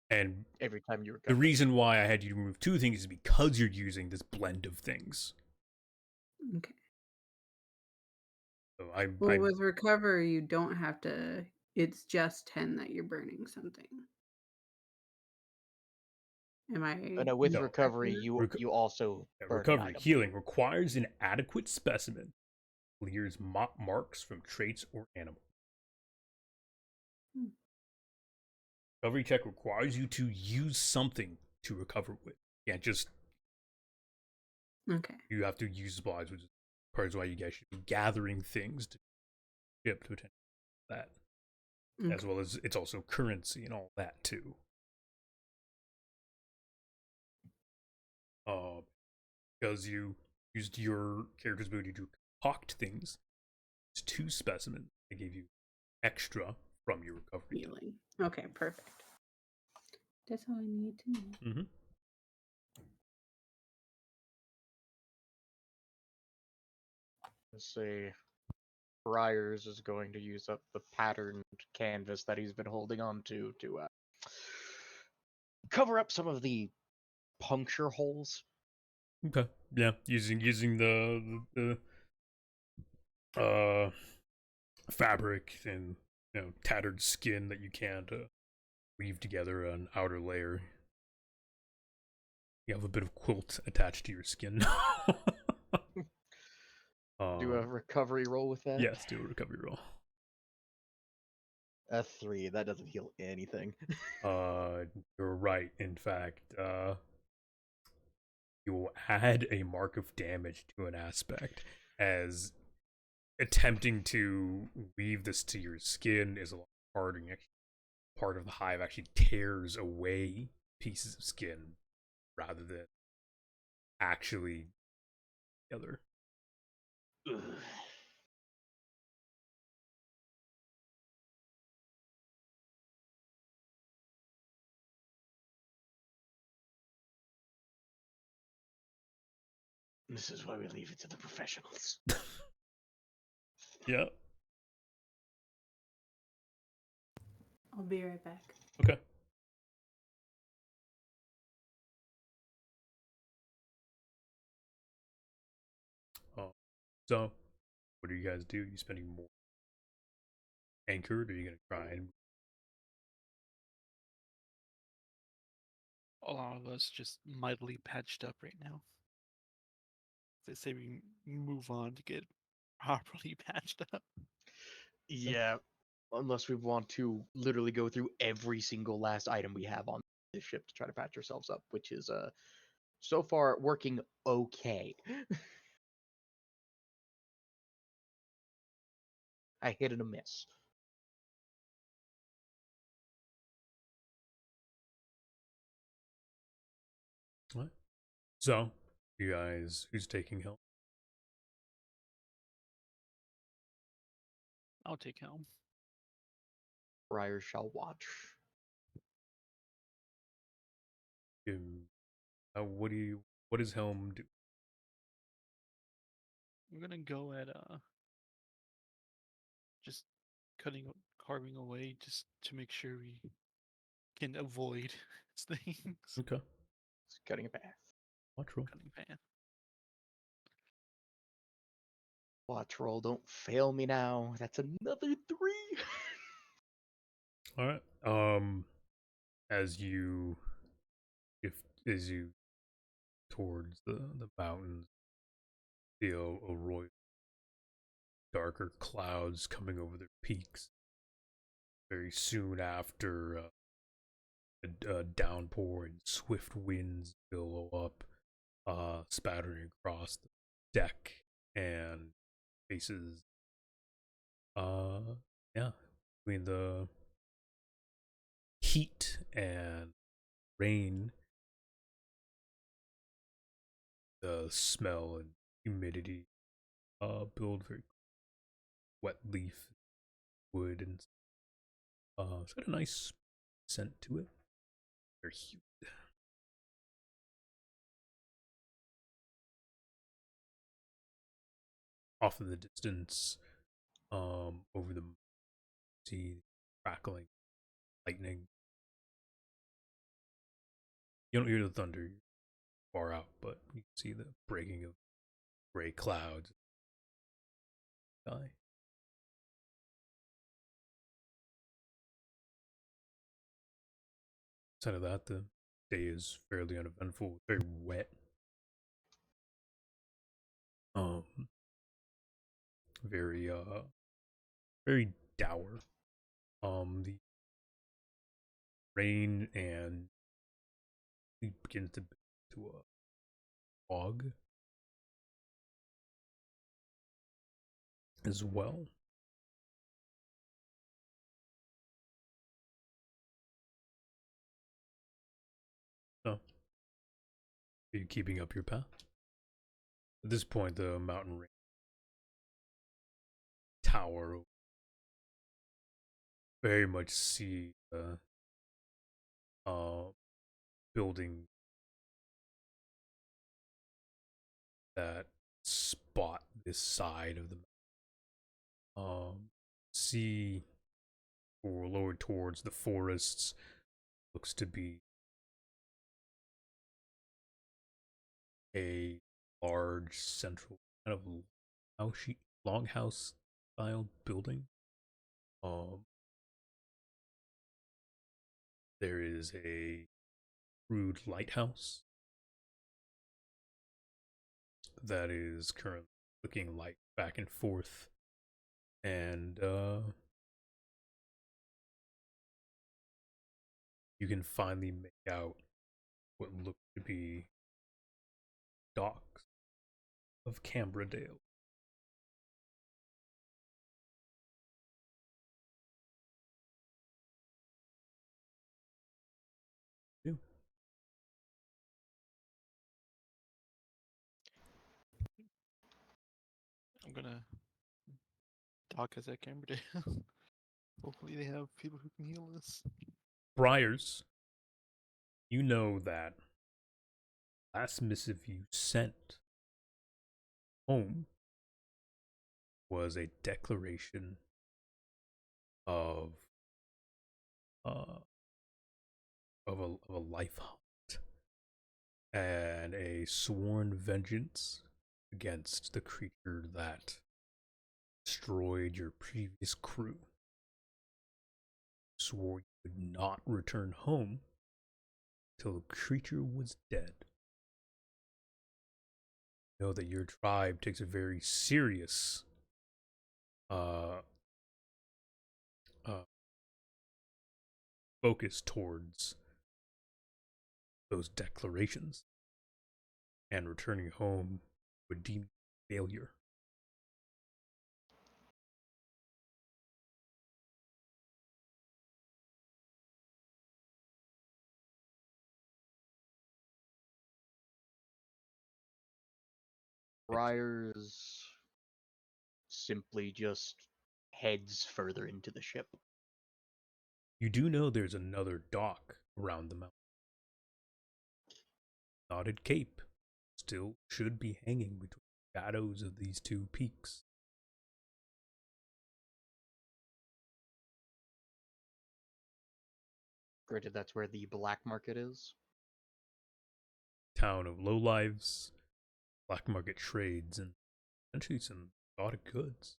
Speaker 1: And
Speaker 2: Every time you recover.
Speaker 1: the reason why I had you remove two things is because you're using this blend of things.
Speaker 3: Okay.
Speaker 1: So
Speaker 3: Well, with recovery, you don't have to. It's just 10 that you're burning something. Am I?
Speaker 2: No, with
Speaker 1: No.
Speaker 2: recovery, you also burn an
Speaker 1: recovery
Speaker 2: item.
Speaker 1: healing requires an adequate specimen. Clears marks from traits or animals. Recovery check requires you to use something to recover with. You can't just.
Speaker 3: Okay.
Speaker 1: You have to use supplies, which is part of why you guys should be gathering things to ship to attend that.
Speaker 3: Okay.
Speaker 1: As well as it's also currency and all that too. Because you used your character's ability to concoct things. It's 2 specimens. They gave you extra from your recovery.
Speaker 3: Healing. Okay, perfect. That's all I need to know.
Speaker 1: Mm-hmm.
Speaker 2: Let's see. Briars is going to use up the patterned canvas that he's been holding on to cover up some of the puncture holes.
Speaker 1: Okay. Yeah, using the fabric and tattered skin that you can to weave together an outer layer. You have a bit of quilt attached to your skin.
Speaker 2: Do a recovery roll with that?
Speaker 1: Yes, do a recovery roll.
Speaker 2: A 3. That doesn't heal anything.
Speaker 1: You're right. In fact, you will add a mark of damage to an aspect as attempting to weave this to your skin is a lot harder. Part of the hive actually tears away pieces of skin rather than actually together.
Speaker 2: This is why we leave it to the professionals.
Speaker 1: Yeah.
Speaker 3: I'll be right back.
Speaker 1: Okay. So, what do you guys do? Are you spending more anchored? Or are you gonna try and?
Speaker 4: A lot of us just mightily patched up right now. They say we move on to get properly patched up.
Speaker 2: Yeah, unless we want to literally go through every single last item we have on this ship to try to patch ourselves up, which is so far working okay. I hit and a miss.
Speaker 1: What? So, you guys, who's taking help?
Speaker 4: I'll take helm.
Speaker 2: Briar shall watch.
Speaker 1: What does Helm do?
Speaker 4: We're gonna go at just carving away just to make sure we can avoid things.
Speaker 1: Okay.
Speaker 2: It's cutting a path.
Speaker 1: Watch roll.
Speaker 4: Cutting path.
Speaker 2: Watch roll, don't fail me now. That's another 3.
Speaker 1: All right. As you towards the mountains, feel a royal darker clouds coming over their peaks. Very soon after, a downpour and swift winds billow up, spattering across the deck and faces. Yeah, between the heat and rain, the smell and humidity build very. wet leaf, wood, and it's got a nice scent to it. Very humid. Off in the distance, over the sea, crackling, lightning. You don't hear the thunder far out, but you can see the breaking of gray clouds. Sky. Outside of that, the day is fairly uneventful, very wet. Um, very very dour. The rain and it begins to build to a fog as well. So, are you keeping up your path? At this point, the mountain range tower very much see the building that spot this side of the see or lower towards the forests looks to be a large central kind of longhouse style building. There is a crude lighthouse that is currently flicking light back and forth, and you can finally make out what look to be docks of Cambradale.
Speaker 4: I'm gonna dock us at Cambridge. Hopefully they have people who can heal us.
Speaker 1: Briars, you know that last missive you sent home was a declaration of uh of a life hunt and a sworn vengeance against the creature that destroyed your previous crew. Swore you would not return home till the creature was dead. Know that your tribe takes a very serious focus towards those declarations, and returning home would deem failure.
Speaker 2: Briars simply just heads further into the ship.
Speaker 1: You do know there's another dock around the mountain. Knotted cape still should be hanging between the shadows of these two peaks.
Speaker 2: Granted, that's where the black market is.
Speaker 1: Town of lowlives, black market trades, and essentially some exotic goods.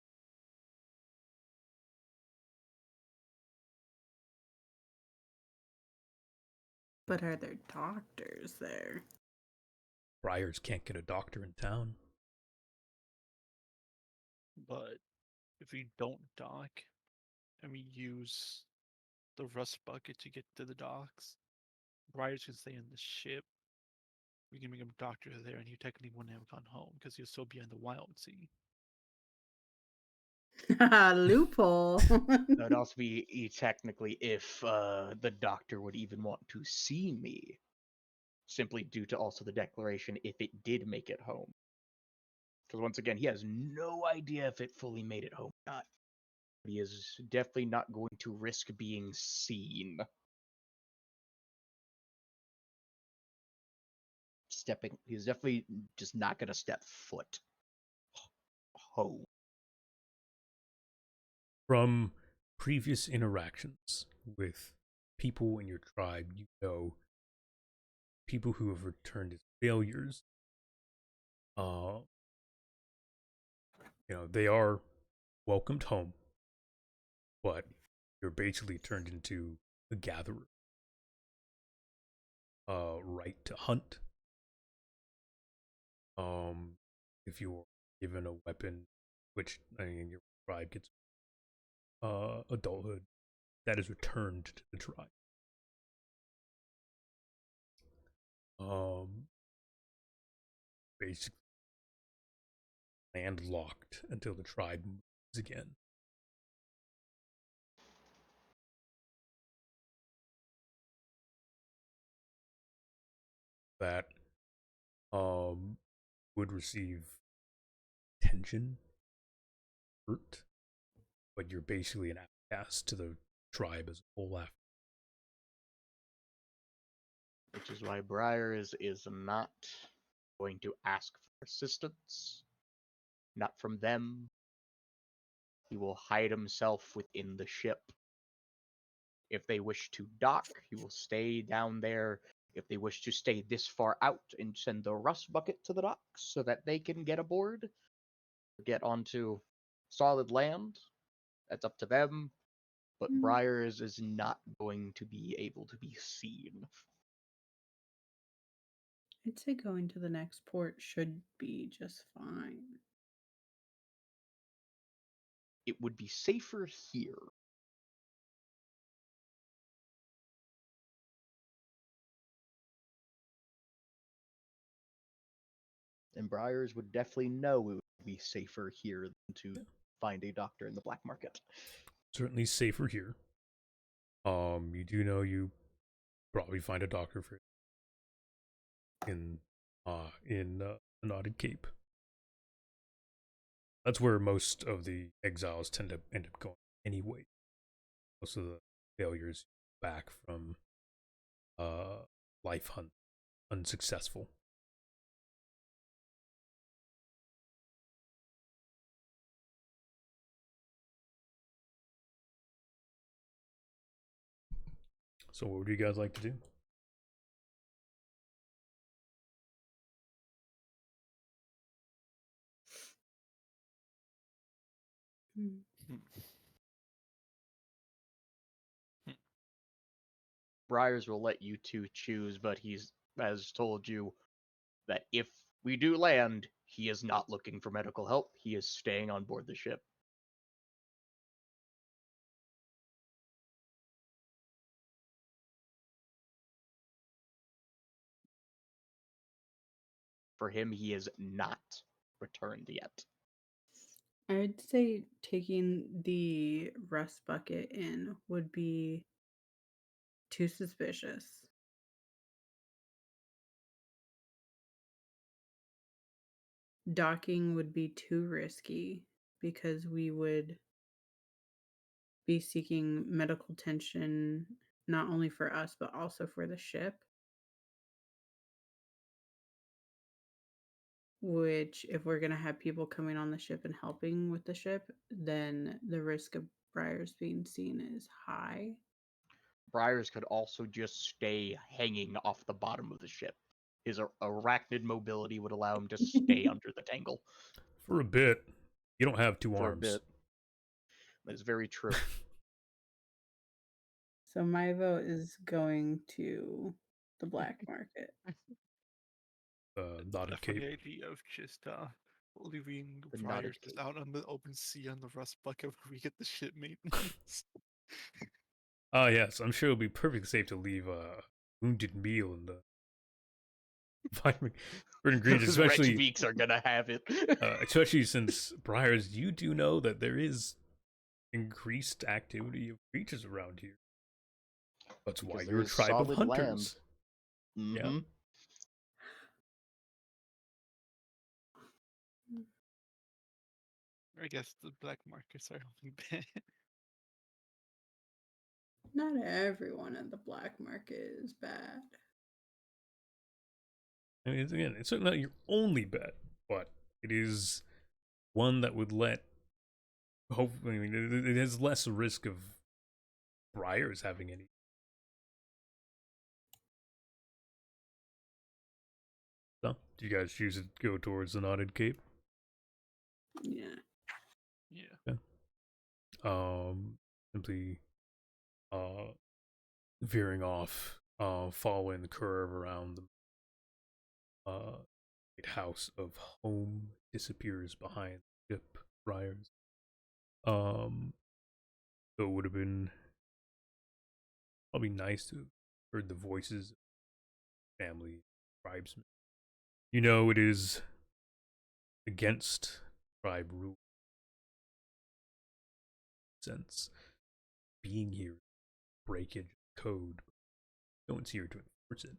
Speaker 3: But are there doctors there?
Speaker 1: Briars can't get a doctor in town.
Speaker 4: But if we don't dock and we use the rust bucket to get to the docks, Briars can stay in the ship. We can make him doctor there, and he technically wouldn't have gone home because he'll still be on the Wildsea.
Speaker 3: Loophole.
Speaker 2: That would also be technically if the doctor would even want to see me, simply due to also the declaration if it did make it home. Because once again, he has no idea if it fully made it home or not. But he is definitely not going to risk being seen. He's definitely just not going to step foot home.
Speaker 1: From previous interactions with people in your tribe, you know people who have returned as failures. They are welcomed home, but you're basically turned into a gatherer. Right to hunt. If you're given a weapon, which your tribe gets adulthood, that is returned to the tribe. Basically landlocked until the tribe moves again. That would receive tension, hurt, but you're basically an outcast to the tribe as a whole after.
Speaker 2: Which is why Briar is not going to ask for assistance. Not from them. He will hide himself within the ship. If they wish to dock, he will stay down there. If they wish to stay this far out and send the rust bucket to the docks so that they can get aboard, get onto solid land, that's up to them. But Briars is not going to be able to be seen.
Speaker 3: I'd say going to the next port should be just fine.
Speaker 2: It would be safer here. And Briars would definitely know it would be safer here than to find a doctor in the black market.
Speaker 1: Certainly safer here. You do know you probably find a doctor for in the Knotted Cape. That's where most of the exiles tend to end up going anyway. Most of the failures back from life hunt unsuccessful. So what would you guys like to do?
Speaker 2: Briars will let you two choose, but he's has told you that if we do land, he is not looking for medical help. He is staying on board the ship. For him, he is not returned yet.
Speaker 3: I'd say taking the rust bucket in would be too suspicious. Docking would be too risky because we would be seeking medical attention not only for us but also for the ship. Which, if we're going to have people coming on the ship and helping with the ship, then the risk of Briars being seen is high.
Speaker 2: Briars could also just stay hanging off the bottom of the ship. His arachnid mobility would allow him to stay under the tangle.
Speaker 1: For a bit. You don't have two
Speaker 2: For
Speaker 1: arms.
Speaker 2: a bit. That is very true.
Speaker 3: So my vote is going to the black market.
Speaker 1: Knotted Cape.
Speaker 4: The idea of just leaving
Speaker 2: The
Speaker 4: Briars
Speaker 2: Knotted
Speaker 4: just
Speaker 2: Cape.
Speaker 4: out on the open sea on the rust bucket where we get the ship maintenance.
Speaker 1: Yes, I'm sure it'll be perfectly safe to leave wounded meal in the vitamin ingredients, especially
Speaker 2: Rex are gonna have it.
Speaker 1: Especially since Briars, you do know that there is increased activity of creatures around here. That's why you're a tribe of hunters.
Speaker 2: Mm-hmm.
Speaker 1: Yeah.
Speaker 4: I guess the black markets are only bad.
Speaker 3: Not everyone at the black market is bad.
Speaker 1: I mean, it's certainly not your only bet, but it is one that would let. Hopefully, I mean, it has less risk of briars having any. So, do you guys choose to go towards the Knotted Cape?
Speaker 3: Yeah.
Speaker 4: Yeah.
Speaker 1: Simply, veering off, following the curve around the house of home disappears behind the ship briars. So it would have been probably nice to have heard the voices of family tribesmen. You know, it is against tribe rule. Since being here, breakage code, no one's here to enforce it.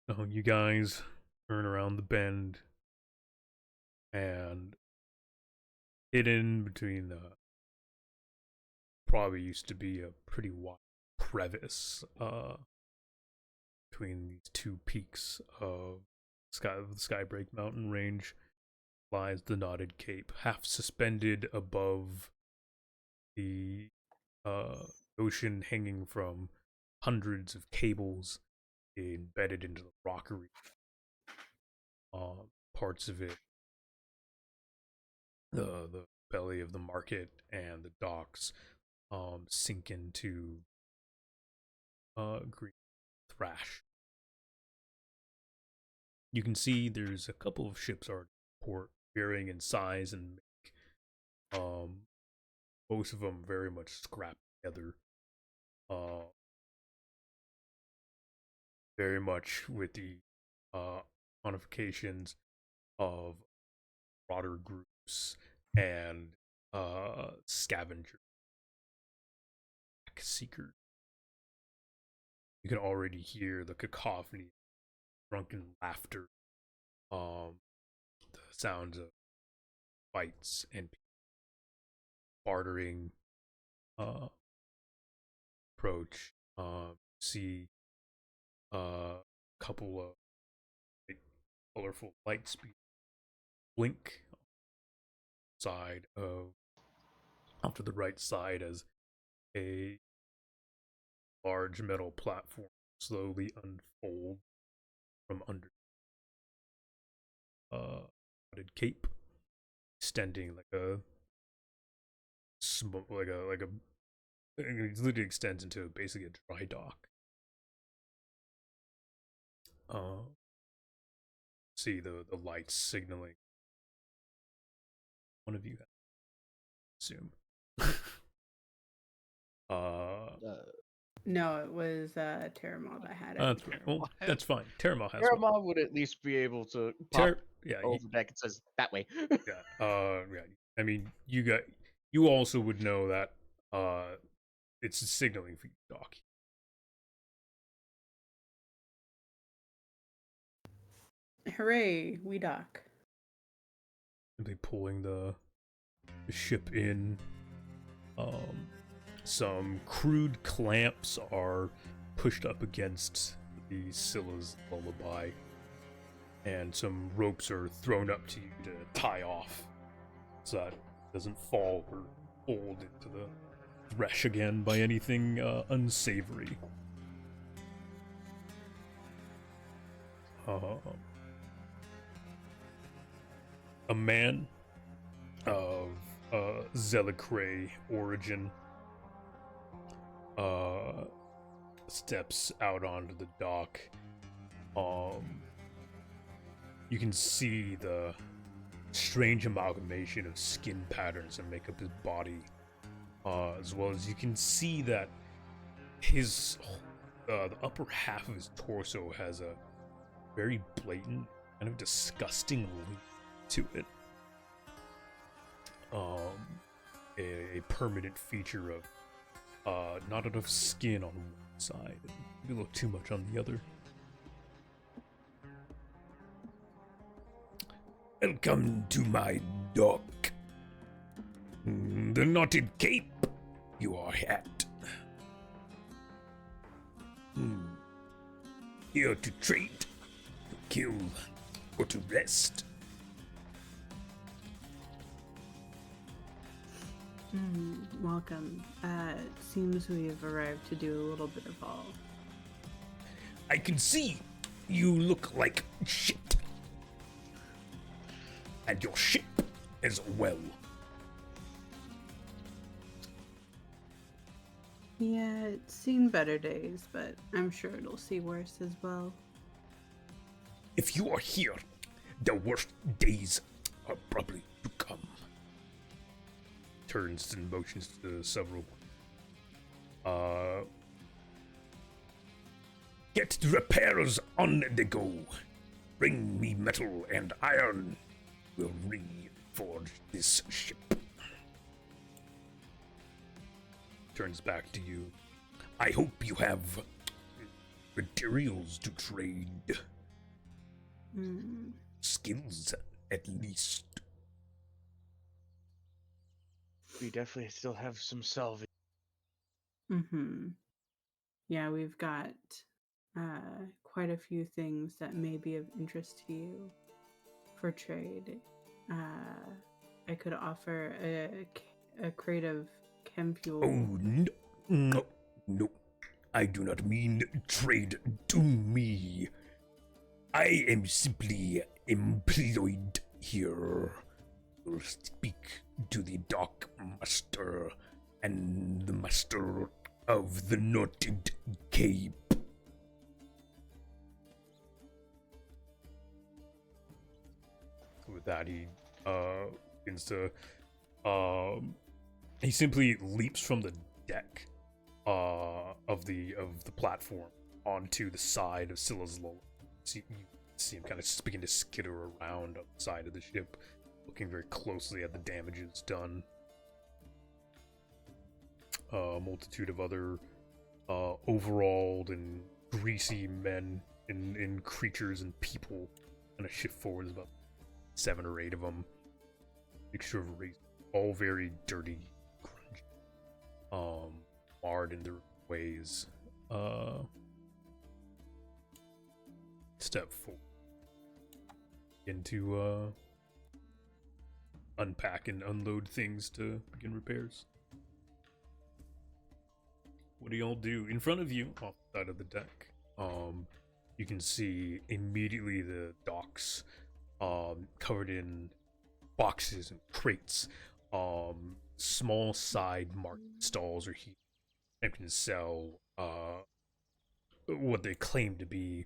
Speaker 1: So you guys turn around the bend and hidden between the probably used to be a pretty wide crevice between these two peaks of the Skybreak mountain range lies the Knotted Cape, half suspended above the ocean, hanging from hundreds of cables embedded into the rockery. Parts of it, the belly of the market and the docks, sink into green thrash. You can see there's a couple of ships are port, varying in size and make. Most of them very much scrapped together. Very much with the modifications of broader groups and scavenger seekers. You can already hear the cacophony, drunken laughter, the sounds of fights and bartering approach. See a couple of colorful lights blink side of off to the right side as a large metal platform slowly unfold from under cape, extending like a smoke, like a it literally extends into basically a dry dock. See the lights signaling. One of you, assume.
Speaker 3: No, it was Terramon that had it.
Speaker 1: That's right. Well, that's fine. Terramon has
Speaker 2: Terramon would at least be able to pop over deck. It says that way.
Speaker 1: Yeah. Yeah. I mean, you also would know that it's signaling for you, dock.
Speaker 3: Hooray, we dock.
Speaker 1: Simply pulling the ship in. Some crude clamps are pushed up against the Scylla's lullaby, and some ropes are thrown up to you to tie off so that it doesn't fall or fold into the thresh again by anything unsavory. A man of Zelicray origin steps out onto the dock. You can see the strange amalgamation of skin patterns that make up his body, as well as you can see that his the upper half of his torso has a very blatant, kind of disgusting link to it. A permanent feature of not enough skin on one side, maybe a little too much on the other. Welcome to my dock. The knotted cape you are at. Here to trade, to kill, or to rest.
Speaker 3: Welcome. It seems we've arrived to do a little bit of all.
Speaker 1: I can see you look like shit. And your ship as well.
Speaker 3: Yeah, it's seen better days, but I'm sure it'll see worse as well.
Speaker 1: If you are here, the worst days are probably to come. Turns and motions to several. Get the repairs on the go. Bring me metal and iron. We'll reforge this ship. Turns back to you. I hope you have materials to trade. Skills, at least.
Speaker 2: We definitely still have some salvage.
Speaker 3: Yeah, we've got quite a few things that may be of interest to you for trade. I could offer a crate of chem fuel.
Speaker 1: Oh, no. I do not mean trade to me. I am simply employed here. We'll speak to the dock master and the master of the knotted cape. With that, he begins to he simply leaps from the deck of the platform onto the side of Scylla's Lola. So you see him kind of begin to skitter around on the side of the ship, looking very closely at the damages done. A multitude of other overalled and greasy men and creatures and people kind of shift forward. There's about 7 or 8 of them. Mixture of race, all very dirty, grungy, marred in their ways. Step forward into unpack and unload things to begin repairs. What do y'all do? In front of you, off the side of the deck, you can see immediately the docks, covered in boxes and crates. Small side market stalls are here. They can sell what they claim to be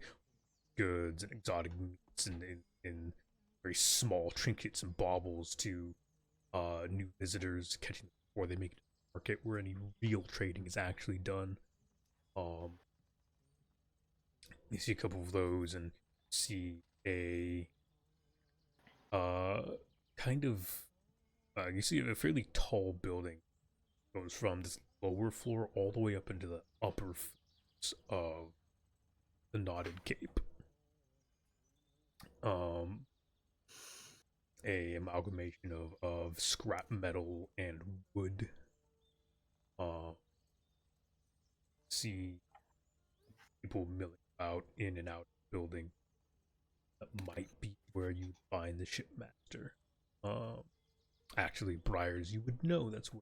Speaker 1: goods and exotic meats and very small trinkets and baubles to new visitors, catching them before they make it to the market where any real trading is actually done. You see a couple of those and see a kind of you see a fairly tall building. It goes from this lower floor all the way up into the upper floors of the Knotted Cape. A amalgamation of scrap metal and wood. See people milling about in and out of the building. That might be where you find the shipmaster. Actually, Briars, you would know that's where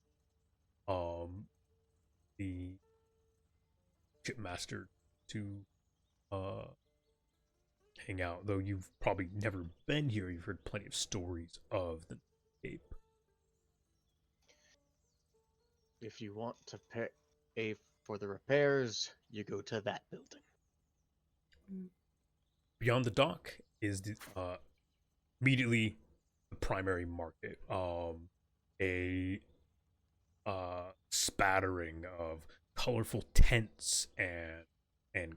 Speaker 1: the shipmaster to hang out. Though you've probably never been here, you've heard plenty of stories of the Cape.
Speaker 2: If you want to pay for the repairs, you go to that building.
Speaker 1: Beyond the dock is the immediately the primary market. A spattering of colorful tents and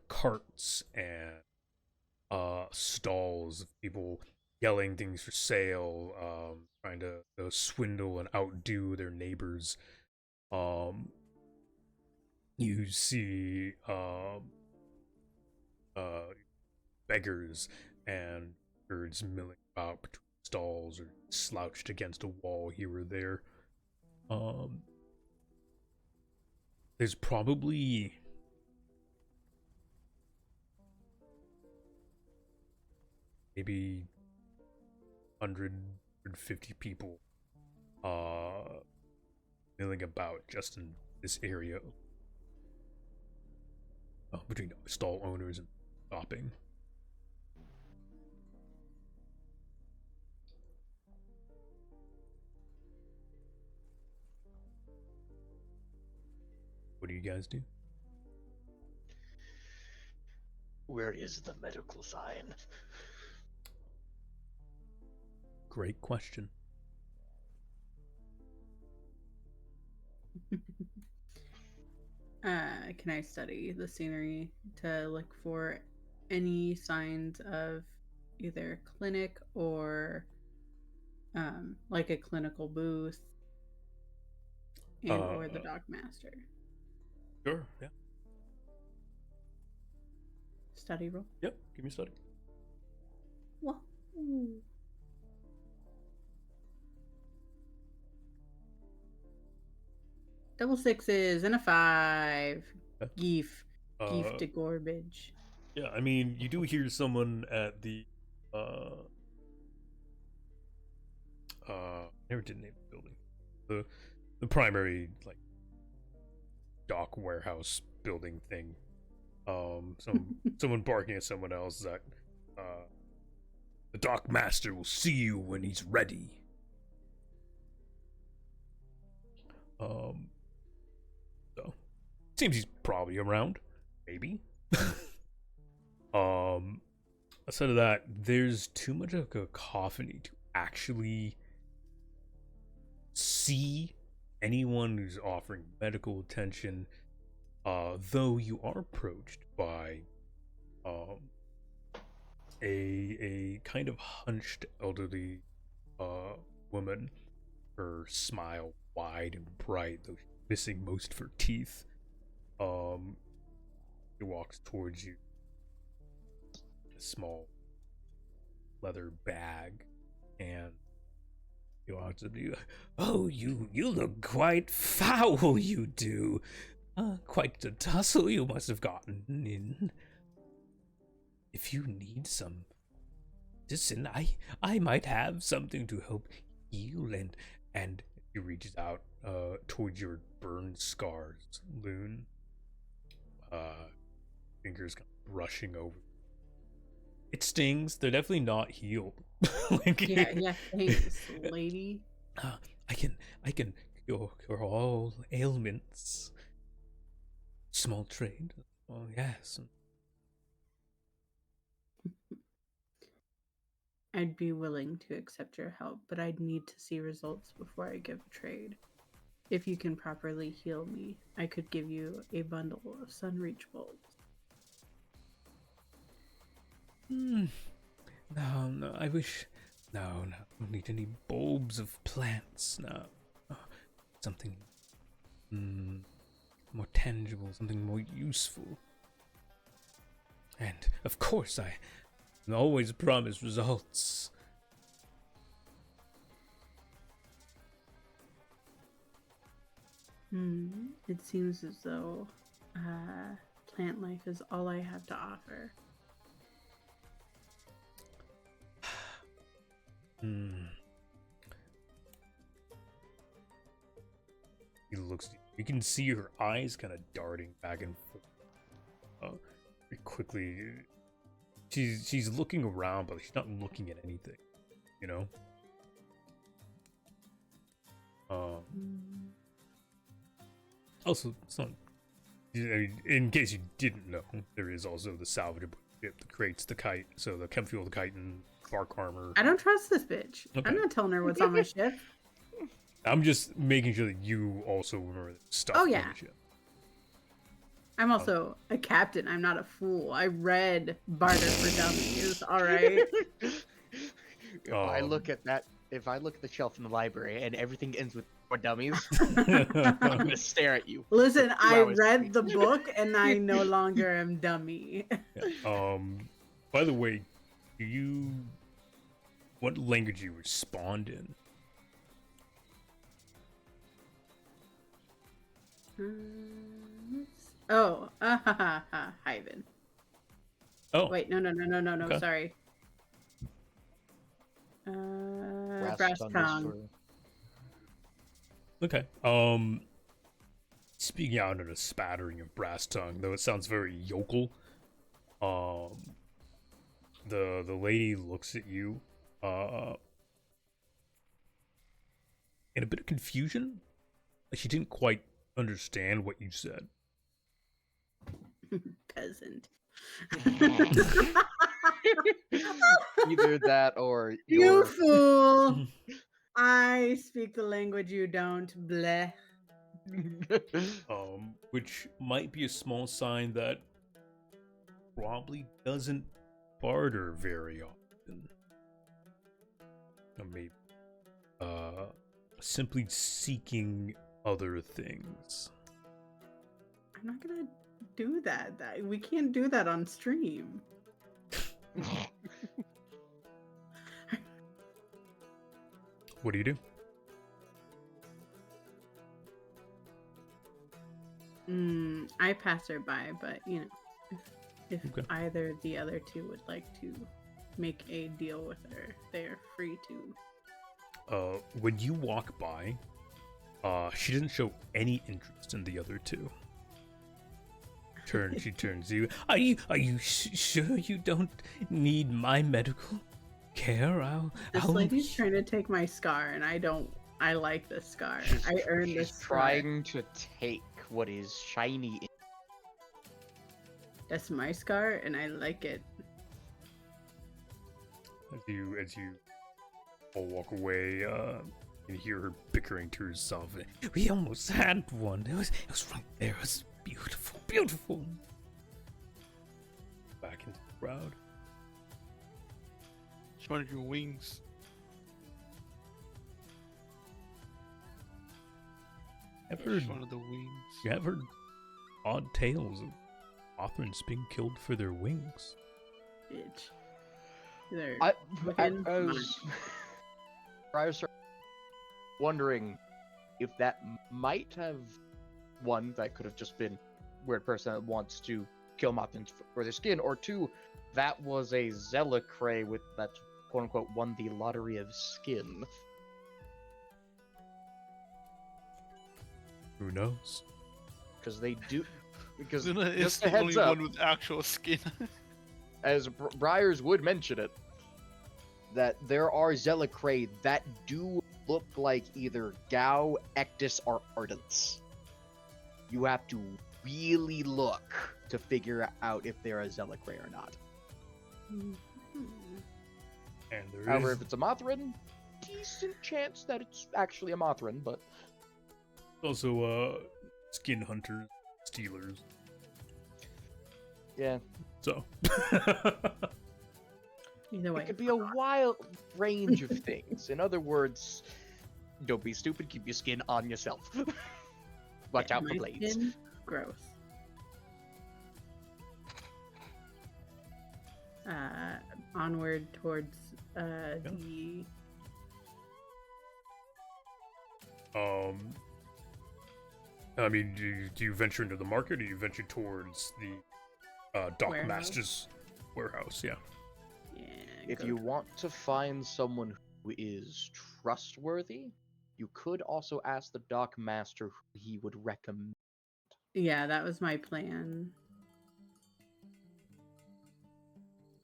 Speaker 1: carts and stalls of people yelling things for sale, trying to swindle and outdo their neighbors. You see beggars and birds milling about between stalls or slouched against a wall here or there. There's probably maybe 150 people milling about just in this area, between stall owners and shopping. What do you guys do?
Speaker 2: Where is the medical sign?
Speaker 1: Great question.
Speaker 3: Can I study the scenery to look for any signs of either clinic or like a clinical booth and or the doc master?
Speaker 1: Sure, yeah.
Speaker 3: Study roll?
Speaker 1: Yep, give me a study.
Speaker 3: Well, double sixes and a 5.
Speaker 1: Okay.
Speaker 3: Geef to garbage.
Speaker 1: Yeah, I mean, you do hear someone at the never did name the building. The primary, like, dock warehouse building thing. Someone barking at someone else that the dock master will see you when he's ready. So seems he's probably around, maybe. Aside of that, there's too much of a cacophony to actually see anyone who's offering medical attention, though you are approached by a kind of hunched elderly woman, her smile wide and bright, though she's missing most of her teeth. She walks towards you, a small leather bag, and he walks up to you. Oh, you look quite foul, you do. Quite a tussle you must have gotten in. If you need some medicine, I might have something to help heal, and he reaches out towards your burn scars, Loon. Fingers kind of brushing over. It stings. They're definitely not healed.
Speaker 3: Yeah, thanks, lady.
Speaker 1: I can cure all ailments. Small trade. Oh yes.
Speaker 3: I'd be willing to accept your help, but I'd need to see results before I give a trade. If you can properly heal me, I could give you a bundle of Sunreach bolts.
Speaker 1: No, I wish... No, I don't need any bulbs of plants, no. Something more tangible, something more useful. And, of course, I always promise results.
Speaker 3: It seems as though plant life is all I have to offer.
Speaker 1: He looks. You can see her eyes kind of darting back and forth. Very quickly, she's looking around, but she's not looking at anything. You know. Also, it's not. In case you didn't know, there is also the salvageable ship, the crates, the kite. So the chem fuel, the kite, and bark armor.
Speaker 3: I don't trust this bitch. Okay. I'm not telling her what's on my ship.
Speaker 1: I'm just making sure that you also remember the stuff.
Speaker 3: Oh yeah. I'm also a captain. I'm not a fool. I read Barter for Dummies. All right.
Speaker 2: If I look at the shelf in the library and everything ends with for dummies, I'm gonna stare at you.
Speaker 3: Listen, I read the book and I no longer am dummy.
Speaker 1: Yeah. By the way, do you what language you respond in.
Speaker 3: Hyven.
Speaker 1: Oh,
Speaker 3: Wait, no,
Speaker 1: okay.
Speaker 3: sorry. Brass
Speaker 2: tongue is
Speaker 3: tongue.
Speaker 1: Okay. Speaking out in a spattering of brass tongue, though it sounds very yokel. The lady looks at you, in a bit of confusion. Like she didn't quite understand what you said.
Speaker 3: Peasant.
Speaker 2: Either that or
Speaker 3: You
Speaker 2: your
Speaker 3: fool! I speak the language you don't. Bleh.
Speaker 1: Which might be a small sign that probably doesn't barter very often. Or maybe, simply seeking other things.
Speaker 3: I'm not gonna do that. We can't do that on stream.
Speaker 1: What do you do?
Speaker 3: I pass her by, but you know, if
Speaker 1: Okay.
Speaker 3: either of the other two would like to make a deal with her, they are free to.
Speaker 1: When you walk by, she doesn't show any interest in the other two. She turns to you. Are you sure you don't need my medical care?
Speaker 3: This lady's trying to take my scar, and I like this scar. I earned this
Speaker 2: She's
Speaker 3: scar.
Speaker 2: trying to take what is shiny.
Speaker 3: That's my scar, and I like it.
Speaker 1: As you all walk away, you hear her bickering to herself. We almost had one. It was right there. It was beautiful, beautiful. Back into the crowd.
Speaker 4: She wanted your wings.
Speaker 1: I've heard
Speaker 4: One of the wings.
Speaker 1: you have heard odd tales of Othrans being killed for their wings.
Speaker 3: Bitch. They're
Speaker 2: I
Speaker 3: within
Speaker 2: was wondering if that might have one that could have just been weird person that wants to kill Mothins for their skin, or two, that was a Zealocray with that quote unquote won the lottery of skin.
Speaker 1: Who knows?
Speaker 2: Because they do. Because
Speaker 4: Zuna is
Speaker 2: just a
Speaker 4: the
Speaker 2: heads
Speaker 4: only
Speaker 2: up,
Speaker 4: one with actual skin.
Speaker 2: as Briars would mention it, that there are Zealocray that do look like either Gau, Ectus, or Ardents. You have to really look to figure out if they're a Zealocray or not.
Speaker 3: Mhm.
Speaker 1: And there
Speaker 2: However,
Speaker 1: is
Speaker 2: if it's a Mothrin, decent chance that it's actually a Mothrin, but
Speaker 1: also skin hunters, stealers.
Speaker 2: yeah.
Speaker 1: So
Speaker 3: Either way.
Speaker 2: It could be a wild range of things. In other words, don't be stupid, keep your skin on yourself. Watch out for
Speaker 3: My
Speaker 2: blades.
Speaker 3: skin, gross. Onward towards the
Speaker 1: I mean, do you venture into the market, or do you venture towards the dockmaster's warehouse? Yeah.
Speaker 2: If you want to find someone who is trustworthy, you could also ask the dock master who he would recommend.
Speaker 3: Yeah, that was my plan.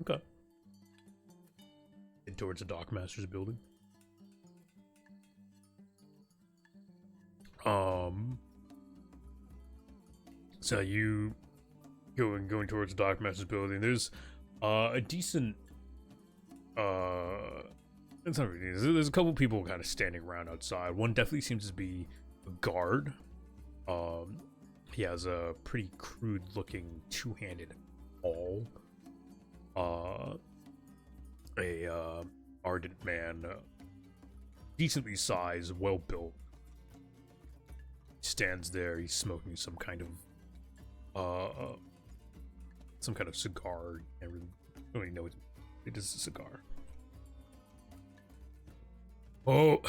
Speaker 1: Okay. Head towards the dockmaster's building. So you going towards the dockmaster's building. There's a decent it's not really, there's a couple people kind of standing around outside. One definitely seems to be a guard. He has a pretty crude looking two-handed awl. A ardent man, decently sized, well built. Stands there. He's smoking some kind of cigar. I don't really know what it is. A cigar. Oh,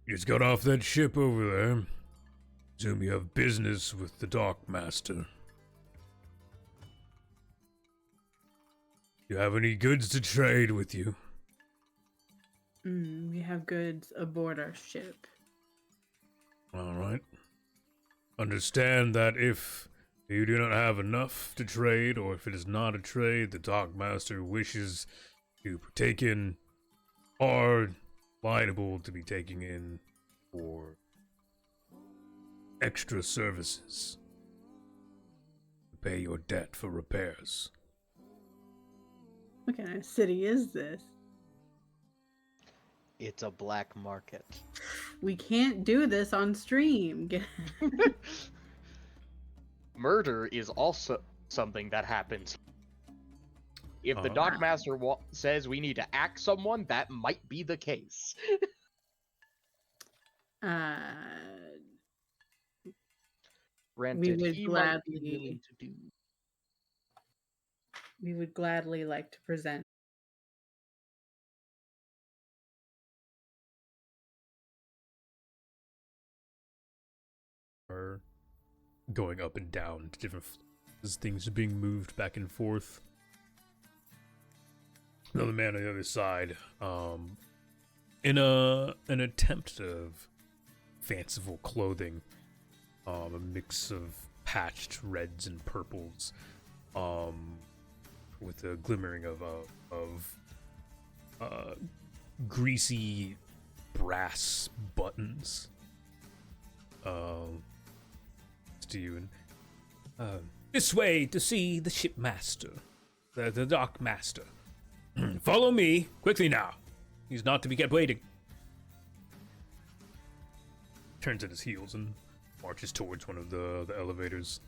Speaker 1: you just got off that ship over there. Assume you have business with the Dockmaster. You have any goods to trade with you?
Speaker 3: We have goods aboard our ship.
Speaker 1: All right. Understand that if you do not have enough to trade, or if it is not a trade the Dockmaster wishes to partake in, are liable to be taken in for extra services to pay your debt for repairs.
Speaker 3: What kind of city is this?
Speaker 2: It's a black market.
Speaker 3: We can't do this on stream.
Speaker 2: Murder is also something that happens. If the Dockmaster says we need to axe someone, that might be the case. Granted, he might be willing to do.
Speaker 3: We would gladly like to present.
Speaker 1: Are going up and down to different as things are being moved back and forth. Another man on the other side, in an attempt of fanciful clothing, a mix of patched reds and purples, with a glimmering of greasy brass buttons. To you and this way to see the shipmaster, the dockmaster. Follow me quickly now. He's not to be kept waiting. Turns at his heels and marches towards one of the elevators.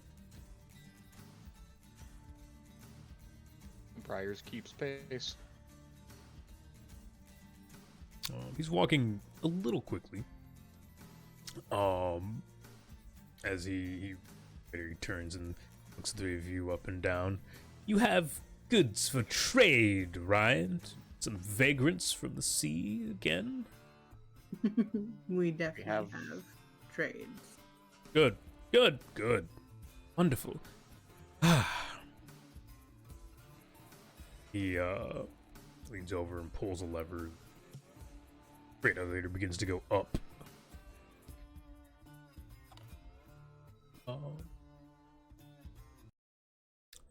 Speaker 2: Briars keeps pace.
Speaker 1: He's walking a little quickly. As he turns and looks at the three of you up and down. You have goods for trade, right? Some vagrants from the sea again?
Speaker 3: We definitely have trades.
Speaker 1: Good. Wonderful. He leans over and pulls a lever. Freight elevator begins to go up.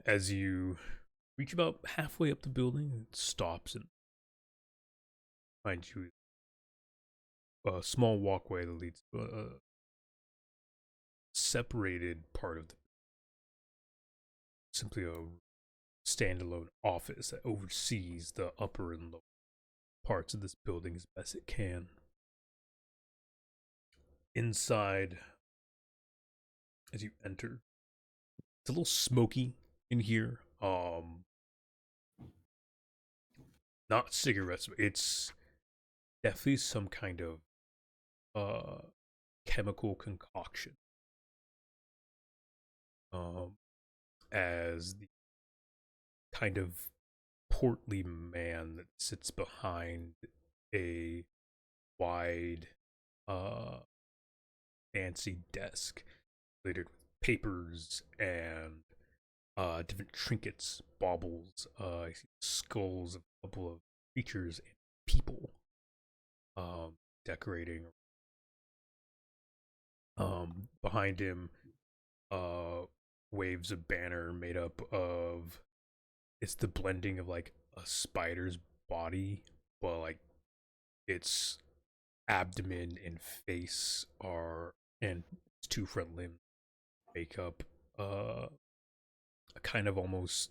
Speaker 1: As you reach about halfway up the building, it stops and finds you a small walkway that leads to a separated part of the simply a standalone office that oversees the upper and lower parts of this building as best it can. Inside, as you enter, it's a little smoky in here. Not cigarettes, but it's definitely some kind of chemical concoction. As the kind of portly man that sits behind a wide fancy desk littered with papers and different trinkets, baubles, I see skulls of a couple of creatures and people decorating. Behind him waves a banner made up of, it's the blending of like a spider's body, but like its abdomen and face and its two front limbs make up a kind of almost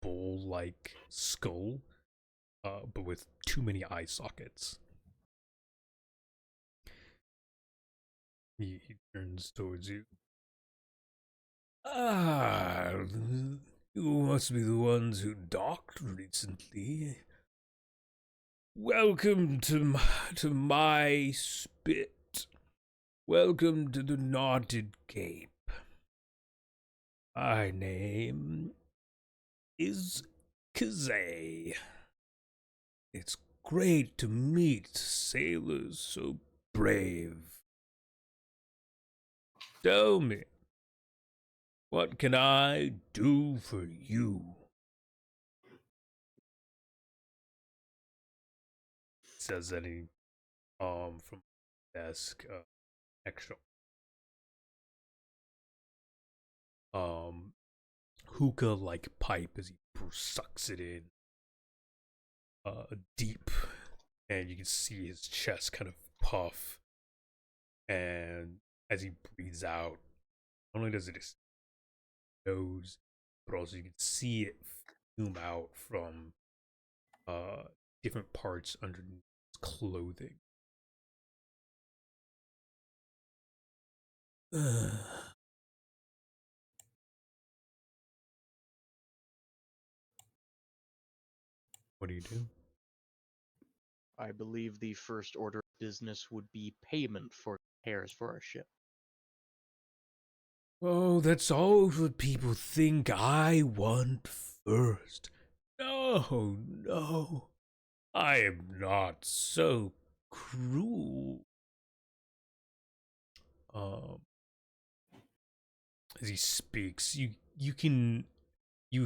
Speaker 1: bowl-like skull, but with too many eye sockets. He turns towards you. You must be the ones who docked recently. Welcome to my spit. Welcome to the Knotted Cape. My name is Kazay. It's great to meet sailors so brave. Tell me, what can I do for you? Says any from the desk extra hookah like pipe as he sucks it in deep, and you can see his chest kind of puff, and as he breathes out, not only does it his nose, but also you can see it fume out from different parts underneath his clothing. What do you do?
Speaker 2: I believe the first order of business would be payment for repairs for our ship.
Speaker 1: Oh, that's always what people think I want first. No, no. I am not so cruel. As he speaks, you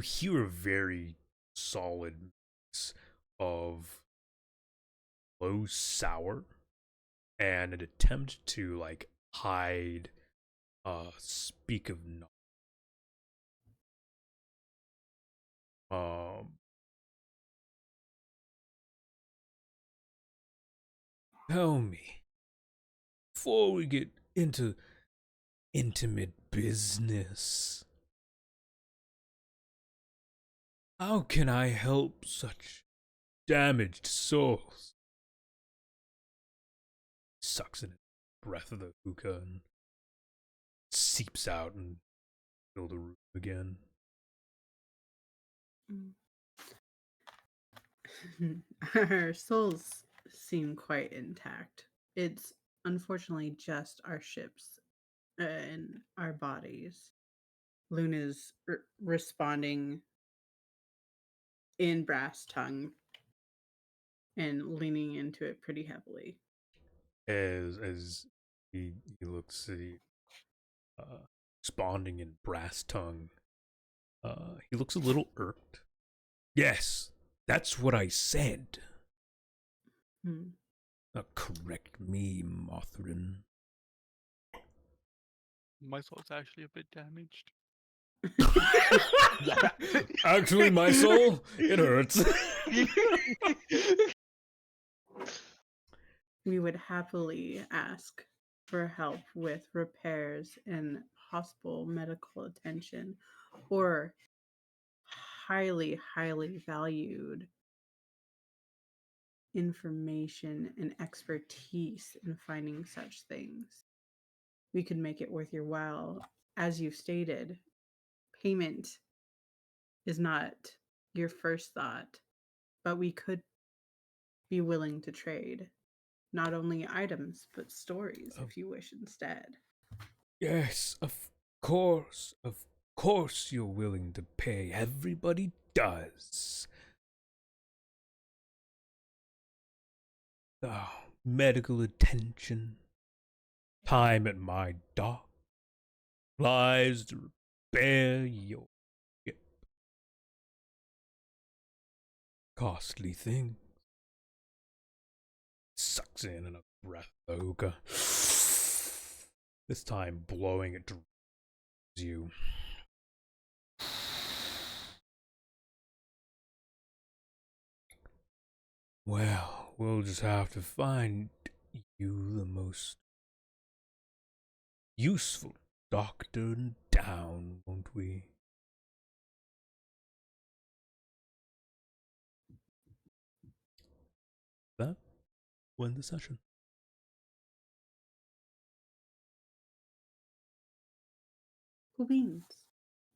Speaker 1: hear a very solid mix of low sour and an attempt to like hide speak of no. Tell me, before we get into intimate business, how can I help such damaged souls? Sucks in the breath of the hookah and seeps out and fills the room again.
Speaker 3: Our souls seem quite intact. It's unfortunately just our ships and our bodies. Luna's responding in brass tongue and leaning into it pretty heavily.
Speaker 1: As he looks at you, responding in brass tongue, he looks a little irked. Yes, that's what I said. Correct me, Mothrin.
Speaker 4: My soul's actually a bit damaged.
Speaker 1: Actually, my soul, it hurts.
Speaker 3: We would happily ask for help with repairs and possible medical attention, or highly, highly valued information and expertise in finding such things. We could make it worth your while. As you've stated, payment is not your first thought, but we could be willing to trade not only items, but stories if you wish instead.
Speaker 1: Yes, of course you're willing to pay. Everybody does. Oh, medical attention. Time at my dock. Lies to repair your ship. Costly thing. Sucks in a breath of hookah. This time blowing it towards you. Well, we'll just have to find you the most useful doctor in town, won't we? That will end the session.
Speaker 3: Who wins?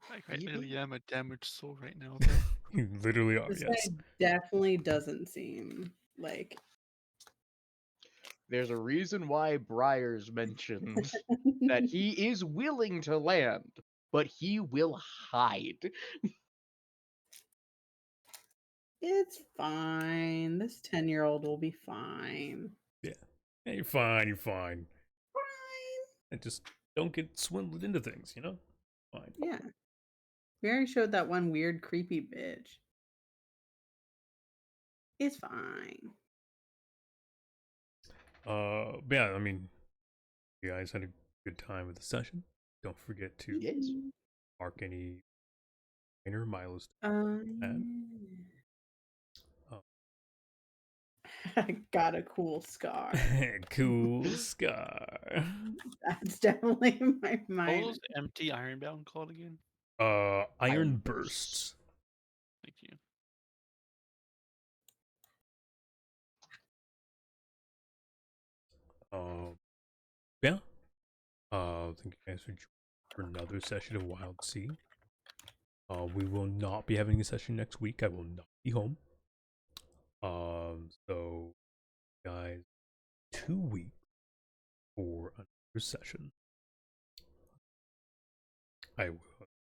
Speaker 4: I really am a damaged soul right now.
Speaker 1: You literally are,
Speaker 3: This
Speaker 1: yes.
Speaker 3: guy definitely doesn't seem like.
Speaker 2: There's a reason why Briars mentions that he is willing to land, but he will hide.
Speaker 3: It's fine. This 10-year-old will be fine.
Speaker 1: Yeah, you're fine. You're fine.
Speaker 3: Fine.
Speaker 1: And just don't get swindled into things, you know? Fine.
Speaker 3: Yeah. We already showed that one weird, creepy bitch. It's fine.
Speaker 1: But yeah, I mean, you guys had a good time with the session. Don't forget to
Speaker 2: Yes.
Speaker 1: mark any minor milestones.
Speaker 3: I got a cool scar.
Speaker 1: Cool scar.
Speaker 3: That's definitely my
Speaker 4: What
Speaker 3: mind.
Speaker 4: was empty ironbound called again?
Speaker 1: Iron bursts.
Speaker 4: Thank you.
Speaker 1: Yeah. Thank you guys for joining for another session of Wildsea. We will not be having a session next week. I will not be home. So guys, 2 weeks for another session. I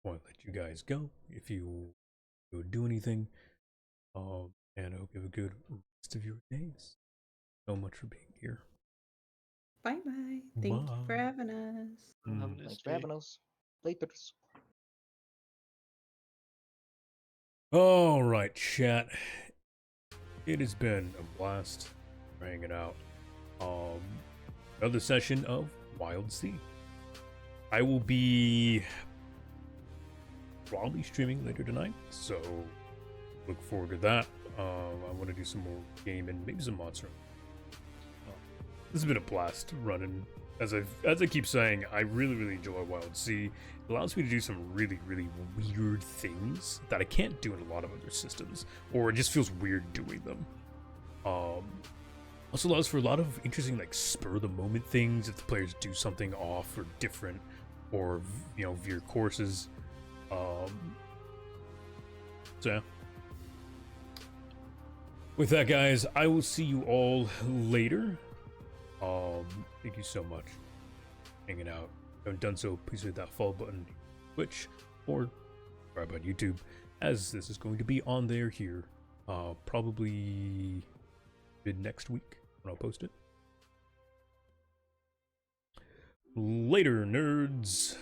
Speaker 1: want to let you guys go if you do anything. And I hope you have a good rest of your days. So much for being here.
Speaker 3: Bye bye. Thank you for having us.
Speaker 2: Thanks for having us. Laters.
Speaker 1: All right, chat. It has been a blast hanging out. Another session of Wildsea. I will be probably streaming later tonight, so look forward to that. I want to do some more gaming, maybe some monster. This has been a blast running. As I keep saying, I really enjoy Wildsea. It allows me to do some really weird things that I can't do in a lot of other systems, or it just feels weird doing them. Also allows for a lot of interesting, like, spur of the moment things if the players do something off or different, or veer courses. So yeah. With that, guys, I will see you all later. Thank you so much for hanging out. If you haven't done so, please hit that follow button on Twitch or subscribe on YouTube, as this is going to be on there here, probably mid next week when I'll post it. Later, nerds.